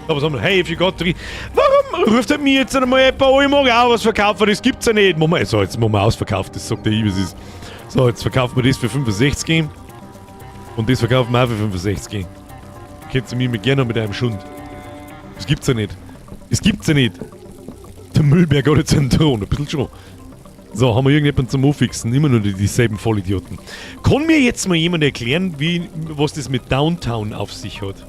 So, was haben wir? Hey, if you got 3. Warum ruft er mir jetzt einmal jemand an? Ich mag auch was verkaufen, das gibt's ja nicht. So, jetzt machen wir ausverkauft, das sagt der I, was ist. So, jetzt verkaufen wir das für 65. Und das verkaufen wir auch für 65. Könnt ihr mir gerne mit einem Schund. Das gibt's ja nicht. Das gibt's ja nicht. Der Müllberg hat jetzt einen Thron, ein bisschen schon. So, haben wir irgendjemanden zum Auffixen? Immer nur dieselben Vollidioten. Kann mir jetzt mal jemand erklären, was das mit Downtown auf sich hat?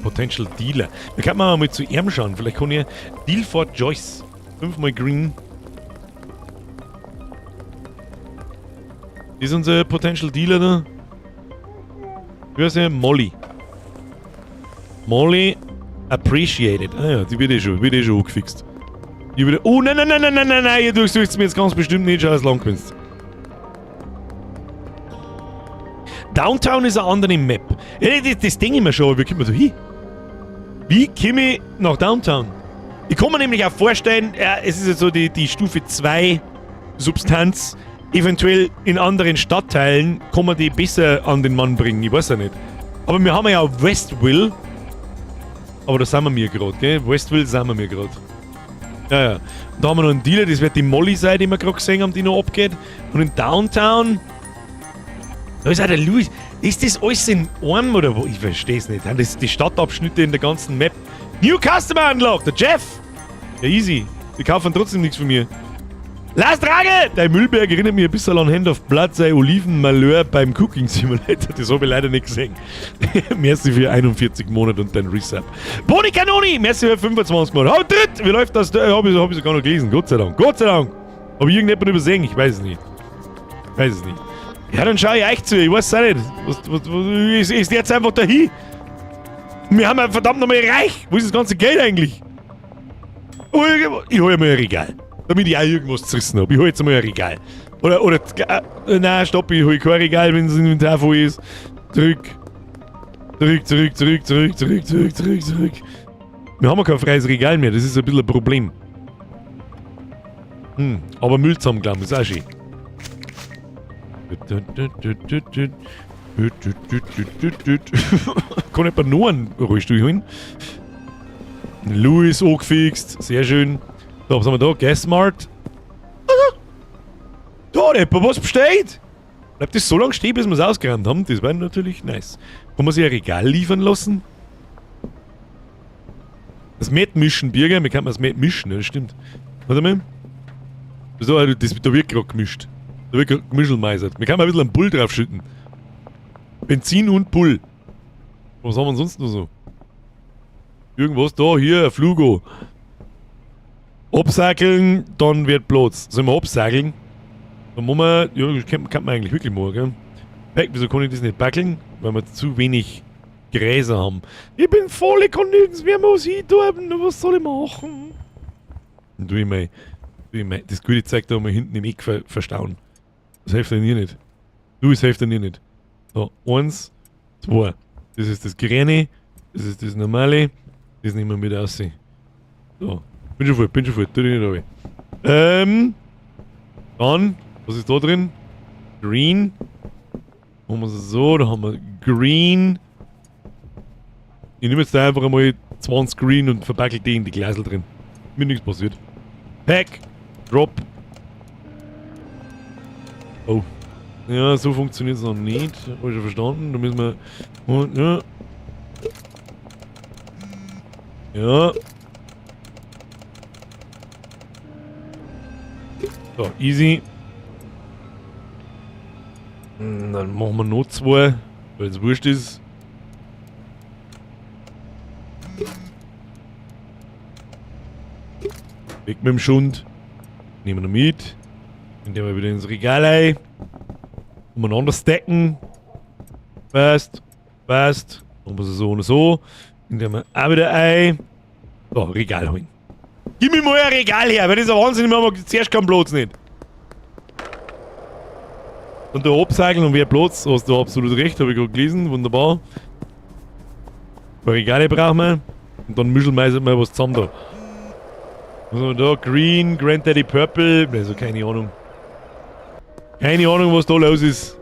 Potential Dealer. Da kann man mal zu ihm schauen. Vielleicht kann ich Deal for Joyce. 5-mal Green. Ist unser Potential Dealer da? Wie heißt der? Molly. Molly appreciated. Ah ja, die wird eh schon angefixt. Die wird... Oh, nein, ihr durchsucht mir jetzt ganz bestimmt nicht, schau, es lang gewinnst. Downtown ist eine andere Map. Ja, das denke ich mir schon, aber wie kommt man da hin? Wie komme ich nach Downtown? Ich kann mir nämlich auch vorstellen, es ist ja so die Stufe 2 Substanz. Eventuell in anderen Stadtteilen kann man die besser an den Mann bringen, ich weiß ja nicht. Aber wir haben ja auch Westville. Aber da sind wir gerade, gell? Westville sind wir gerade. Ja. Da haben wir noch einen Dealer, das wird die Molly sein, die wir gerade gesehen haben, die noch abgeht. Und in Downtown... Da ist auch der Louis. Ist das alles in einem oder wo? Ich verstehe es nicht. Das sind die Stadtabschnitte in der ganzen Map. New Customer Unlocked, der Jeff! Ja, easy. Die kaufen trotzdem nichts von mir. Last Frage! Der Müllberg erinnert mich ein bisschen an Hand of Blood, sei Olivenmalheur beim Cooking Simulator. Das habe ich leider nicht gesehen. Merci für 41 Monate und dein Resub. Boni Canoni! Merci für 25 Monate. Oh, dritt! Wie läuft das? Hab ich sogar noch gelesen. Gott sei Dank. Gott sei Dank! Habe ich irgendjemand übersehen? Ich weiß es nicht. Ja, dann schau ich euch zu. Ich weiß es auch nicht. Ich jetzt einfach dahin. Wir haben ja verdammt nochmal reich. Wo ist das ganze Geld eigentlich? Ich hole mir ein Regal. Damit ich auch irgendwas zerrissen habe. Ich hole jetzt mal ein Regal. Nein, stopp, ich hole kein Regal, wenn es in Inventar voll ist. Zurück. Wir haben ja kein freies Regal mehr, das ist ein bisschen ein Problem. Aber Müll zusammenklappen ist auch schön. Kann jemand noch einen Rollstuhl holen? Louis angefixt, sehr schön. So, was haben wir da? Gasmart. Da hat jemand was bestellt! Bleibt das so lange stehen, bis wir es ausgerannt haben? Das wäre natürlich nice. Kann man sich ein Regal liefern lassen? Das Met mischen, Birger, wir können das Met mischen, ja, das stimmt. Warte mal. Da wird gerade gemischt. Da wird gerade gemischelmeisert. Wir können mal ein bisschen einen Bull draufschütten. Benzin und Bull. Was haben wir sonst noch so? Irgendwas da, hier, ein Flugo. Absackeln, dann wird Platz. Sollen wir absackeln? Dann muss man, ja, das kann man eigentlich wirklich machen, gell? Wieso kann ich das nicht backeln? Weil wir zu wenig Gräser haben. Ich bin voll, ich kann nirgends mehr was hintun, was soll ich machen? Dann tu ich mal das gute Zeug da mal hinten im Eck verstauen. Das hilft dir nicht. Das hilft dir nicht. So, 1, 2. Das ist das Grüne, das ist das Normale, das nehmen wir mit raus. So, bin schon voll, tu dich nicht runter. Dann, was ist da drin? Green. Machen wir es so, da haben wir Green. Ich nehme jetzt da einfach einmal 20 Green und verbackel die in die Glasel drin. Mir nichts passiert. Pack, Drop. Oh. Ja, so funktioniert es noch nicht. Hab ich schon verstanden. Da müssen wir. Und, ja. Ja. So, easy. Dann machen wir noch 2, weil es wurscht ist. Weg mit dem Schund. Nehmen wir noch mit. Indem wir wieder ins Regal ein. Umeinander stacken. Passt. Machen wir es so und so. Indem wir auch wieder ein. So, Regal holen. Gib mir mal ein Regal her, weil das ist ein Wahnsinn, wir haben zuerst keinen Platz nicht. Und da abseigeln und wer Platz, hast du absolut recht, habe ich gerade gelesen, wunderbar. Ein paar Regale brauchen wir. Und dann mischen wir mal was zusammen da. Was haben wir da? Green, Granddaddy Purple, also keine Ahnung. Keine Ahnung, was da los ist.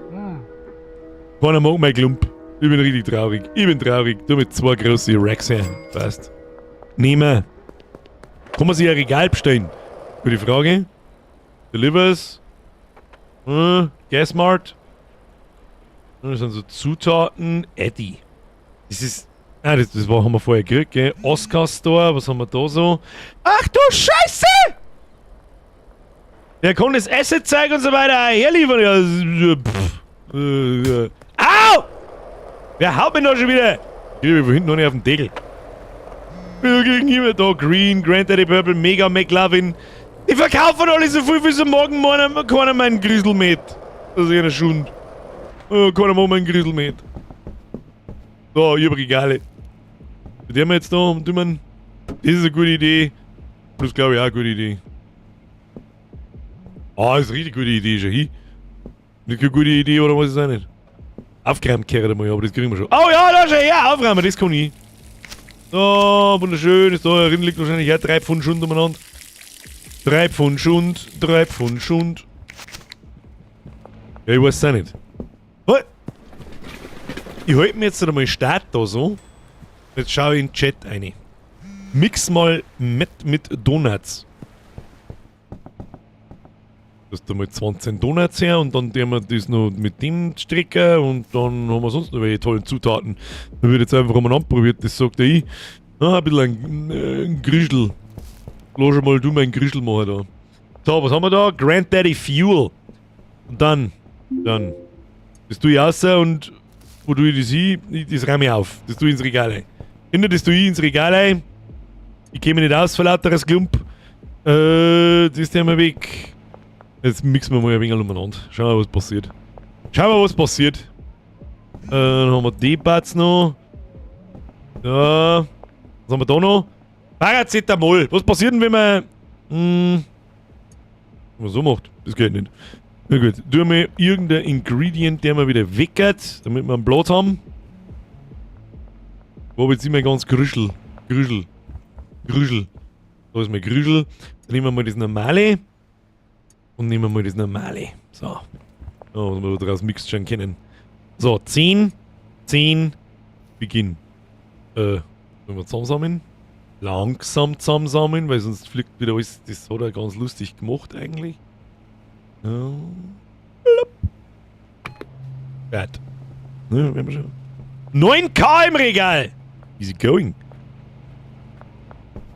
Keiner mag mein Klump. Ich bin richtig traurig. Du mit 2 großen Racks her. Passt. Nehmen. Kann man sich ein Regal bestellen? Gute Frage. Delivers. Gasmart. Das sind so Zutaten. Eddie. Das ist. Ah, das haben wir vorher gekriegt, gell? Oscar Store, was haben wir da so? Ach du Scheiße! Der kann das Asset zeigen und so weiter herliefern. Ja, Au! Wer haut mich da schon wieder? Ich bin von hinten noch nicht auf den Deckel. Wir kriegen immer da Green, Granddaddy Purple, Mega McLovin. Die verkaufen alle so viel, wie sie morgen keiner meinen Grissel mit. Das ist einer Schund. Keiner mag meinen Grissel mit. So, ich hab Regale. Die haben wir jetzt da, das ist eine gute Idee. Das glaube ich auch eine gute Idee. Ah, das ist eine richtig gute Idee, schon hier. Nicht eine gute Idee, oder was ist auch nicht? Aufgeräumt gehört einmal, aber das kriegen wir schon. Oh ja, da schon, ja, aufräumen, das kann ich. Oh, wunderschön, ist da drin liegt wahrscheinlich auch 3 Pfund Schund umeinander. 3 Pfund Schund, 3 Pfund Schund. Ja, ich weiß es auch nicht. Halt! Ich halte mir jetzt einmal Start da so. Jetzt schaue ich in den Chat rein. Mix mal mit Donuts. Das da mal 20 Donuts her und dann tun wir das noch mit dem stricken und dann haben wir sonst noch welche tollen Zutaten. Da wird jetzt einfach mal anprobiert, das sagt er ich. Ah, ein bisschen ein Grischel. Lass schon mal du mein Grischel machen da. So, was haben wir da? Granddaddy Fuel. Und dann. Das tue ich raus und wo tue ich das hin? Das räume ich auf. Das tue ich ins Regal ein. Hinter das tue ich ins Regal ein. Ich käme nicht aus vor lauteres Klump. Das tun wir weg. Jetzt mixen wir mal ein wenig umeinander. Schauen wir, was passiert. Dann haben wir die Parts noch. Ja. Was haben wir da noch? Paracetamol. Was passiert denn, wenn man... wenn man so macht? Das geht nicht. Na gut. Tun wir irgendein Ingredient, der wir wieder weggert, damit wir einen Platz haben. Wo habe ich jetzt immer ganz Grüschel. Da ist mein Grüschel. Dann nehmen wir mal das normale. Und nehmen wir mal das normale. So. Oh, was wir da draus mixen schon kennen. So, 10, Beginn. Wenn wir zusammensammeln. Langsam zusammensammeln, weil sonst fliegt wieder alles. Das hat er ganz lustig gemacht eigentlich. Ja. Bad. Ja, werden wir schon. 9K im Regal! Easy going.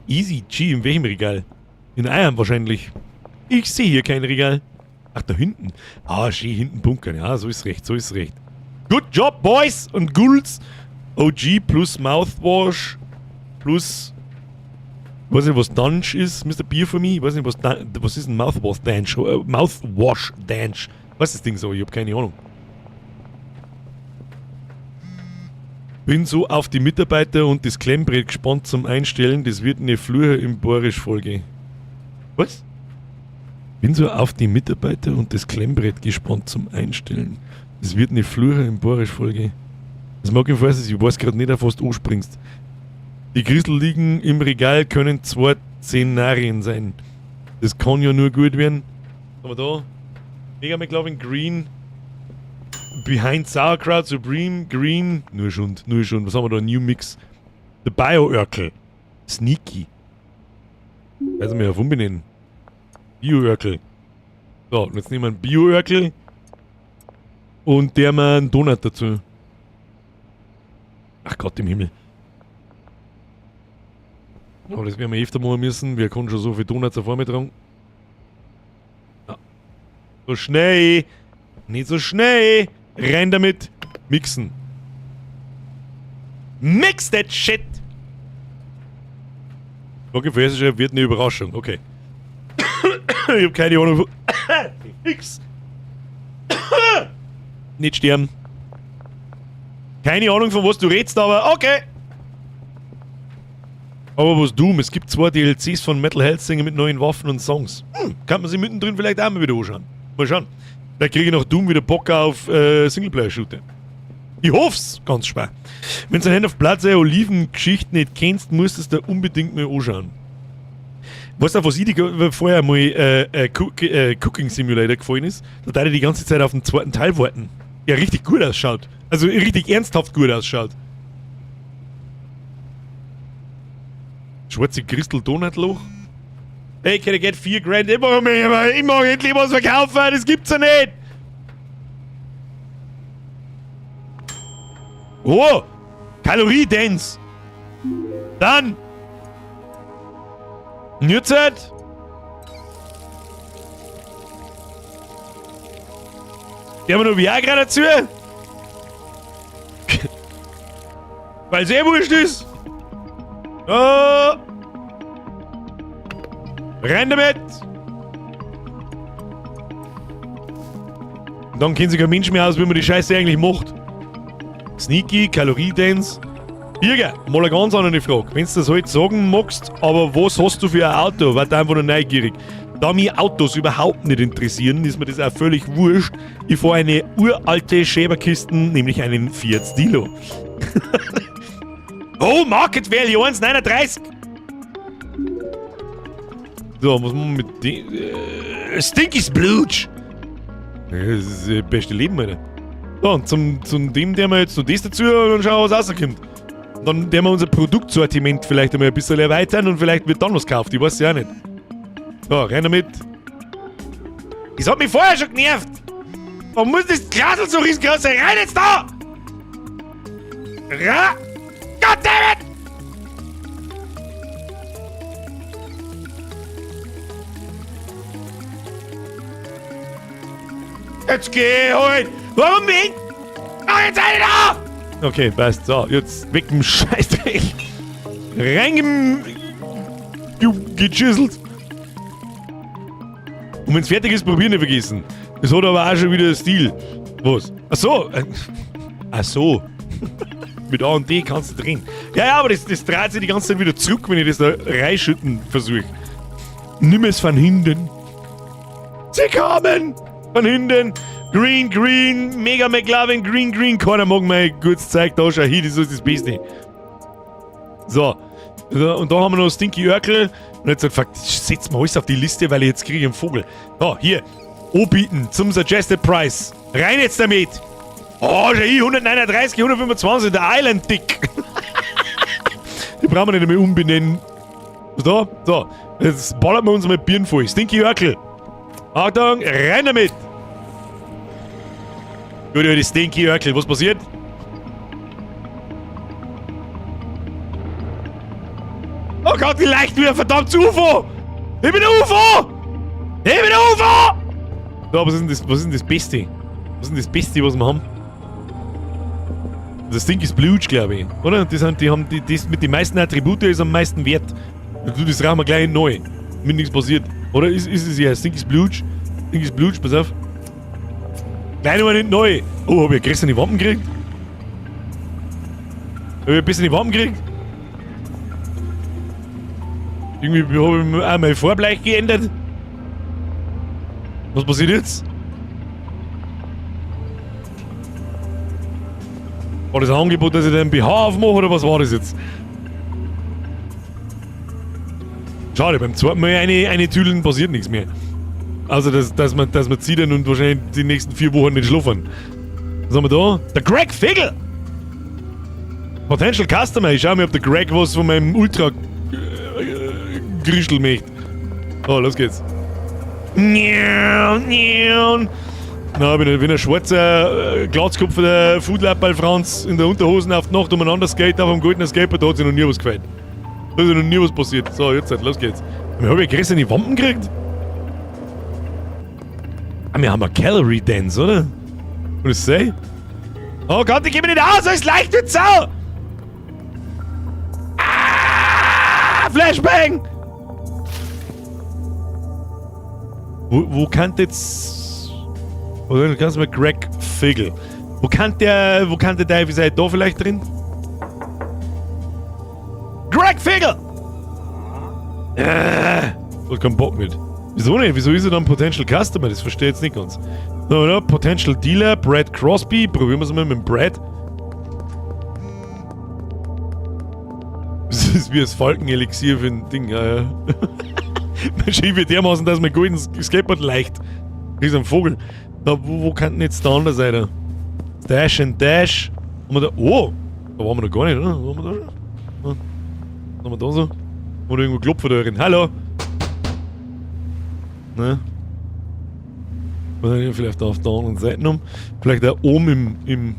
Easy G, in welchem Regal? In einem wahrscheinlich. Ich sehe hier kein Regal. Ach, da hinten. Ah, schön, hinten bunkern. Ja, so ist recht. Good job, Boys und Ghouls. OG plus Mouthwash plus... Ich weiß nicht, was Dunch ist, Mr. Beer für mich. Ich weiß nicht, was ist ein Mouthwash Dunch? Mouthwash Dunch. Was ist das Ding so? Ich habe keine Ahnung. Bin so auf die Mitarbeiter und das Klemmbrett gespannt zum Einstellen. Das wird eine Flur im Borisch-Folge. Was? Bin so auf die Mitarbeiter und das Klemmbrett gespannt zum Einstellen. Das wird eine Flur im Borisch-Folge. Das mag ich weiß, ich weiß gerade nicht, auf was du anspringst. Die Grissel liegen im Regal, können 2 Szenarien sein. Das kann ja nur gut werden. Was haben wir da? Mega McLovin Green. Behind Sauerkraut Supreme Green. Nur schon. Was haben wir da? New Mix. The Bio-Urkel. Sneaky. Weiß ich mir auf umbenennen. Bio-Urkel. So, jetzt nehmen wir einen Bio-Urkel. Und der mal einen Donut dazu. Ach Gott im Himmel. Aber das werden wir öfter machen müssen. Wir können schon so viele Donuts auf einmal tragen. Ja. So schnell! Nicht so schnell! Rein damit! Mixen! Mix that shit! Okay, für es wird eine Überraschung. Okay. Ich hab keine Ahnung. Nix! Nicht sterben. Keine Ahnung, von was du redest, aber okay! Aber was dumm, es gibt 2 DLCs von Metal Hellsinger mit neuen Waffen und Songs. Kann man sich mittendrin vielleicht auch mal wieder anschauen. Mal schauen. Da kriege ich nach Doom wieder Bock auf Singleplayer-Shooter. Ich hoff's, ganz schwer. Wenn du eine auf Platz Oliven-Geschichte nicht kennst, musst du da unbedingt mal anschauen. Weißt du, was ich vorher mal Cooking Simulator gefallen ist? Da hat er die ganze Zeit auf den 2. Teil warten. Ja, richtig gut ausschaut. Also richtig ernsthaft gut ausschaut. Schwarze Crystal Donut Loch. Hey, can I get 4 Grand? Ich mach endlich was verkaufen, das gibt's ja nicht! Oh! Kalorie-Dance! Dann! Nützet! Hier haben wir noch Viagra dazu! Weil sehr wurscht ist! Oh! Rein damit! Und dann kennt sich kein Mensch mehr aus, wie man die Scheiße eigentlich macht. Sneaky, Kalorie-Dance. Birger, mal eine ganz andere Frage. Wenn du das halt sagen magst, aber was hast du für ein Auto? War einfach nur neugierig. Da mich Autos überhaupt nicht interessieren, ist mir das auch völlig wurscht. Ich fahre eine uralte Schäberkisten, nämlich einen Fiat Stilo. Oh, Market Value 1,39! So, was machen wir mit dem? Stinky's Bluch! Das ist das beste Leben, Alter. So, und zum dem wir jetzt noch das dazu und schauen, was rauskommt. Dann werden wir unser Produktsortiment vielleicht einmal ein bisschen erweitern und vielleicht wird dann was gekauft. Ich weiß es ja auch nicht. So, rein damit. Das hat mich vorher schon genervt. Warum muss das Glasl so riesengroß sein? Rein jetzt da! Goddammit! Jetzt geh halt! Warum nicht? Oh, jetzt seid ihr da! Okay, passt. So, jetzt weg dem Scheißdreck. Reingeschüsselt. Und wenn's fertig ist, Papier nicht vergessen. Das hat aber auch schon wieder Stil. Was? Ach so. Ach so. Mit A und D kannst du drehen. Ja, aber das dreht sich die ganze Zeit wieder zurück, wenn ich das da reinschütten versuche. Nimm es von hinten. Sie kommen! Von hinten. Green, green, Mega McLovin, green, green. Keiner mag mein gutes Zeug da. Schau hier, das ist das Beste. So. Und da haben wir noch Stinky Örkel. Und jetzt hat er gesagt, setz mal alles auf die Liste, weil ich jetzt kriege einen Vogel. So, hier. Anbieten zum Suggested Price. Rein jetzt damit. Oh, schau hier, 139, 125, der Island Dick. Die brauchen wir nicht mehr umbenennen. So, so. Jetzt ballern wir uns mal Birnen voll. Stinky Örkel. Achtung, rein damit. Gut, die Stinky Örkel, was passiert? Oh Gott, wie leicht wie ein verdammtes UFO! Ich bin ein UFO! Ich bin ein UFO! So, was ist denn das Beste? Was ist denn das Beste, was wir haben? Das Stinky's Bluch, glaube ich. Oder? Das mit den meisten Attributen ist am meisten wert. Das rauchen wir gleich neu. Wenn nichts passiert. Oder ist es ja Stinky's Bluch? Stinky's Bluch, pass auf. Nein, aber nicht neu. Oh, hab ich gestern die Wappen gekriegt? Hab ich ein bisschen die Wappen gekriegt? Irgendwie habe ich auch mein Farbleich geändert. Was passiert jetzt? War das ein Angebot, dass ich den BH aufmache oder was war das jetzt? Schade, beim zweiten Mal eine Tüdeln passiert nichts mehr. Also, dass man zittern und wahrscheinlich die nächsten 4 Wochen nicht schlafen. Was haben wir da? Der Greg Figel! Potential Customer. Ich schau mir, ob der Greg was von meinem Ultra Grischel möchte. Oh, los geht's. Na, wenn ein schwarzer Glatzkopf der Foodlapper Franz in der Unterhosen auf die Nacht umeinander skate auf einem goldenen Skateboard, da hat sich noch nie was gefällt. Da ist noch nie was passiert. So, jetzt, los geht's. Wir haben ja gestern die Wampen gekriegt. Ah, wir haben ein Calorie Dance, oder? Und das sei? Oh Gott, ich geh mir nicht aus, es ist leicht wie Sau! Ah! Flashbang! Wo kann jetzt... Oder du kannst mal Greg Figel. Wo kann der Teufel sein? Da vielleicht drin? Greg Figel! Ich keinen Bock mit. Wieso nicht? Wieso ist er dann Potential Customer? Das verstehe ich jetzt nicht ganz. So, oder? Potential Dealer, Brad Crosby. Probieren wir es mal mit dem Brad. Das ist wie das Falkenelixier für ein Ding, ja. Mein Schiff wird dermaßen, dass mein goldenes Skateboard leicht. Das ist ein Vogel. Da, wo kann denn jetzt der andere sein? Da? Dash and Dash. Haben wir da. Oh! Da waren wir noch gar nicht, oder? Waren wir da schon? Was haben wir da so? Oder irgendwo Klopfer da drin. Hallo! Ne? Oder vielleicht auf der anderen Seite um. Vielleicht da oben im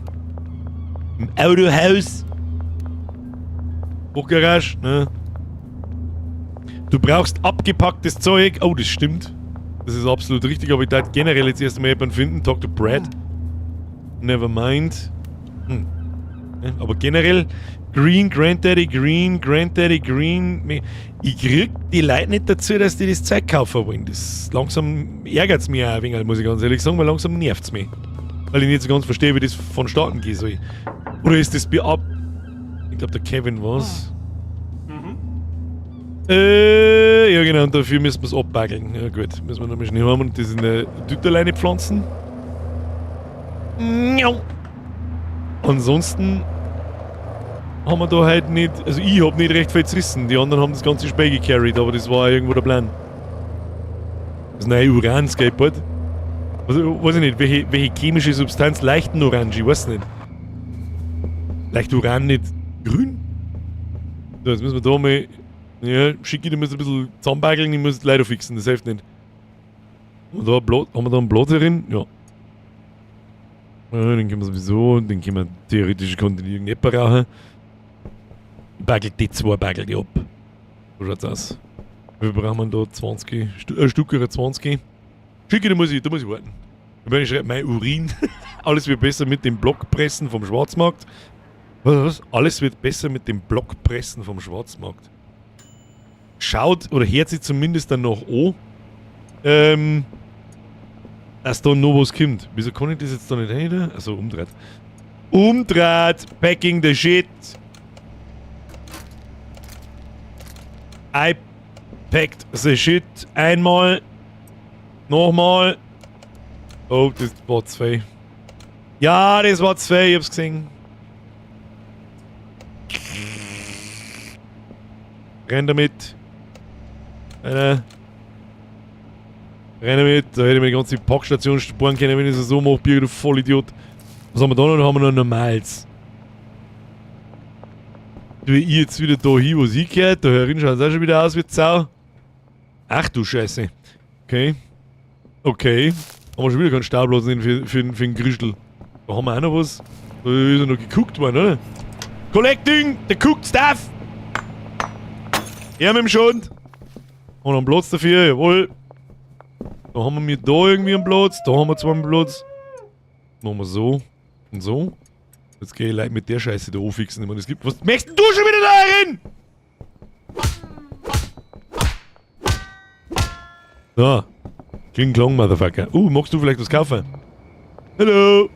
Autohaus. Hochgarage, ne? Du brauchst abgepacktes Zeug. Oh, das stimmt. Das ist absolut richtig, aber ich dachte generell jetzt erst mal jemanden finden. Talk to Brad. Never mind. Aber generell Green, Granddaddy, Green, Granddaddy, Green. Ich krieg die Leute nicht dazu, dass die das Zeug kaufen wollen. Das langsam ärgert's mich auch ein wenig, muss ich ganz ehrlich sagen, weil langsam nervt's mich. Weil ich nicht so ganz verstehe, wie das vonstatten gehen soll. Oder ist das Ich glaube, der Kevin war's. Ja genau, und dafür müssen wir es abbaggeln. Ja gut, müssen wir nochmal schnell haben und das in eine Tüterleine pflanzen. Ansonsten haben wir da halt nicht, also ich hab nicht recht viel zerrissen, die anderen haben das ganze Spiel gecarried, aber das war irgendwo der Plan. Das neue Uran-Skateboard. Also, weiß ich nicht, welche chemische Substanz leichten Orange, ich weiß nicht. Leicht Uran nicht grün? So, jetzt müssen wir da mal. Ja, Schicki, du musst ein bisschen zusammenbaggeln, ich muss leider fixen, das hilft nicht. Haben wir da einen Blatt drin? Ja. Den können wir sowieso, den können wir theoretisch kontinuierlich nicht brauchen. Baggelt die 2 Baggel ab. So schaut's aus. Wir brauchen da 20, Stück oder 20. Schicki, da muss ich warten. Wenn ich schreibe, mein Urin, alles wird besser mit dem Blockpressen vom Schwarzmarkt. Was? Alles wird besser mit dem Blockpressen vom Schwarzmarkt. Schaut oder hört sich zumindest dann noch an, dass da noch was kommt. Wieso kann ich das jetzt da nicht rein? Also umdreht. Umdreht! Packing the shit! I packed the shit. Einmal. Nochmal. Oh, das war 2. Ja, das war 2, ich hab's gesehen. Renn damit. Renn damit. Da hätte ich mir die ganze Packstation sparen können, wenn ich es so mache, Bier, du Vollidiot. Was haben wir da noch? Da haben wir noch Normals. Tue ich jetzt wieder da hin, wo sie gehört. Da herin schaut es auch schon wieder aus wie Sau. Ach du Scheiße. Okay. Okay. Haben wir schon wieder keinen Staubplatz für den Christel. Da haben wir auch noch was. Da ist ja noch geguckt worden, oder? Collecting the cooked stuff! Ja, mit dem Schund. Und einen Platz dafür, jawohl. Da haben wir da irgendwie einen Platz, da haben wir zwar einen Platz. Machen wir so und so. Jetzt gehe ich leider mit der Scheiße da anfixen, wenn man das gibt. Was möchtest du schon wieder da rein? So. Kling Klong, Motherfucker. magst du vielleicht was kaufen? Hallo.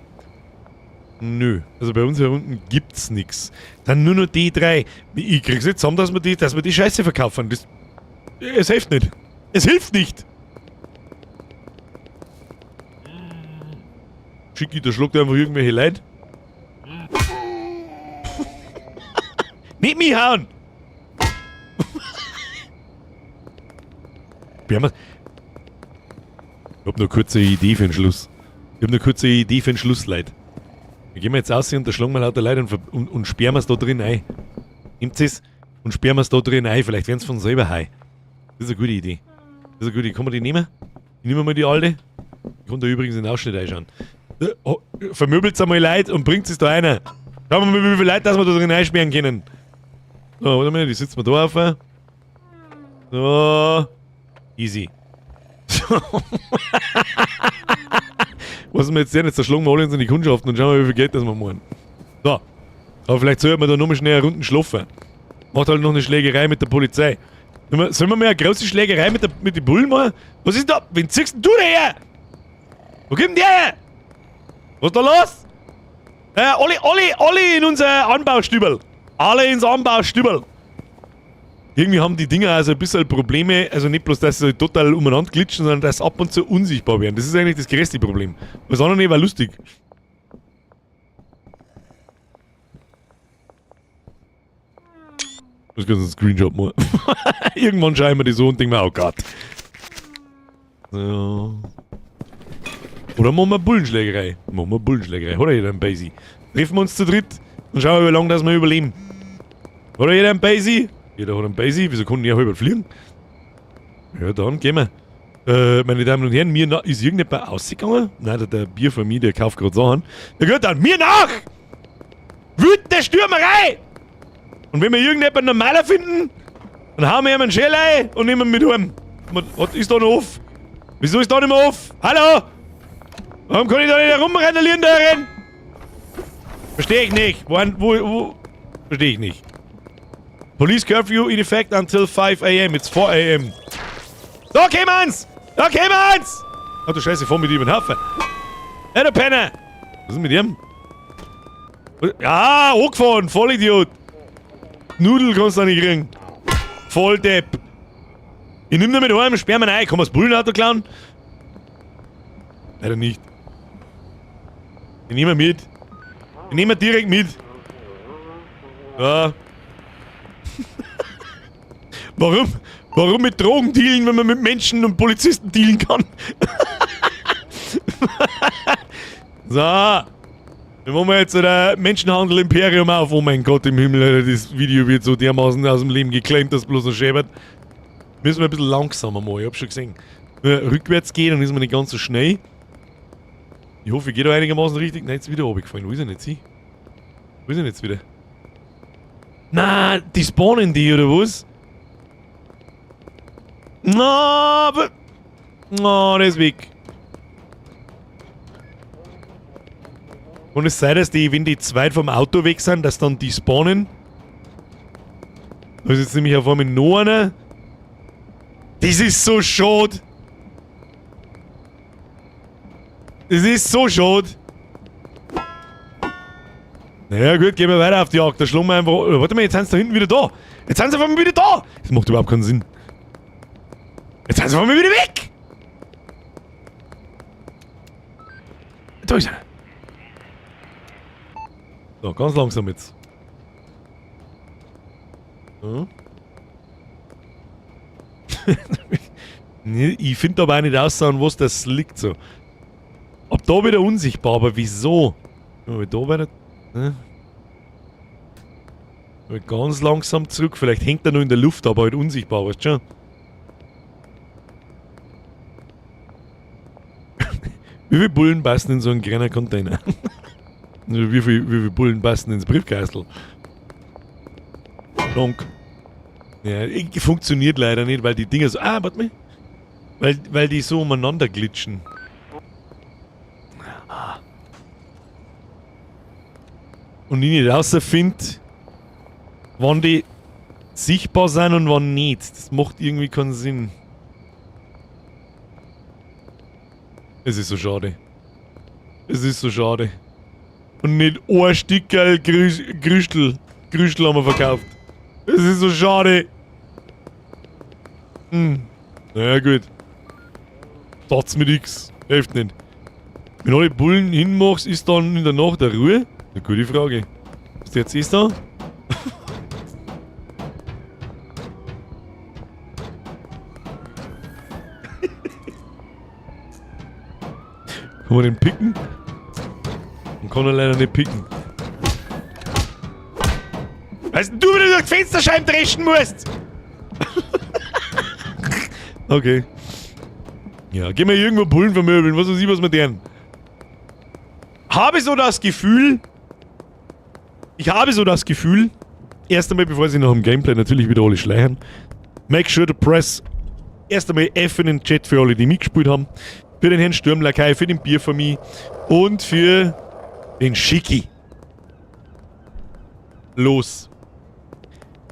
Nö, also bei uns hier unten gibt's nix. Dann nur noch die 3. Ich krieg's jetzt zusammen, dass wir die Scheiße verkaufen. Es hilft nicht. Es hilft nicht! Schicki, da schluckt einfach irgendwelche Leute. Nicht mich hauen! Ich hab noch eine kurze Idee für den Schluss. Leute. Wir gehen jetzt aus und da schlagen wir lauter Leute und sperren wir es da drin ein. Nimmt es und sperren wir es da drin ein. Vielleicht werden es von selber heim. Das ist eine gute Idee. Kann man die nehmen? Ich nehme mal die alte. Ich kann da übrigens in den Ausschnitt einschauen. Vermöbelt es einmal Leute und bringt es da rein. Schauen wir mal, wie viele Leute dass wir da drin einsperren können. So, warte mal, die sitzen wir da auf. So. Easy. So. Was wir jetzt sehen, jetzt schlagen wir alle uns in die Kundschaften und schauen wir, wie viel Geld das wir machen. So. Aber vielleicht sollten wir da nochmal schnell eine Runde schlafen. Macht halt noch eine Schlägerei mit der Polizei. Sollen wir mal eine große Schlägerei mit den Bullen machen? Was ist da? Wen ziehst denn du da her? Wo kommt denn der her? Was ist da los? Alle in unser Anbaustübel. Alle ins Anbaustübel. Irgendwie haben die Dinger also ein bisschen Probleme, also nicht bloß, dass sie total umeinander glitschen, sondern dass sie ab und zu unsichtbar werden. Das ist eigentlich das größte Problem. Das andere nicht war lustig. Das kannst du einen Screenshot machen. Irgendwann schauen wir die so und denken wir, oh Gott. So. Oder machen wir Bullenschlägerei. Oder jeder ein Basie. Treffen wir uns zu dritt und schauen wir, wie lange das wir überleben. Oder jeder ein Basie. Jeder hat einen Basie. Wieso konnten die ja halber fliegen? Ja, dann gehen wir. Meine Damen und Herren, ist irgendjemand ausgegangen? Nein, der Bier von mir, der kauft gerade Sachen. Ja gut, dann mir nach! Wütende Stürmerei! Und wenn wir irgendjemanden normaler finden, dann hauen wir ihm einen Schell ein und nehmen ihn mit heim. Was ist da noch auf? Wieso ist da nicht mehr auf? Hallo? Warum kann ich da nicht herumrandalieren darin? Verstehe ich nicht. Wo? Verstehe ich nicht. Police curfew in effect until 5 AM. It's 4 AM. Da kämen's! Ach du Scheiße, fahr mit ihm in den Haufen. Hey, du Penner! Was ist mit ihm? Ja, hochgefahren, Vollidiot! Nudel kannst du auch nicht kriegen. Voll Depp. Ich nimm den mit heim, sperr mir rein. Kann man das Bullenauto klauen? Leider nicht. Ich nehme mit. Ich nehme direkt mit. Ja. Warum mit Drogen dealen, wenn man mit Menschen und Polizisten dealen kann? So. Dann machen wir jetzt ein Menschenhandel-Imperium auf. Oh mein Gott im Himmel, das Video wird so dermaßen aus dem Leben geclaimt, dass es bloß noch schäbert. Müssen wir ein bisschen langsamer machen, ich hab schon gesehen. Wenn wir rückwärts gehen, dann ist man nicht ganz so schnell. Ich hoffe, ich gehe da einigermaßen richtig. Nein, jetzt wieder runtergefallen. Wo ist er jetzt? Wo ist er jetzt wieder? Na, die spawnen die, oder was? Na, aber... Na, der ist weg. Und es sei, dass die, wenn die zweit vom Auto weg sind, dass dann die spawnen. Da ist jetzt nämlich auf einmal noch einer. Das ist so schade. Das ist so schade. Naja gut, gehen wir weiter auf die Jagd. Da schlagen wir einfach... Warte mal, jetzt sind sie da hinten wieder da. Jetzt sind sie auf einmal wieder da. Das macht überhaupt keinen Sinn. Jetzt sind sie auf einmal wieder weg. Da ist er. So, ganz langsam jetzt. So. Ich finde aber auch nicht aus, an was das liegt so. Ab da wieder unsichtbar, aber wieso? Da weiter. Ne? Ganz langsam zurück. Vielleicht hängt er nur in der Luft, aber halt unsichtbar, weißt du schon? Wie viele Bullen passen in so einen kleinen Container? Wie viele Bullen passen ins Briefkastel? Donk. Ja, funktioniert leider nicht, weil die Dinger so... Ah, warte mal. Weil die so umeinander glitschen. Und ich nicht rausfinde, wann die sichtbar sind und wann nicht. Das macht irgendwie keinen Sinn. Es ist so schade. Es ist so schade. Und nicht ein Stückerl Grüstel haben wir verkauft. Es ist so schade. Naja, gut. Tat's mit nix. Hilft nicht. Wenn alle Bullen hinmachst, ist dann in der Nacht der Ruhe? Eine gute Frage. Was jetzt ist da? Kann man den picken? Man kann ihn leider nicht picken. Weißt du, wie du durch die Fensterscheiben dreschen musst? Okay. Ja, gehen wir irgendwo Bullen vermöbeln, was weiß ich, was wir deren. Ich habe so das Gefühl, erst einmal, bevor sie nach dem Gameplay natürlich wieder alle schleichen, make sure to press erst einmal F in den Chat für alle, die mitgespielt haben, für den Herrn Sturmlakai, für den Bier von mir und für den Schicki. Los.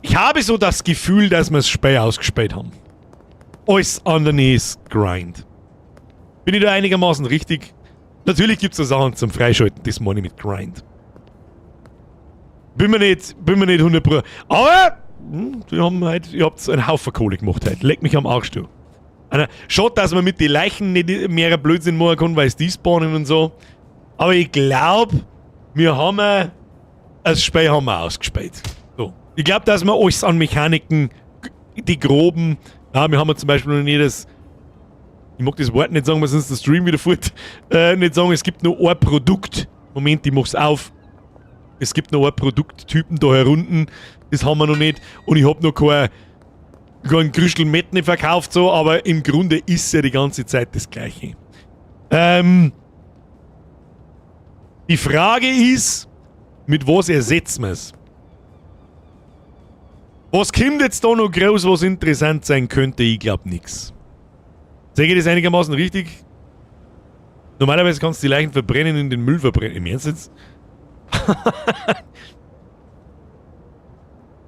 Ich habe so das Gefühl, dass wir das Spiel ausgespielt haben. Alles andere ist Grind. Bin ich da einigermaßen richtig? Natürlich gibt es da Sachen zum Freischalten, das meine ich mit Grind. Bin mir nicht 100%. Aber, ihr habt einen Haufen Kohle gemacht heute. Leck mich am Arsch, du. Schade, dass man mit den Leichen nicht mehr Blödsinn machen kann, weil es die spawnen und so. Aber ich glaube, das Spiel haben wir ausgespielt. So. Ich glaube, dass wir alles an Mechaniken, die groben, ja, wir haben zum Beispiel noch nie das, ich mag das Wort nicht sagen, weil sonst der Stream wieder fort, nicht sagen, es gibt nur ein Produkt. Moment, ich mach's auf. Es gibt noch ein Produkttypen da herunten, das haben wir noch nicht. Und ich hab noch kein Grüschel Met nicht verkauft, so, aber im Grunde ist ja die ganze Zeit das Gleiche. Die Frage ist, mit was ersetzen wir es? Was kommt jetzt da noch groß, was interessant sein könnte? Ich glaube nichts. Sehe ich das einigermaßen richtig? Normalerweise kannst du die Leichen verbrennen, in den Müll verbrennen. Im Ernst jetzt?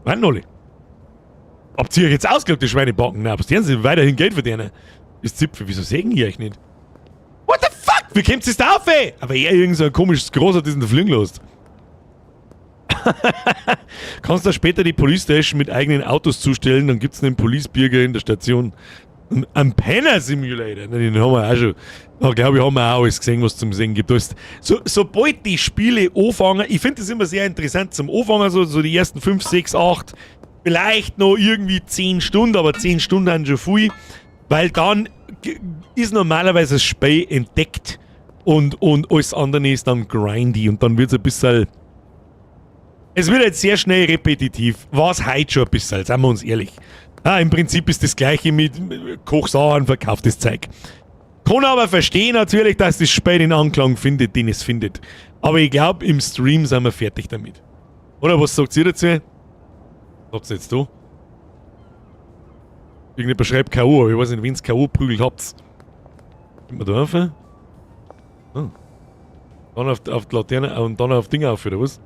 Wann, Nolli? Habt ihr euch jetzt ausgelegt, die Schweinebacken? Nein, was die sie weiterhin Geld verdienen? Das Zipfel, wieso sägen ihr euch nicht? What the fuck? Wie kommt es da auf, ey? Aber eher irgend so ein komisches Groß hat das in der Fling los. Kannst du später die Police Station mit eigenen Autos zustellen, dann gibt es einen Police-Bürger in der Station. Ein Penner-Simulator, den haben wir auch schon. Da glaube ich, haben wir auch alles gesehen, was es zum Sehen gibt. Sobald die Spiele anfangen, ich finde das immer sehr interessant zum Anfangen, so die ersten 5, 6, 8, vielleicht noch irgendwie 10 Stunden, aber 10 Stunden haben schon viel, weil dann ist normalerweise das Spiel entdeckt und alles andere ist dann grindy und dann wird es ein bisschen. Es wird jetzt sehr schnell repetitiv. War es heute schon ein bisschen, seien wir uns ehrlich. Im Prinzip ist das gleiche mit Kochsauern verkauftes Zeug. Kann aber verstehen natürlich, dass das Spiel den Anklang findet, den es findet. Aber ich glaube, im Stream sind wir fertig damit. Oder was sagt ihr dazu? Was habt ihr jetzt da? Irgendjemand schreibt K.O., aber ich weiß nicht, wen es K.O. prügelt habt. Gehen wir da rauf? Oh. Dann auf die Laterne und dann auf Dinge auf, oder was?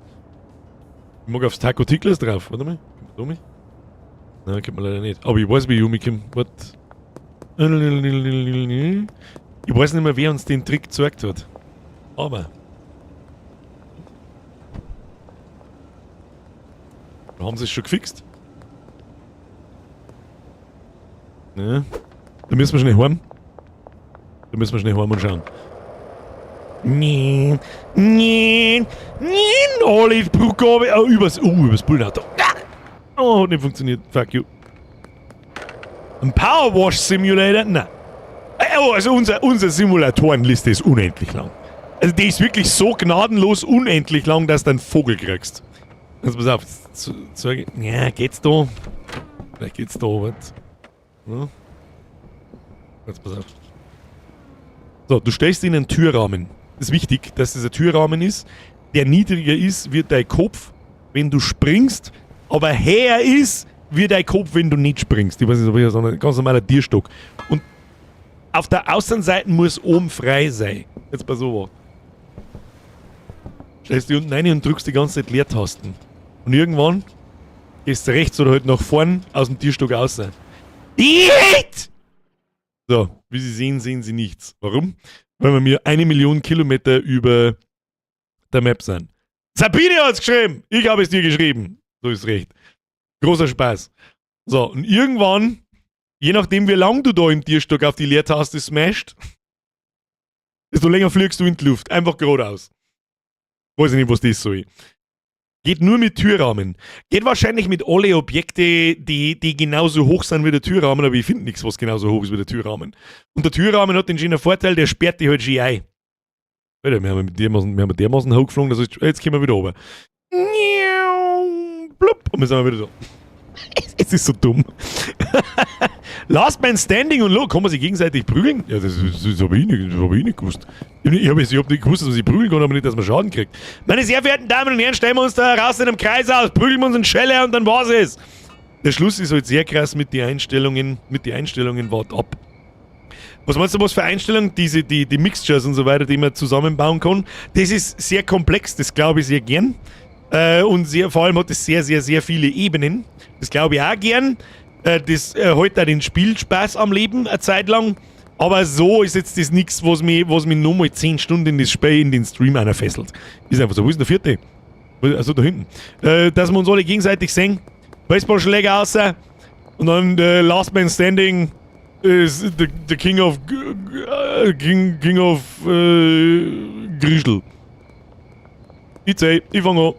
Ich mag aufs Taco Ticklers drauf. Warte mal. Kommt da mich? Nein, kommt man leider nicht. Aber ich weiß, wie ich umkomme. Warte. Ich weiß nicht mehr, wer uns den Trick gezeigt hat. Aber. Da haben sie es schon gefixt. Ja. Da müssen wir schnell heim. Und schauen. Nee. Alle Brücke. Oh, übers Bullenauto. Oh, hat nicht funktioniert. Fuck you. Ein Powerwash Simulator? Nein. Also unsere Simulatorenliste ist unendlich lang. Also die ist wirklich so gnadenlos unendlich lang, dass du einen Vogel kriegst. Also pass auf. Ja, geht's da? Vielleicht geht's da, was? Ja. Jetzt pass auf. So, du stehst in einen Türrahmen. Das ist wichtig, dass das ein Türrahmen ist, der niedriger ist, wie dein Kopf, wenn du springst, aber höher ist, wie dein Kopf, wenn du nicht springst. Ich weiß nicht, ob ich so ein ganz normaler Tierstock. Und auf der Außenseite muss oben frei sein. Jetzt pass auf. Stellst du unten rein und drückst die ganze Zeit Leertasten. Und irgendwann gehst du rechts oder halt nach vorn aus dem Tierstock raus. Yeet! So, wie Sie sehen Sie nichts. Warum? Weil wir 1 Million Kilometer über der Map sind. Sabine hat's geschrieben! Ich habe es dir geschrieben. So ist recht. Großer Spaß. So, und irgendwann, je nachdem wie lang du da im Tierstock auf die Leertaste smashst, desto länger fliegst du in die Luft. Einfach geradeaus. Weiß ich nicht, was das soll. Geht nur mit Türrahmen. Geht wahrscheinlich mit alle Objekte, die genauso hoch sind wie der Türrahmen, aber ich finde nichts, was genauso hoch ist wie der Türrahmen. Und der Türrahmen hat den schönen Vorteil, der sperrt dich halt schön ein. Alter, wir haben dermaßen hochgeflogen, das heißt, jetzt kommen wir wieder runter. Blub, und wir sind wieder da. Es ist so dumm. Last Man Standing und look, kann man sich gegenseitig prügeln? Ja, das habe ich nicht gewusst. Ich hab nicht gewusst, dass man sich prügeln kann, aber nicht, dass man Schaden kriegt. Meine sehr verehrten Damen und Herren, stellen wir uns da raus in einem Kreis aus, prügeln wir uns in Schelle und dann war's es. Der Schluss ist halt sehr krass mit den Einstellungen, wart ab. Was meinst du, was für Einstellungen? Die Mixtures und so weiter, die man zusammenbauen kann. Das ist sehr komplex, das glaube ich sehr gern. Und vor allem hat es sehr, sehr, sehr viele Ebenen. Das glaube ich auch gern. Das hält auch den Spielspaß am Leben eine Zeit lang. Aber so ist jetzt das nichts, was mich nochmal 10 Stunden in das Spiel, in den Stream einer fesselt. Ist einfach so. Wo ist der 4.? Also da hinten. Dass wir uns alle gegenseitig sehen. Baseballschläger raus. Und dann Last Man Standing ist the King of Grischl. Ich fange an.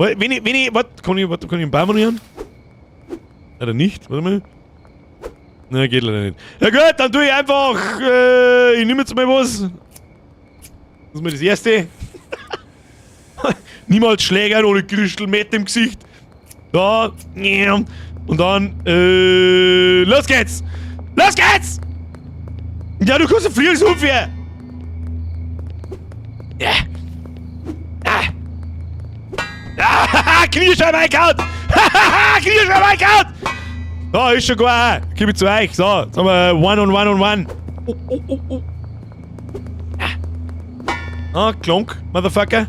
Wenn ich, kann ich einen Baum rühren? Oder nicht? Warte mal. Nein, geht leider nicht. Ja gut, dann tue ich einfach, ich nehme jetzt mal was. Das ist mal das Erste. Niemals Schläger ohne Krüstelmett im Gesicht. Da. Und dann, los geht's! Los geht's! Ja, du kannst ein Flieger so für. Ja. Kniescheibe eingehauen! Kniescheibe eingehauen! Da ist schon gut. Gib ich zu euch. So, jetzt haben wir One-on-One. Oh. Klonk, Motherfucker.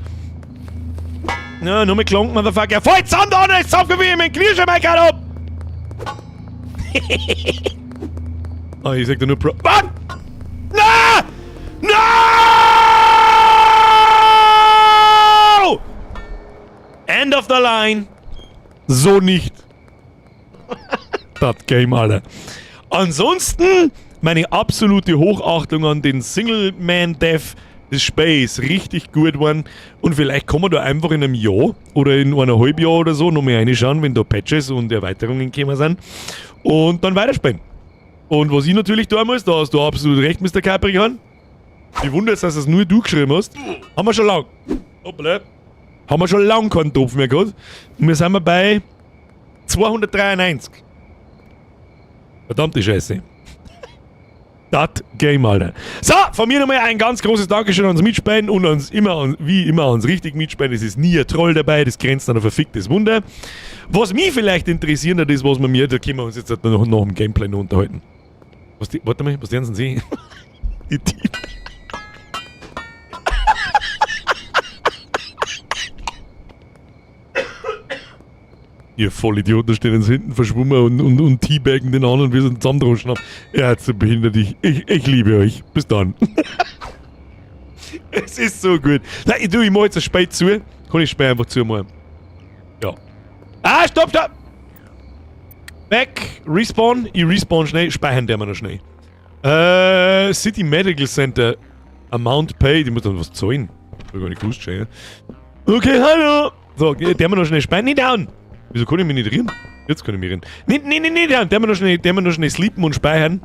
Ja, nur mit Klonk, Motherfucker. Voll zusammen da, nicht zusammen wie ich meinen Kniescheibe eingehauen hab! Ich sag dir nur Pro... Was? No! End of the line! So nicht. Das Game, Alter. Ansonsten, meine absolute Hochachtung an den Single-Man-Dev des Spiels. Richtig gut geworden. Und vielleicht kann man da einfach in einem Jahr oder in eineinhalb Jahr oder so nochmal reinschauen, wenn da Patches und Erweiterungen gekommen sind. Und dann weiterspielen. Und was ich natürlich tun muss, da hast du absolut recht, Mr. Capricorn. Ich wundere jetzt, dass du es nur du geschrieben hast. Haben wir schon lang. Hoppala. Haben wir schon lang keinen Topf mehr gehabt. Und wir sind bei 293. Verdammte Scheiße. Das Game, Alter. So, von mir nochmal ein ganz großes Dankeschön ans Mitspielen und wie immer ans richtig Mitspielen. Es ist nie ein Troll dabei, das grenzt an ein verficktes Wunder. Was mich vielleicht interessieren hat, ist, was da können wir uns jetzt halt noch dem Gameplay noch unterhalten. Warte mal, was lernen Sie? Die Team. Ihr Vollidioten stehen uns hinten verschwommen und teabaggen den anderen, wie sie einen zusammendroschen haben. Ja, so behindert ich liebe euch. Bis dann. Es ist so gut. Nein, ich mach jetzt ein Spät zu. Kann ich Spät einfach zumachen. Ja. Ah, stopp! Weg! Respawn. Ich respawn schnell. Speichern der wir noch schnell. City Medical Center. Amount paid. Ich muss dann was zahlen. Hab ich gar nicht gewusst, schon, ja. Okay, hallo! So, der wir noch schnell speichern. Nicht down! Wieso kann ich mich nicht reden? Jetzt kann ich mich reden. Nicht, der wir noch schnell sleepen und speichern.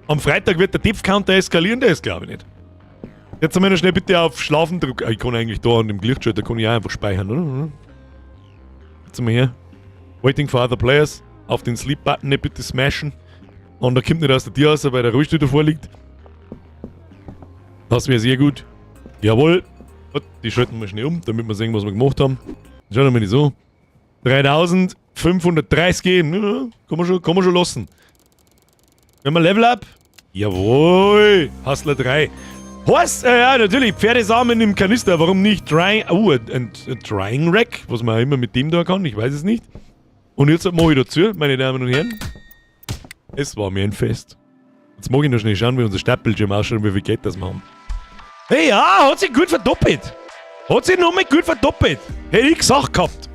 Am Freitag wird der Tipf-Counter eskalieren, der ist glaube ich nicht. Jetzt haben wir noch schnell bitte auf Schlafen drücken. Ich kann eigentlich da an dem Lichtschalter kann ich auch einfach speichern, oder? Jetzt sind wir hier. Waiting for other players. Auf den Sleep-Button nicht bitte smashen. Und da kommt nicht aus der Tür raus, weil der Rollstuhl davor liegt. Das wäre sehr gut. Jawohl. Die schalten wir schnell um, damit wir sehen, was wir gemacht haben. Schauen wir mal nicht so. 3530 gehen. Ja, kann man schon lassen. Wenn wir Level up. Jawohl. Hustler 3. Horst, ja, natürlich. Pferdesamen im Kanister. Warum nicht? Ein Drying Rack. Was man immer mit dem da kann. Ich weiß es nicht. Und jetzt mache ich dazu, meine Damen und Herren. Es war mir ein Fest. Jetzt mag ich noch schnell schauen, wie unser Startbildschirm ausschaut und wie viel Geld das wir haben. Hey, ja, hat sich gut verdoppelt. Hat sich nochmal gut verdoppelt. Hätte ich gesagt gehabt.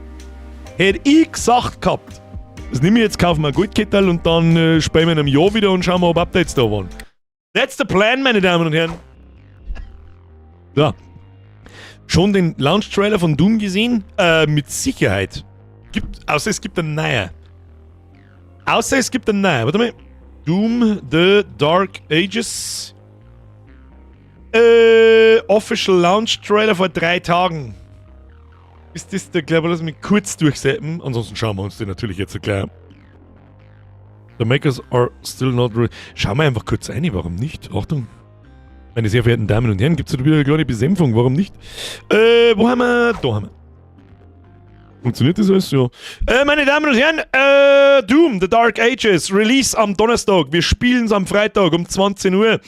Das nehme ich jetzt, kaufen wir ein Goldkettel und dann spielen wir in einem Jahr wieder und schauen wir, ob Updates da waren. That's the plan, meine Damen und Herren. Ja. Schon den Launch-Trailer von Doom gesehen? Mit Sicherheit. Außer es gibt einen neuen. Warte mal. Doom The Dark Ages. Official Launch Trailer vor 3 Tagen. Ist das der, glaube ich, lass mich kurz durchsetzen. Ansonsten schauen wir uns den natürlich jetzt erklären. The makers are still not ready. Schauen wir einfach kurz rein, warum nicht? Achtung. Meine sehr verehrten Damen und Herren, gibt es da wieder eine kleine Besänftigung, warum nicht? Wo haben wir? Da haben wir. Funktioniert das alles? Ja. Meine Damen und Herren, Doom, The Dark Ages, Release am Donnerstag. Wir spielen es am Freitag um 20 Uhr.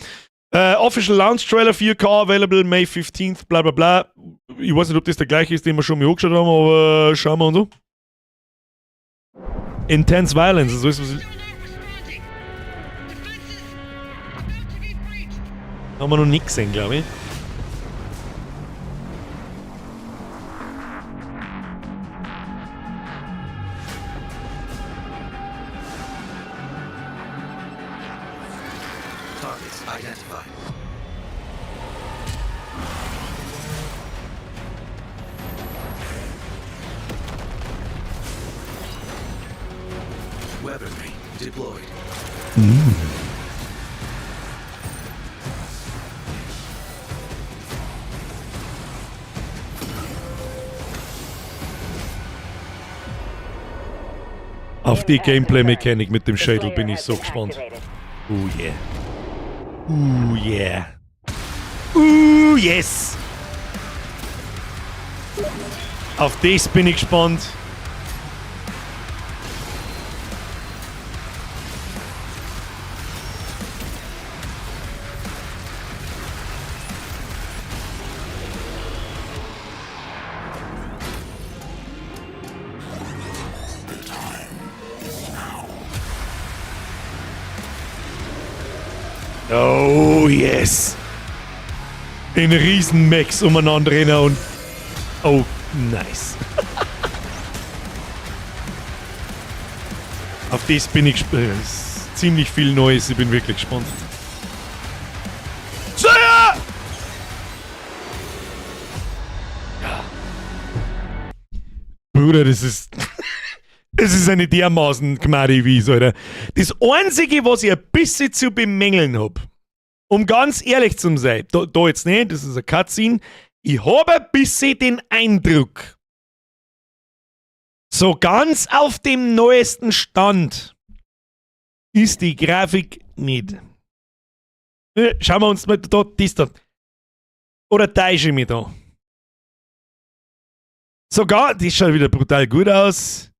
Official Launch Trailer 4K, available May 15th, bla bla bla. Ich weiß nicht, ob das der gleiche ist, den wir schon mal angeschaut haben, aber schauen wir und so. Intense Violence, so ist was. Haben wir noch nicht gesehen, glaube ich. Targets identified. Weaponry deployed. Auf die Gameplay-Mechanik mit dem Schädel bin ich so gespannt. Oh yeah. Oh yeah. Oh yes. Auf das bin ich gespannt. Oh yes! In Riesenmechs umeinander rennen und... Oh, nice. Auf das bin ich gespannt. Ziemlich viel Neues, ich bin wirklich gespannt. So, ja! Bruder, das ist... Das ist eine dermaßen Gmadi Wies, Alter. Das Einzige, was ich ein bisschen zu bemängeln hab, um ganz ehrlich zu sein, da jetzt nicht, das ist ein Cutscene, ich habe ein bisschen den Eindruck, so ganz auf dem neuesten Stand ist die Grafik nicht. Schauen wir uns mal da, das da. Oder täusche ich mich da? Sogar, die schaut wieder brutal gut aus.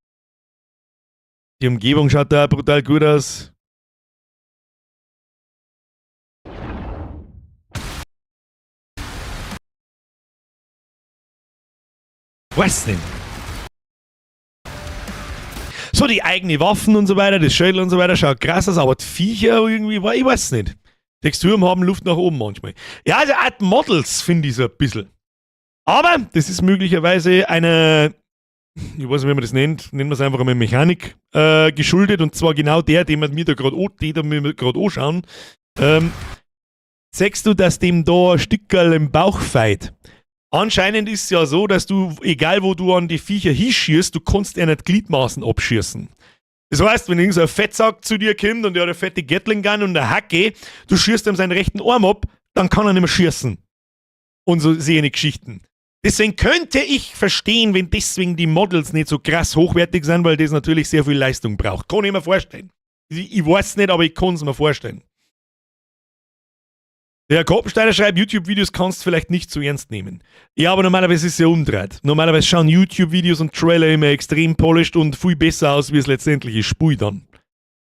Die Umgebung schaut da brutal gut aus. Was denn? So, die eigenen Waffen und so weiter, das Schädel und so weiter schaut krass aus, aber die Viecher irgendwie, ich weiß nicht. Texturen haben Luft nach oben manchmal. Ja, also Art Models finde ich so ein bisschen. Aber das ist möglicherweise eine, ich weiß nicht, wie man das nennt, nennen wir es einfach einmal Mechanik geschuldet, und zwar genau der, den wir da gerade anschauen. Sagst du, dass dem da ein Stückerl im Bauch feit? Anscheinend ist es ja so, dass du, egal wo du an die Viecher hinschießt, du kannst ja nicht Gliedmaßen abschießen. Das heißt, wenn irgend so ein Fettsack zu dir kommt und der hat eine fette Gatling-Gun und eine Hacke, du schießt ihm seinen rechten Arm ab, dann kann er nicht mehr schießen. Und so sehende Geschichten. Deswegen könnte ich verstehen, wenn deswegen die Models nicht so krass hochwertig sind, weil das natürlich sehr viel Leistung braucht. Kann ich mir vorstellen. Ich weiß nicht, aber ich kann es mir vorstellen. Der Koppensteiner schreibt, YouTube-Videos kannst du vielleicht nicht so ernst nehmen. Ja, aber normalerweise ist es ja umdreht. Normalerweise schauen YouTube-Videos und Trailer immer extrem polished und viel besser aus, wie es letztendlich ist. Spui dann.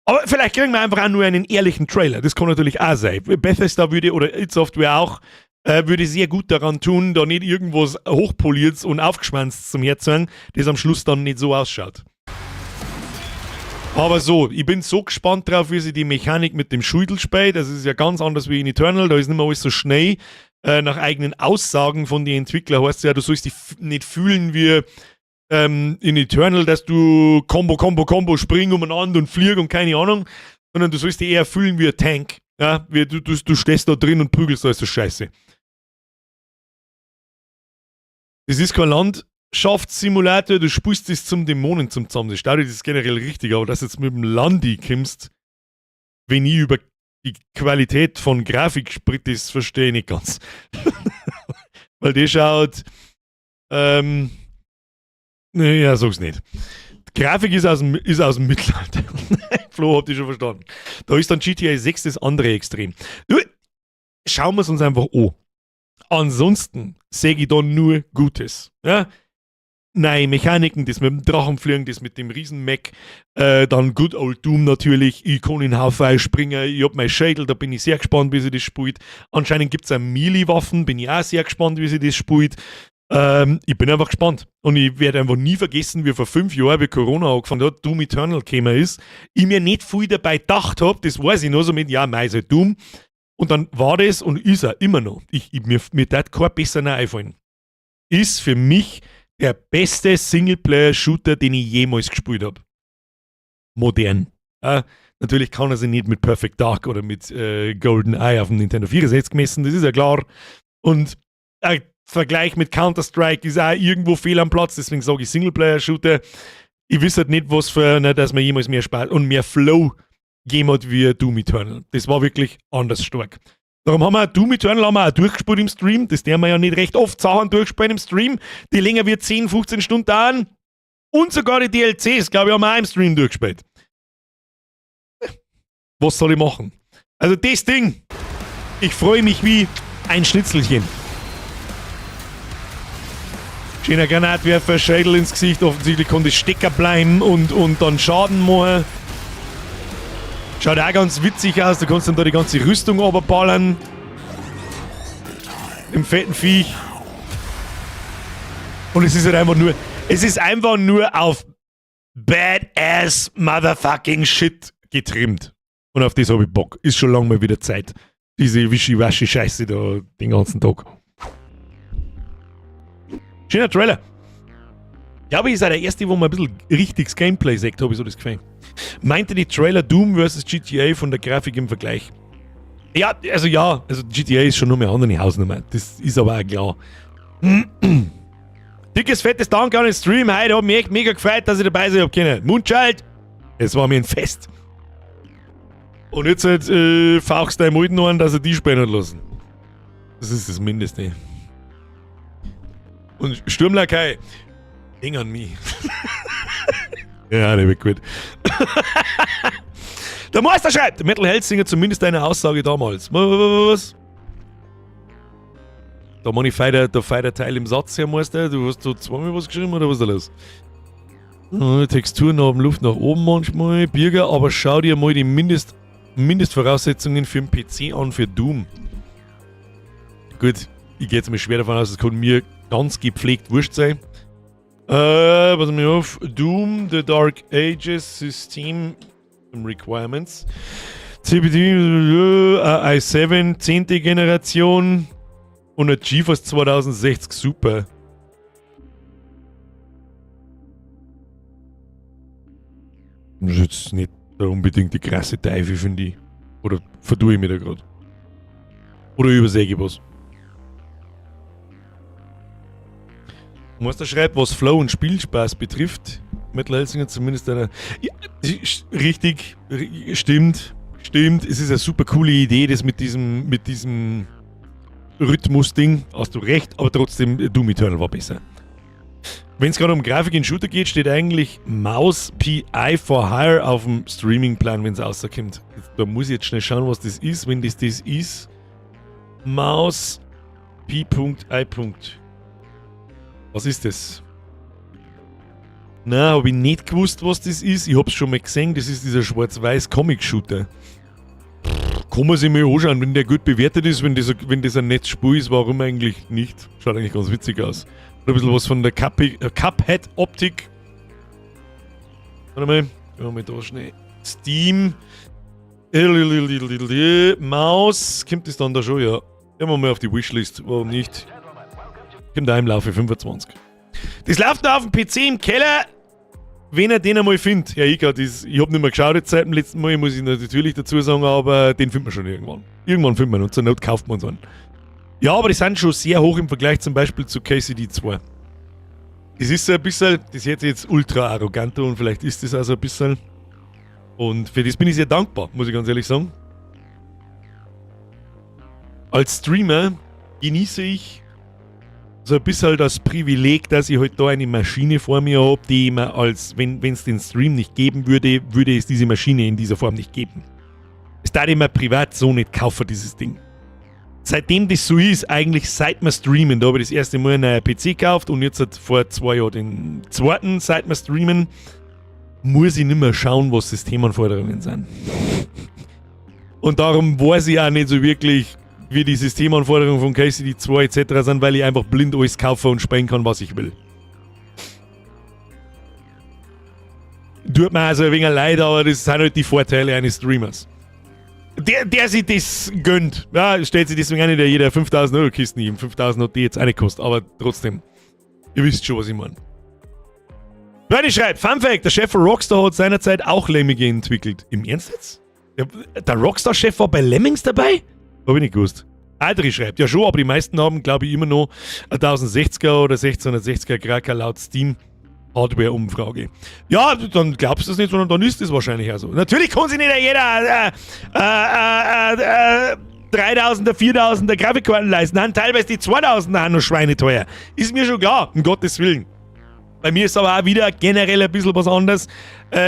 Aber vielleicht kriegen wir einfach auch nur einen ehrlichen Trailer. Das kann natürlich auch sein. Bethesda würde, oder id Software auch, würde sehr gut daran tun, da nicht irgendwas hochpoliert und aufgeschwanzt zum Herzeigen, das am Schluss dann nicht so ausschaut. Aber so, ich bin so gespannt drauf, wie sie die Mechanik mit dem Schüttel spielt. Das ist ja ganz anders wie in Eternal, da ist nicht mehr alles so schnell. Nach eigenen Aussagen von den Entwicklern heißt es ja, du sollst dich nicht fühlen wie in Eternal, dass du Combo spring umeinander und flieg und keine Ahnung, sondern du sollst dich eher fühlen wie ein Tank. Ja? Wie du stehst da drin und prügelst alles so Scheiße. Das ist kein Landschaftssimulator, du spielst das zum Dämonen zum zusammen. Das Stadion ist generell richtig, aber dass du jetzt mit dem Landi kommst, wenn ich über die Qualität von Grafik spricht, das verstehe ich nicht ganz. Weil die schaut, ja, sag's nicht. Die Grafik ist aus dem Mittelalter. Flo, habt ihr schon verstanden. Da ist dann GTA 6 das andere Extrem. Schauen wir es uns einfach an. Ansonsten sehe ich da nur Gutes. Ja? Neue Mechaniken, das mit dem Drachenfliegen, das mit dem Riesen-Mac, dann Good Old Doom natürlich, ich kann in Haufei springen, ich hab mein Schädel, da bin ich sehr gespannt, wie sie das spielt. Anscheinend gibt es auch Melee-Waffen, bin ich auch sehr gespannt, wie sie das spielt. Ich bin einfach gespannt. Und ich werde einfach nie vergessen, wie vor 5 Jahren, wie Corona angefangen hat, Doom Eternal gekommen ist, ich mir nicht viel dabei gedacht habe, das weiß ich nur so mit, ja, mei, so Doom. Und dann war das und ist er immer noch. Mir tat kein besser einfallen. Ist für mich der beste Singleplayer-Shooter, den ich jemals gespielt habe. Modern. Natürlich kann er sich nicht mit Perfect Dark oder mit GoldenEye auf dem Nintendo 64 messen, das ist ja klar. Und ein Vergleich mit Counter-Strike ist auch irgendwo fehl am Platz, deswegen sage ich Singleplayer-Shooter. Ich wüsste halt nicht, was für, dass man jemals mehr Spaß und mehr Flow gegeben hat wie Doom Eternal. Das war wirklich anders stark. Darum haben wir Doom Eternal auch durchgespielt im Stream. Das werden wir ja nicht recht oft Sachen durchspielen im Stream. Die länger wie 10, 15 Stunden dauern. Und sogar die DLCs, glaube ich, haben wir auch im Stream durchgespielt. Was soll ich machen? Also das Ding, ich freue mich wie ein Schnitzelchen. Schöner Granatwerfer, Schädel ins Gesicht. Offensichtlich kann das Stecker bleiben und dann Schaden machen. Schaut auch ganz witzig aus, du kannst dann da die ganze Rüstung runterballern. Im fetten Viech. Und es ist halt einfach nur auf Badass Motherfucking Shit getrimmt. Und auf das habe ich Bock. Ist schon lange mal wieder Zeit. Diese Wischi-Waschi-Scheiße da den ganzen Tag. Schöner Trailer. Ich glaube, ich ist auch der erste, wo man ein bisschen richtiges Gameplay sagt, habe ich so das Gefühl. Meinte die Trailer Doom vs. GTA von der Grafik im Vergleich? Ja, also GTA ist schon nur mehr andere Hausnummer. Das ist aber auch klar. Dickes, fettes Dank an den Stream heute. Hat mich echt mega gefreut, dass ich dabei sein hab können. Mundschalt, es war mir ein Fest. Und jetzt fauchst du deinem Alten an, dass er die spenden lassen. Das ist das Mindeste. Und Sturmlakai, denk an mich. Ja, der wird gut. Der Meister schreibt, Metal Hellsinger zumindest eine Aussage damals. Was? Da meine ich der Teil im Satz, Herr Meister. Du hast so zweimal was geschrieben, oder was ist da los? Texturen haben Luft nach oben manchmal. Birger, aber schau dir mal die Mindestvoraussetzungen für den PC an für Doom. Gut, ich gehe jetzt mal schwer davon aus, es kann mir ganz gepflegt wurscht sein. Pass mal auf. Doom, The Dark Ages System Requirements. CPD, i7, 10. Generation und ein GeForce 2060 Super. Das ist jetzt nicht unbedingt die krasse Teufel, finde ich. Oder verdue ich mich da gerade? Oder übersehe ich was? Meister schreibt, was Flow und Spielspaß betrifft. Metal Hellsinger zumindest einer. Ja, richtig, stimmt. Es ist eine super coole Idee, das mit diesem Rhythmus-Ding. Hast du recht, aber trotzdem, Doom Eternal war besser. Wenn es gerade um Grafik in Shooter geht, steht eigentlich Mouse PI for Hire auf dem Streaming-Plan, wenn es rauskommt. Da muss ich jetzt schnell schauen, was das ist. Wenn das ist, Mouse P.I. Was ist das? Na, habe ich nicht gewusst, was das ist. Ich habe es schon mal gesehen. Das ist dieser schwarz-weiß Comic-Shooter. Kann man sich mal anschauen, wenn der gut bewertet ist, wenn das ein Netzspiel ist, warum eigentlich nicht? Schaut eigentlich ganz witzig aus. Ein bisschen was von der Cuphead-Optik. Warte mal, gehen wir da schnell. Steam. Maus. Kommt das dann da schon? Ja. Gehen wir mal auf die Wishlist. Warum nicht? Kommt da im Laufe 25. Das läuft noch auf dem PC im Keller, wenn er den einmal findet. Ja, ich habe nicht mehr geschaut jetzt seit dem letzten Mal, muss ich natürlich dazu sagen, aber den findet man schon irgendwann. Irgendwann findet man und zur Not kauft man uns an. Ja, aber die sind schon sehr hoch im Vergleich zum Beispiel zu KCD 2. Das ist so ein bisschen, das hört sich jetzt ultra arrogant und vielleicht ist das auch so ein bisschen. Und für das bin ich sehr dankbar, muss ich ganz ehrlich sagen. Als Streamer genieße ich so ein bisschen das Privileg, dass ich halt da eine Maschine vor mir habe, die mir als, wenn es den Stream nicht geben würde, würde es diese Maschine in dieser Form nicht geben. Es darf ich mir privat so nicht kaufen, dieses Ding. Seitdem das so ist, eigentlich seit wir streamen, da habe ich das erste Mal einen PC gekauft und jetzt vor 2 Jahren den zweiten, seit wir streamen, muss ich nicht mehr schauen, was Systemanforderungen sind. Und darum weiß ich auch nicht so wirklich, wie die Systemanforderungen von KCD 2 etc. sind, weil ich einfach blind alles kaufe und sparen kann, was ich will. Tut mir also ein wenig leid, aber das sind halt die Vorteile eines Streamers. Der sich das gönnt, ja, stellt sich deswegen auch nicht jeder 5000 Euro Kisten hin. 5000 hat die jetzt auch nicht gekostet, aber trotzdem, ihr wisst schon, was ich meine. Bernie schreibt, Fun Fact, der Chef von Rockstar hat seinerzeit auch Lemmige entwickelt. Im Ernst jetzt? Der Rockstar-Chef war bei Lemmings dabei? Hab ich nicht gewusst. Adri schreibt, ja schon, aber die meisten haben, glaube ich, immer noch 1060er oder 1660er Kraker laut Steam Hardware-Umfrage. Ja, dann glaubst du es nicht, sondern dann ist es wahrscheinlich auch so. Natürlich kann sich nicht jeder 3000er, 4000er Grafikkarten leisten. Nein, teilweise die 2000er auch noch schweineteuer. Ist mir schon klar, um Gottes Willen. Bei mir ist aber auch wieder generell ein bisschen was anderes.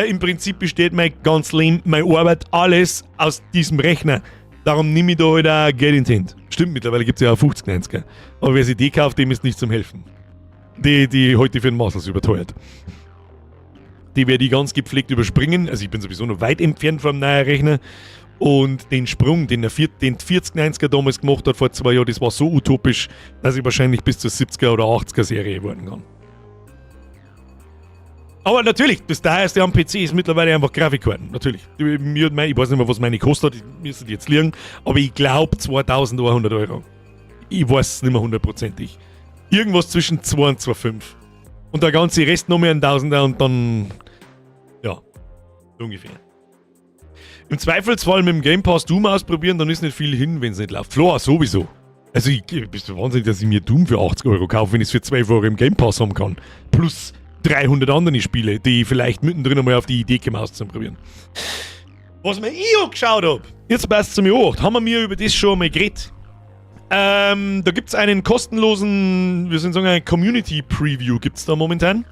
Im Prinzip besteht meine Arbeit, alles aus diesem Rechner. Darum nehme ich da halt auch Geld in die Hand. Stimmt, mittlerweile gibt es ja auch 5090er. Aber wer sich die kauft, dem ist nicht zum Helfen. Die heute für den Masters überteuert. Die werde ich ganz gepflegt überspringen. Also ich bin sowieso noch weit entfernt vom neuen Rechner. Und den Sprung, den 4090er damals gemacht hat vor 2 Jahren, das war so utopisch, dass ich wahrscheinlich bis zur 70er oder 80er Serie werden kann. Aber natürlich, das teuerste am PC ist mittlerweile einfach Grafikkarten. Natürlich. Ich weiß nicht mehr, was meine kostet, ich müsste jetzt lernen. Aber ich glaube 2100 Euro. Ich weiß es nicht mehr hundertprozentig. Irgendwas zwischen 2 und 2,5. Und der ganze Rest noch mehr ein Tausender und dann. Ja. So ungefähr. Im Zweifelsfall mit dem Game Pass Doom ausprobieren, dann ist nicht viel hin, wenn es nicht läuft. Flo, sowieso. Also, bist du wahnsinnig, dass ich mir Doom für 80 Euro kaufe, wenn ich es für 12 Euro im Game Pass haben kann. Plus 300 andere Spiele, die vielleicht mittendrin einmal auf die Idee kommen auszuprobieren. Was mir angeschaut habe, jetzt passt zu mir auch, haben wir über das schon mal geredet. Da gibt es einen kostenlosen, wir sind sagen, eine Community-Preview gibt es da momentan.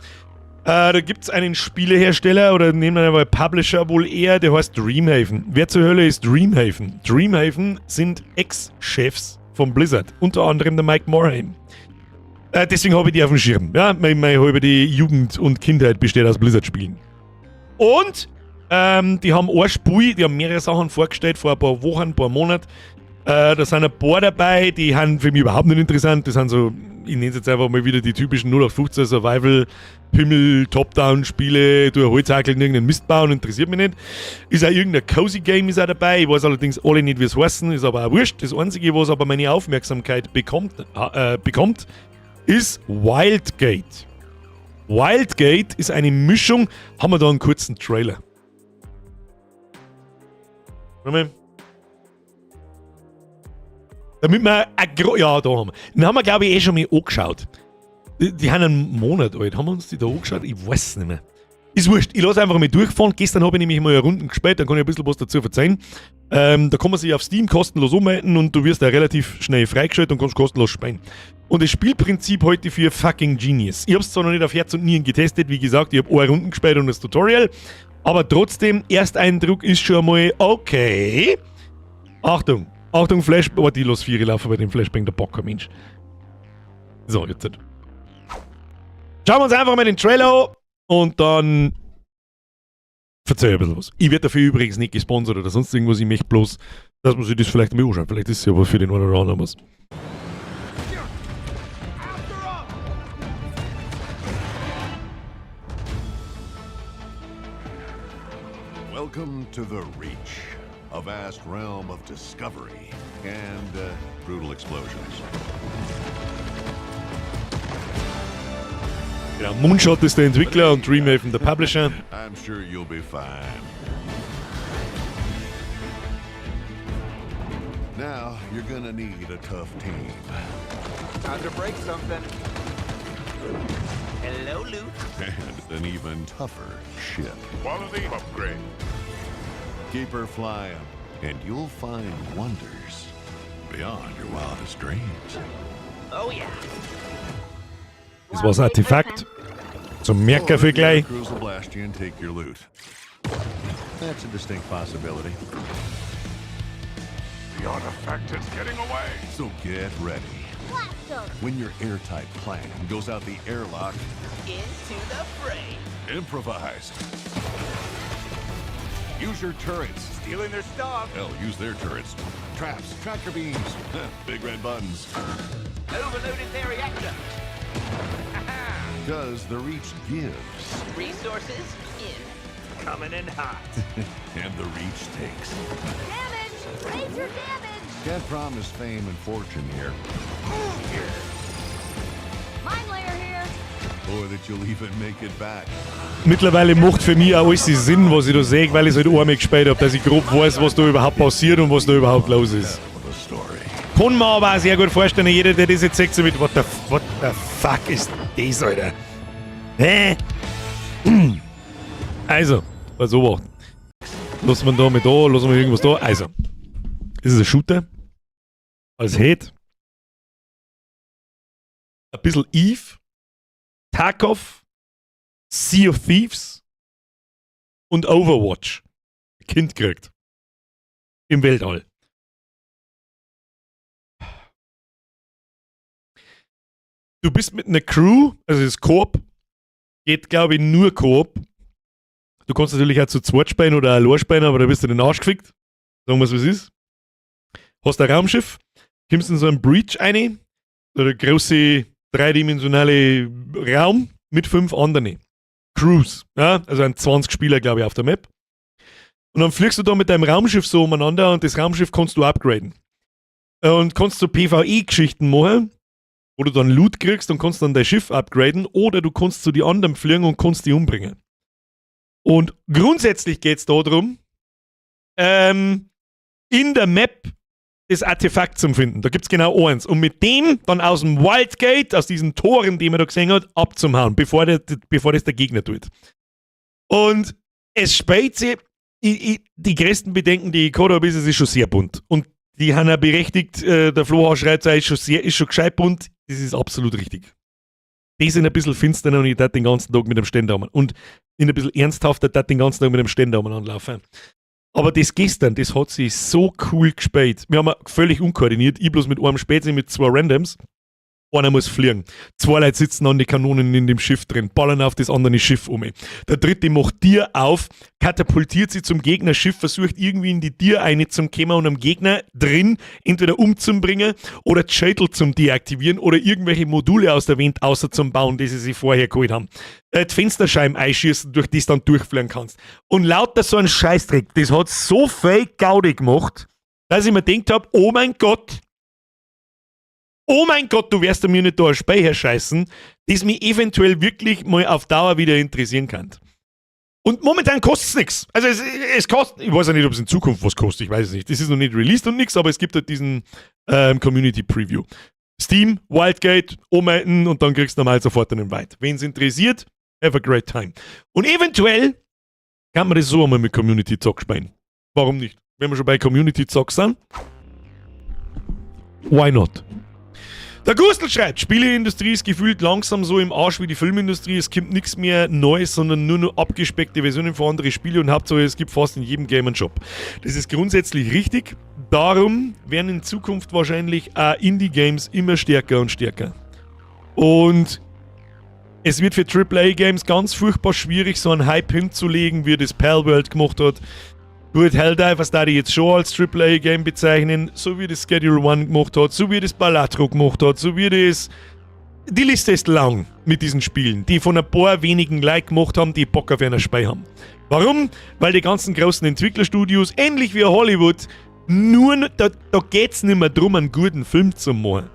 Da gibt es einen Spielehersteller oder nehmen wir mal Publisher wohl eher, der heißt Dreamhaven. Wer zur Hölle ist Dreamhaven? Dreamhaven sind Ex-Chefs von Blizzard, unter anderem der Mike Morhaime. Deswegen habe ich die auf dem Schirm. Ja, meine halbe die Jugend und Kindheit besteht aus Blizzard-Spielen. Und die haben ein Spiel, die haben mehrere Sachen vorgestellt vor ein paar Wochen, ein paar Monaten. Da sind ein paar dabei, die haben für mich überhaupt nicht interessant. Das sind so, ich nenne es jetzt einfach mal wieder die typischen 0815 Survival, Pimmel, Top-Down-Spiele, du Holzhackeln, irgendeinen Mist bauen, interessiert mich nicht. Ist auch irgendein Cozy Game ist auch dabei, ich weiß allerdings alle nicht, wie es heißen, ist aber auch wurscht. Das Einzige, was aber meine Aufmerksamkeit bekommt, ist Wildgate. Wildgate ist eine Mischung, haben wir da einen kurzen Trailer. Moment. Damit wir ja, da haben wir. Den haben wir, glaube ich, schon mal angeschaut. Die haben einen Monat alt. Haben wir uns die da angeschaut? Ich weiß es nicht mehr. Ist wurscht. Ich lasse einfach mal durchfahren. Gestern habe ich nämlich mal eine Runde gespielt, dann kann ich ein bisschen was dazu verzeihen. Da kann man sich auf Steam kostenlos ummelden und du wirst da relativ schnell freigeschaltet und kannst kostenlos spielen. Und das Spielprinzip heute für fucking Genius. Ich habe es zwar noch nicht auf Herz und Nieren getestet, wie gesagt, ich habe eine Runde gespielt und das Tutorial. Aber trotzdem, Ersteindruck ist schon mal okay. Achtung, Flash... Oh, die Los 4 laufen bei dem Flashbang, der Bocker, Mensch. So, jetzt. Schauen wir uns einfach mal den Trailer an und dann verzeih ein bisschen was. Ich werde dafür übrigens nicht gesponsert oder sonst irgendwas. Ich möchte bloß, dass man sich das vielleicht mal anschaut. Vielleicht ist es ja aber für den einen oder anderen was. Welcome to the Reach, a vast realm of discovery and brutal explosions. Genau, Moonshot ist der Entwickler und Dreamhaven der Publisher. I'm sure you'll be fine. Now, you're gonna need a tough team. Time to break something. Hello, Luke. And an even tougher ship. Quality upgrade. Keep her flying, and you'll find wonders beyond your wildest dreams. Oh yeah. Das war das Artefakt. Zum Merker für gleich. Crews will blast you and take your loot. That's a distinct possibility. The artifact is getting away. So get ready. When your airtight plan goes out the airlock, Into the fray. improvise. Use your turrets. Stealing their stuff. Hell, use their turrets. Traps, tractor beams, big red buttons. Overloaded their reactor. Because the Reach gives, Resources in. Coming in hot. and the Reach takes. Damage! Major damage! Can't promise fame and fortune here, Mine layer here! or that you'll even make it back. Mittlerweile macht für mich auch alles Sinn, was ich da sehe, weil ich es halt einmal gespielt habe, dass ich grob weiß, was da überhaupt passiert und was da überhaupt los ist. With a story. Kann man aber auch sehr gut vorstellen, jeder, der das jetzt sagt, so mit what the fuck ist das, Alter? Hä? Also, pass auf. Lassen wir da mit da, lassen wir irgendwas da. Also, das ist ein Shooter. Als Head. Ein bisschen Eve. Tarkov. Sea of Thieves. Und Overwatch. Kind gekriegt. Im Weltall. Du bist mit einer Crew, also das Koop, geht glaube ich nur Koop. Du kannst natürlich auch zu zweit spielen oder allein spielen, aber da bist du den Arsch gefickt. Sagen wir es, was ist. Hast ein Raumschiff, kommst in so einen Breach rein, so eine große dreidimensionale Raum mit 5 anderen. Crews, ja, also ein 20 Spieler glaube ich auf der Map. Und dann fliegst du da mit deinem Raumschiff so umeinander und das Raumschiff kannst du upgraden. Und kannst so PvE-Geschichten machen, wo du dann Loot kriegst und kannst dann dein Schiff upgraden, oder du kannst zu die anderen fliegen und kannst die umbringen. Und grundsätzlich geht es darum, in der Map das Artefakt zu finden. Da gibt es genau eins. Und mit dem dann aus dem Wildgate, aus diesen Toren, die man da gesehen hat, abzuhauen, bevor das der Gegner tut. Und es spielt sich, die größten Bedenken, die ich gerade habe, ist, es ist schon sehr bunt. Und die haben ja berechtigt, der Flo schreibt, ist schon gescheit bunt. Das ist absolut richtig. Die sind ein bisschen finsterer und ich darf den ganzen Tag mit dem Ständer und in ein bisschen ernsthafter darf den ganzen Tag mit dem Ständer anlaufen. Aber das gestern, das hat sich so cool gespielt. Wir haben völlig unkoordiniert, ich bloß mit einem Spätzle mit 2 Randoms. Einer muss fliegen. 2 Leute sitzen an die Kanonen in dem Schiff drin, ballern auf das andere Schiff um. Der dritte macht Tier auf, katapultiert sie zum Gegnerschiff, versucht irgendwie in die Tier reinzukommen und am Gegner drin entweder umzubringen oder die Schädel zum deaktivieren oder irgendwelche Module aus der Wand außer zum Bauen, die sie sich vorher geholt haben. Die Fensterscheiben einschießen, durch die du dann durchfliegen kannst. Und lauter so ein Scheißdreck, das hat so viel Gaudi gemacht, dass ich mir gedacht habe, oh mein Gott, du wirst mir nicht da ein Speicher scheißen, das mich eventuell wirklich mal auf Dauer wieder interessieren kann. Und momentan kostet es nichts. Also es kostet, ich weiß ja nicht, ob es in Zukunft was kostet, ich weiß es nicht. Das ist noch nicht released und nichts, aber es gibt halt diesen Community Preview. Steam, Wildgate, ummelden und dann kriegst du normal sofort einen Invite. Wen es interessiert, have a great time. Und eventuell kann man das so einmal mit Community Zock spielen. Warum nicht? Wenn wir schon bei Community Zock sind, why not? Der Gustl schreibt, Spieleindustrie ist gefühlt langsam so im Arsch wie die Filmindustrie. Es gibt nichts mehr Neues, sondern nur noch abgespeckte Versionen für andere Spiele und Hauptsache es gibt fast in jedem Game einen Shop. Das ist grundsätzlich richtig. Darum werden in Zukunft wahrscheinlich auch Indie-Games immer stärker und stärker. Und es wird für AAA-Games ganz furchtbar schwierig, so einen Hype hinzulegen, wie das Palworld gemacht hat. Gut, Helldivers da die jetzt schon als AAA-Game bezeichnen, so wie das Schedule One gemacht hat, so wie das Balatro gemacht hat, so wie das... Die Liste ist lang mit diesen Spielen, die von ein paar wenigen Leuten gemacht haben, die Bock auf einer Spei haben. Warum? Weil die ganzen großen Entwicklerstudios, ähnlich wie Hollywood, da geht es nicht mehr darum, einen guten Film zu machen.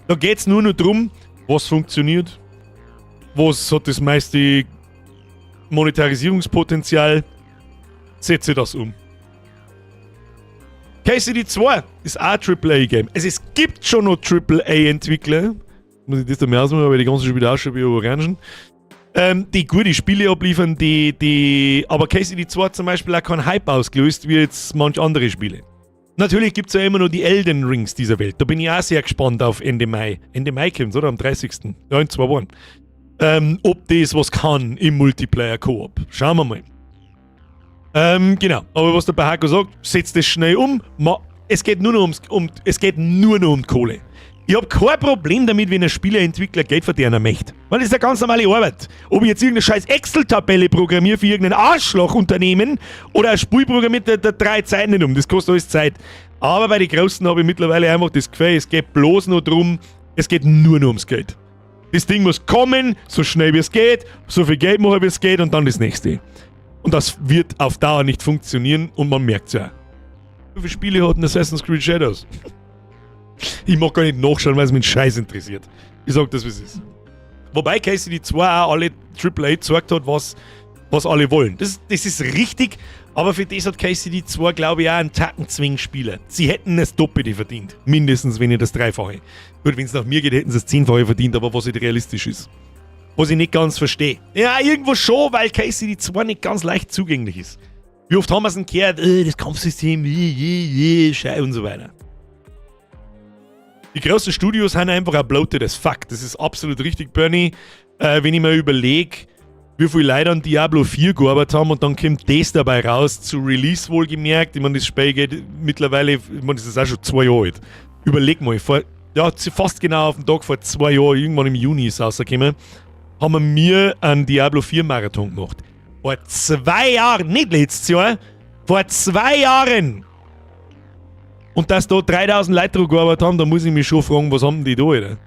Da geht es nur noch darum, was funktioniert, was hat das meiste Monetarisierungspotenzial, setze das um. KCD 2 ist auch ein AAA-Game. Also es gibt schon noch AAA-Entwickler, muss ich das da mehr ausmachen, weil die ganzen Spiele auch schon wie Orangen, die gute Spiele abliefern, aber KCD 2 zum Beispiel auch keinen Hype ausgelöst, wie jetzt manch andere Spiele. Natürlich gibt es ja immer noch die Elden Rings dieser Welt. Da bin ich auch sehr gespannt auf Ende Mai. Ende Mai kommt oder? Am 30. Ja, in 2 Wochen. Ob das was kann im Multiplayer-Koop. Schauen wir mal. Genau, aber was der Bahako sagt, setzt das schnell um. Es geht nur noch um Kohle. Ich habe kein Problem damit, wenn ein Spieleentwickler Geld verdienen möchte. Weil das ist eine ganz normale Arbeit. Ob ich jetzt irgendeine scheiß Excel-Tabelle programmiere für irgendein Arschlochunternehmen oder ein Spiel programmiert, der 3 Zeiten nicht um. Das kostet alles Zeit. Aber bei den Großen habe ich mittlerweile einfach das Gefühl, es geht bloß nur darum, es geht nur noch ums Geld. Das Ding muss kommen, so schnell wie es geht, so viel Geld machen wie es geht und dann das nächste. Und das wird auf Dauer nicht funktionieren und man merkt es ja. Wie viele Spiele hat ein Assassin's Creed Shadows? Ich mag gar nicht nachschauen, weil es mich Scheiß interessiert. Ich sag das, wie es ist. Wobei KCD 2 auch alle AAA gezeigt hat, was alle wollen. Das ist richtig, aber für das hat KCD 2, glaube ich, auch einen Tackenzwing-Spieler. Sie hätten das Doppelte verdient. Mindestens, wenn nicht das Dreifache. Gut, wenn es nach mir geht, hätten sie das 10-fache verdient, aber was nicht realistisch ist. Was ich nicht ganz verstehe. Ja, irgendwo schon, weil KCD 2 nicht ganz leicht zugänglich ist. Wie oft haben wir es denn gehört, das Kampfsystem, Schei und so weiter. Die großen Studios haben einfach bloated as fuck. Das ist absolut richtig, Bernie. Wenn ich mir überlege, wie viele Leute an Diablo 4 gearbeitet haben und dann kommt das dabei raus, zu Release wohlgemerkt. Ich meine, das Spiel geht mittlerweile, ich meine, das ist auch schon 2 Jahre alt. Überleg mal, fast genau auf den Tag vor 2 Jahren, irgendwann im Juni ist es rausgekommen, haben wir einen Diablo 4 Marathon gemacht. Vor 2 Jahren, nicht letztes Jahr, vor 2 Jahren! Und dass da 3000 Leute drauf gearbeitet haben, da muss ich mich schon fragen, was haben die da, Alter?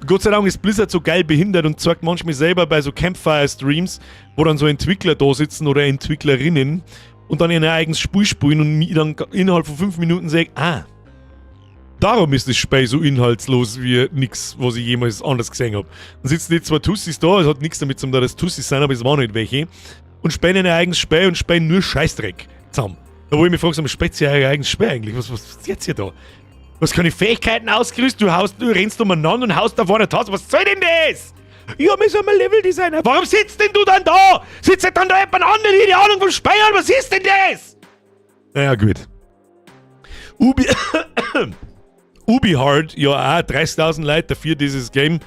Gott sei Dank ist Blizzard so geil behindert und zeigt manchmal selber bei so Campfire-Streams, wo dann so Entwickler da sitzen oder Entwicklerinnen und dann ihr eigenes Spiel spielen und mich dann innerhalb von 5 Minuten sagen, darum ist das Spiel so inhaltslos wie nix, was ich jemals anders gesehen habe. Dann sitzen die 2 Tussis da, es hat nichts damit zu tun, dass Tussis sind, aber es waren nicht welche. und spielen ein eigenes Spiel und spielen nur Scheißdreck zusammen. Da wo ich mich frage, so, spielt ihr euer eigenes Spiel eigentlich? Was ist jetzt hier da? Du hast keine Fähigkeiten ausgerüstet, du rennst umeinander und haust da vorne Taus. Was soll denn das? Ja, wir sind mal Leveldesigner. Warum sitzt denn du dann da? Sitzt denn dann da jemand anderes, die Ahnung vom Spiel hat? Was ist denn das? Naja, gut. UbiHeart, ja auch 30.000 Leute dafür dieses Game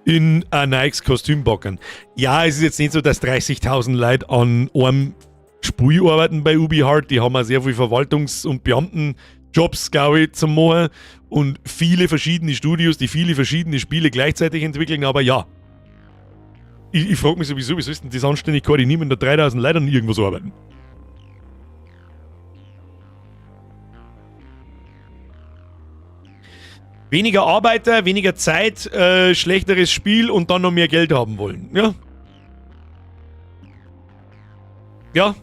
in ein neues Kostüm backen. Ja, es ist jetzt nicht so, dass 30.000 Leute an einem Spiel arbeiten bei UbiHeart. Die haben auch sehr viele Verwaltungs- und Beamtenjobs, glaube ich, zum machen. Und viele verschiedene Studios, die viele verschiedene Spiele gleichzeitig entwickeln. Aber ja, ich frage mich sowieso, wie soll denn das anständig koordinieren, wenn da 3.000 Leute an irgendwas arbeiten? Weniger Arbeiter, weniger Zeit, schlechteres Spiel und dann noch mehr Geld haben wollen. Ja. Ja.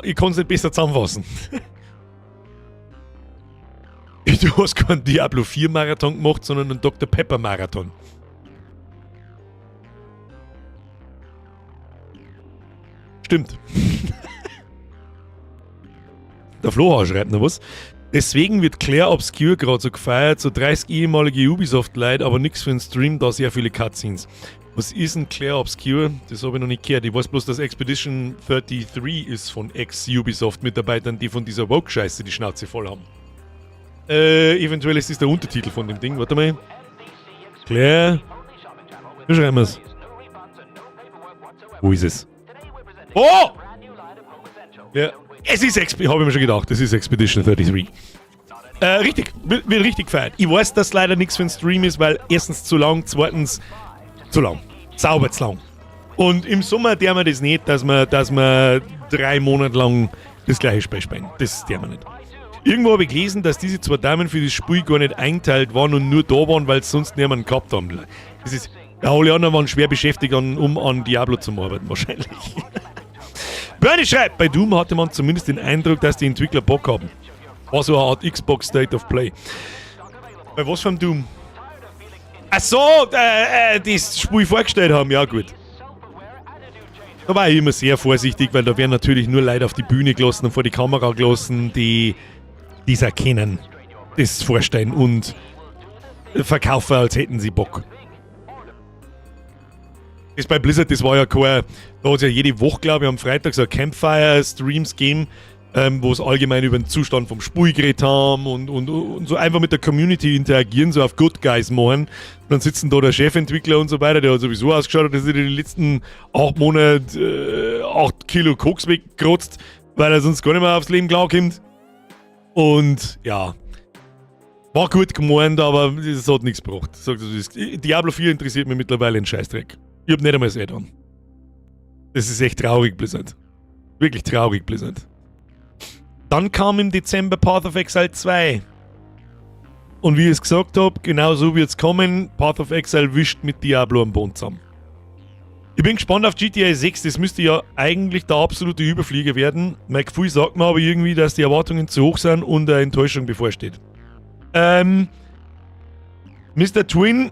Ich kann es nicht besser zusammenfassen. Du hast keinen Diablo 4 Marathon gemacht, sondern einen Dr. Pepper Marathon. Stimmt. Der Flo schreibt noch was. Deswegen wird Claire Obscure gerade so gefeiert, so 30 ehemalige Ubisoft-Leute, aber nichts für den Stream, da sehr viele Cutscenes. Was ist ein Claire Obscure? Das habe ich noch nicht gehört. Ich weiß bloß, dass Expedition 33 ist von Ex-Ubisoft-Mitarbeitern, die von dieser Woke-Scheiße die Schnauze voll haben. Eventuell ist das der Untertitel von dem Ding. Warte mal. Claire. Wie schreiben wir es? Wo ist es? Oh! Ja. Es ist habe ich mir schon gedacht, es ist Expedition 33. Richtig, wird richtig gefeiert. Ich weiß, dass leider nichts für einen Stream ist, weil erstens zu lang, zweitens zu lang. Sauber zu lang. Und im Sommer der wir das nicht, dass wir 3 Monate lang das gleiche Spiel spielen. Das der wir nicht. Irgendwo habe ich gelesen, dass diese 2 Damen für das Spiel gar nicht eingeteilt waren und nur da waren, weil es sonst niemanden gehabt haben. Das ist, alle anderen waren schwer beschäftigt, um an Diablo zu arbeiten, wahrscheinlich. Bernie schreibt, bei Doom hatte man zumindest den Eindruck, dass die Entwickler Bock haben. War so eine Art Xbox State of Play. Bei was vom Doom? Ach so, das Spiel vorgestellt haben, ja gut. Da war ich immer sehr vorsichtig, weil da werden natürlich nur Leute auf die Bühne gelassen und vor die Kamera gelassen, die es erkennen, das vorstellen und verkaufen, als hätten sie Bock. Das bei Blizzard, das war ja kein, da hat es ja jede Woche, glaube ich, am Freitag so Campfire-Streams gegeben, wo es allgemein über den Zustand vom Spiel geredet haben und so einfach mit der Community interagieren, so auf Good Guys machen. Und dann sitzen da der Chefentwickler und so weiter, der hat sowieso ausgeschaut, dass er in den letzten 8 Monaten 8 Kilo Koks weggerotzt, weil er sonst gar nicht mehr aufs Leben klarkommt. Und ja, war gut gemeint, aber es hat nichts gebracht. Diablo 4 interessiert mich mittlerweile einen Scheißdreck. Ich hab nicht einmal das Add-on. Das ist echt traurig, Blizzard. Wirklich traurig, Blizzard. Dann kam im Dezember Path of Exile 2. Und wie ich es gesagt habe, genau so wird es kommen. Path of Exile wischt mit Diablo am Boden zusammen. Ich bin gespannt auf GTA 6. Das müsste ja eigentlich der absolute Überflieger werden. Mein Gefühl sagt mir aber irgendwie, dass die Erwartungen zu hoch sind und eine Enttäuschung bevorsteht. Mr. Twin,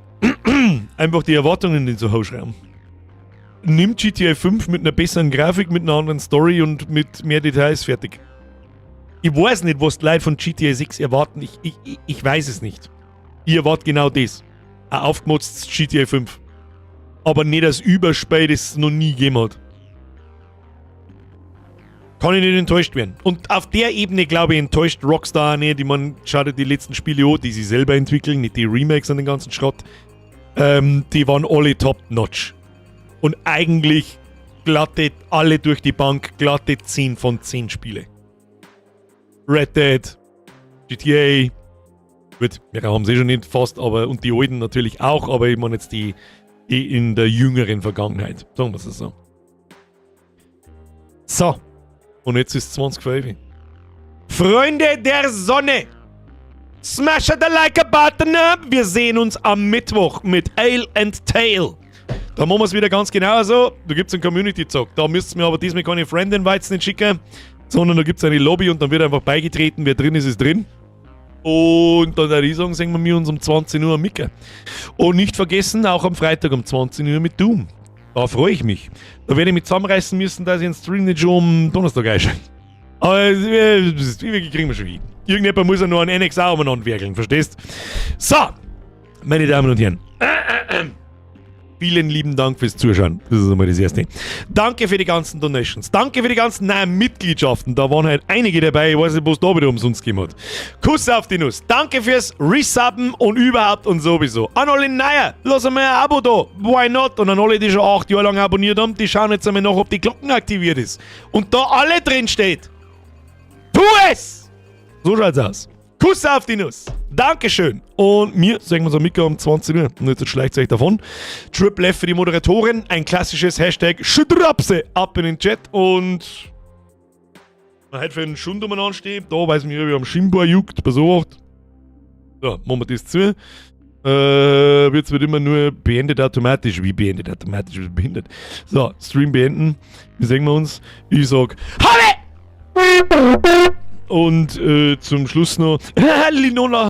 einfach die Erwartungen nicht so hochschreiben. Nimmt GTA 5 mit einer besseren Grafik, mit einer anderen Story und mit mehr Details fertig. Ich weiß nicht, was die Leute von GTA 6 erwarten. Ich weiß es nicht. Ich erwarte genau das. Ein aufgemotztes GTA 5. Aber nicht das Überspiel, das es noch nie gegeben hat. Kann ich nicht enttäuscht werden. Und auf der Ebene, glaube ich, enttäuscht Rockstar auch nicht. Ich meine, schau dir die letzten Spiele an, die sie selber entwickeln, nicht die Remakes und den ganzen Schrott. Die waren alle top-notch. Und eigentlich glatte, alle durch die Bank, glatte 10 von 10 Spiele. Red Dead, GTA, gut, wir haben sie schon nicht fast, aber und die alten natürlich auch, aber ich meine jetzt die in der jüngeren Vergangenheit. Sagen wir es so. So. Und jetzt ist 20:11. Freunde der Sonne! Smash the Like-a-Button up! Wir sehen uns am Mittwoch mit Ale and Tail. Da machen wir es wieder ganz genau so. Da gibt es einen Community-Zock. Da müsst ihr mir aber diesmal keine Friend-Invites nicht schicken, sondern da gibt es eine Lobby und dann wird einfach beigetreten. Wer drin ist, ist drin. Und dann würde ich sagen, sehen wir uns um 20 Uhr am Micke. Und nicht vergessen, auch am Freitag um 20 Uhr mit Doom. Da freue ich mich. Da werde ich mich zusammenreißen müssen, dass ich den Stream nicht schon am Donnerstag einschalte. Aber wir kriegen wir schon hin. Irgendjemand muss ja noch einen NXA umeinander werkeln, verstehst? So, meine Damen und Herren. Vielen lieben Dank fürs Zuschauen. Das ist einmal das Erste. Danke für die ganzen Donations. Danke für die ganzen neuen Mitgliedschaften. Da waren halt einige dabei. Ich weiß nicht, was da wieder umsonst gegeben hat. Kuss auf die Nuss. Danke fürs Resubben und überhaupt und sowieso. An alle Neuen, lassen wir ein Abo da. Why not? Und an alle, die schon 8 Jahre lang abonniert haben, die schauen jetzt einmal nach, ob die Glocken aktiviert ist. Und da alle drin steht. Tu es! So schaut's aus. Kuss auf die Nuss. Dankeschön. Und wir sehen uns am Mittwoch um 20 Uhr. Und jetzt schleicht es euch davon. Triple F für die Moderatorin. Ein klassisches Hashtag Schdrapse ab in den Chat. Und man hat für einen Schund umeinander stehen. Da weiß man, wie am Schimbar juckt. Besorgt. So, machen wir das zu. Jetzt wird immer nur beendet automatisch. Wie beendet automatisch? Wie behindert? So, Stream beenden. Wie sehen wir uns? Ich sag Halle! Und zum Schluss noch Linona.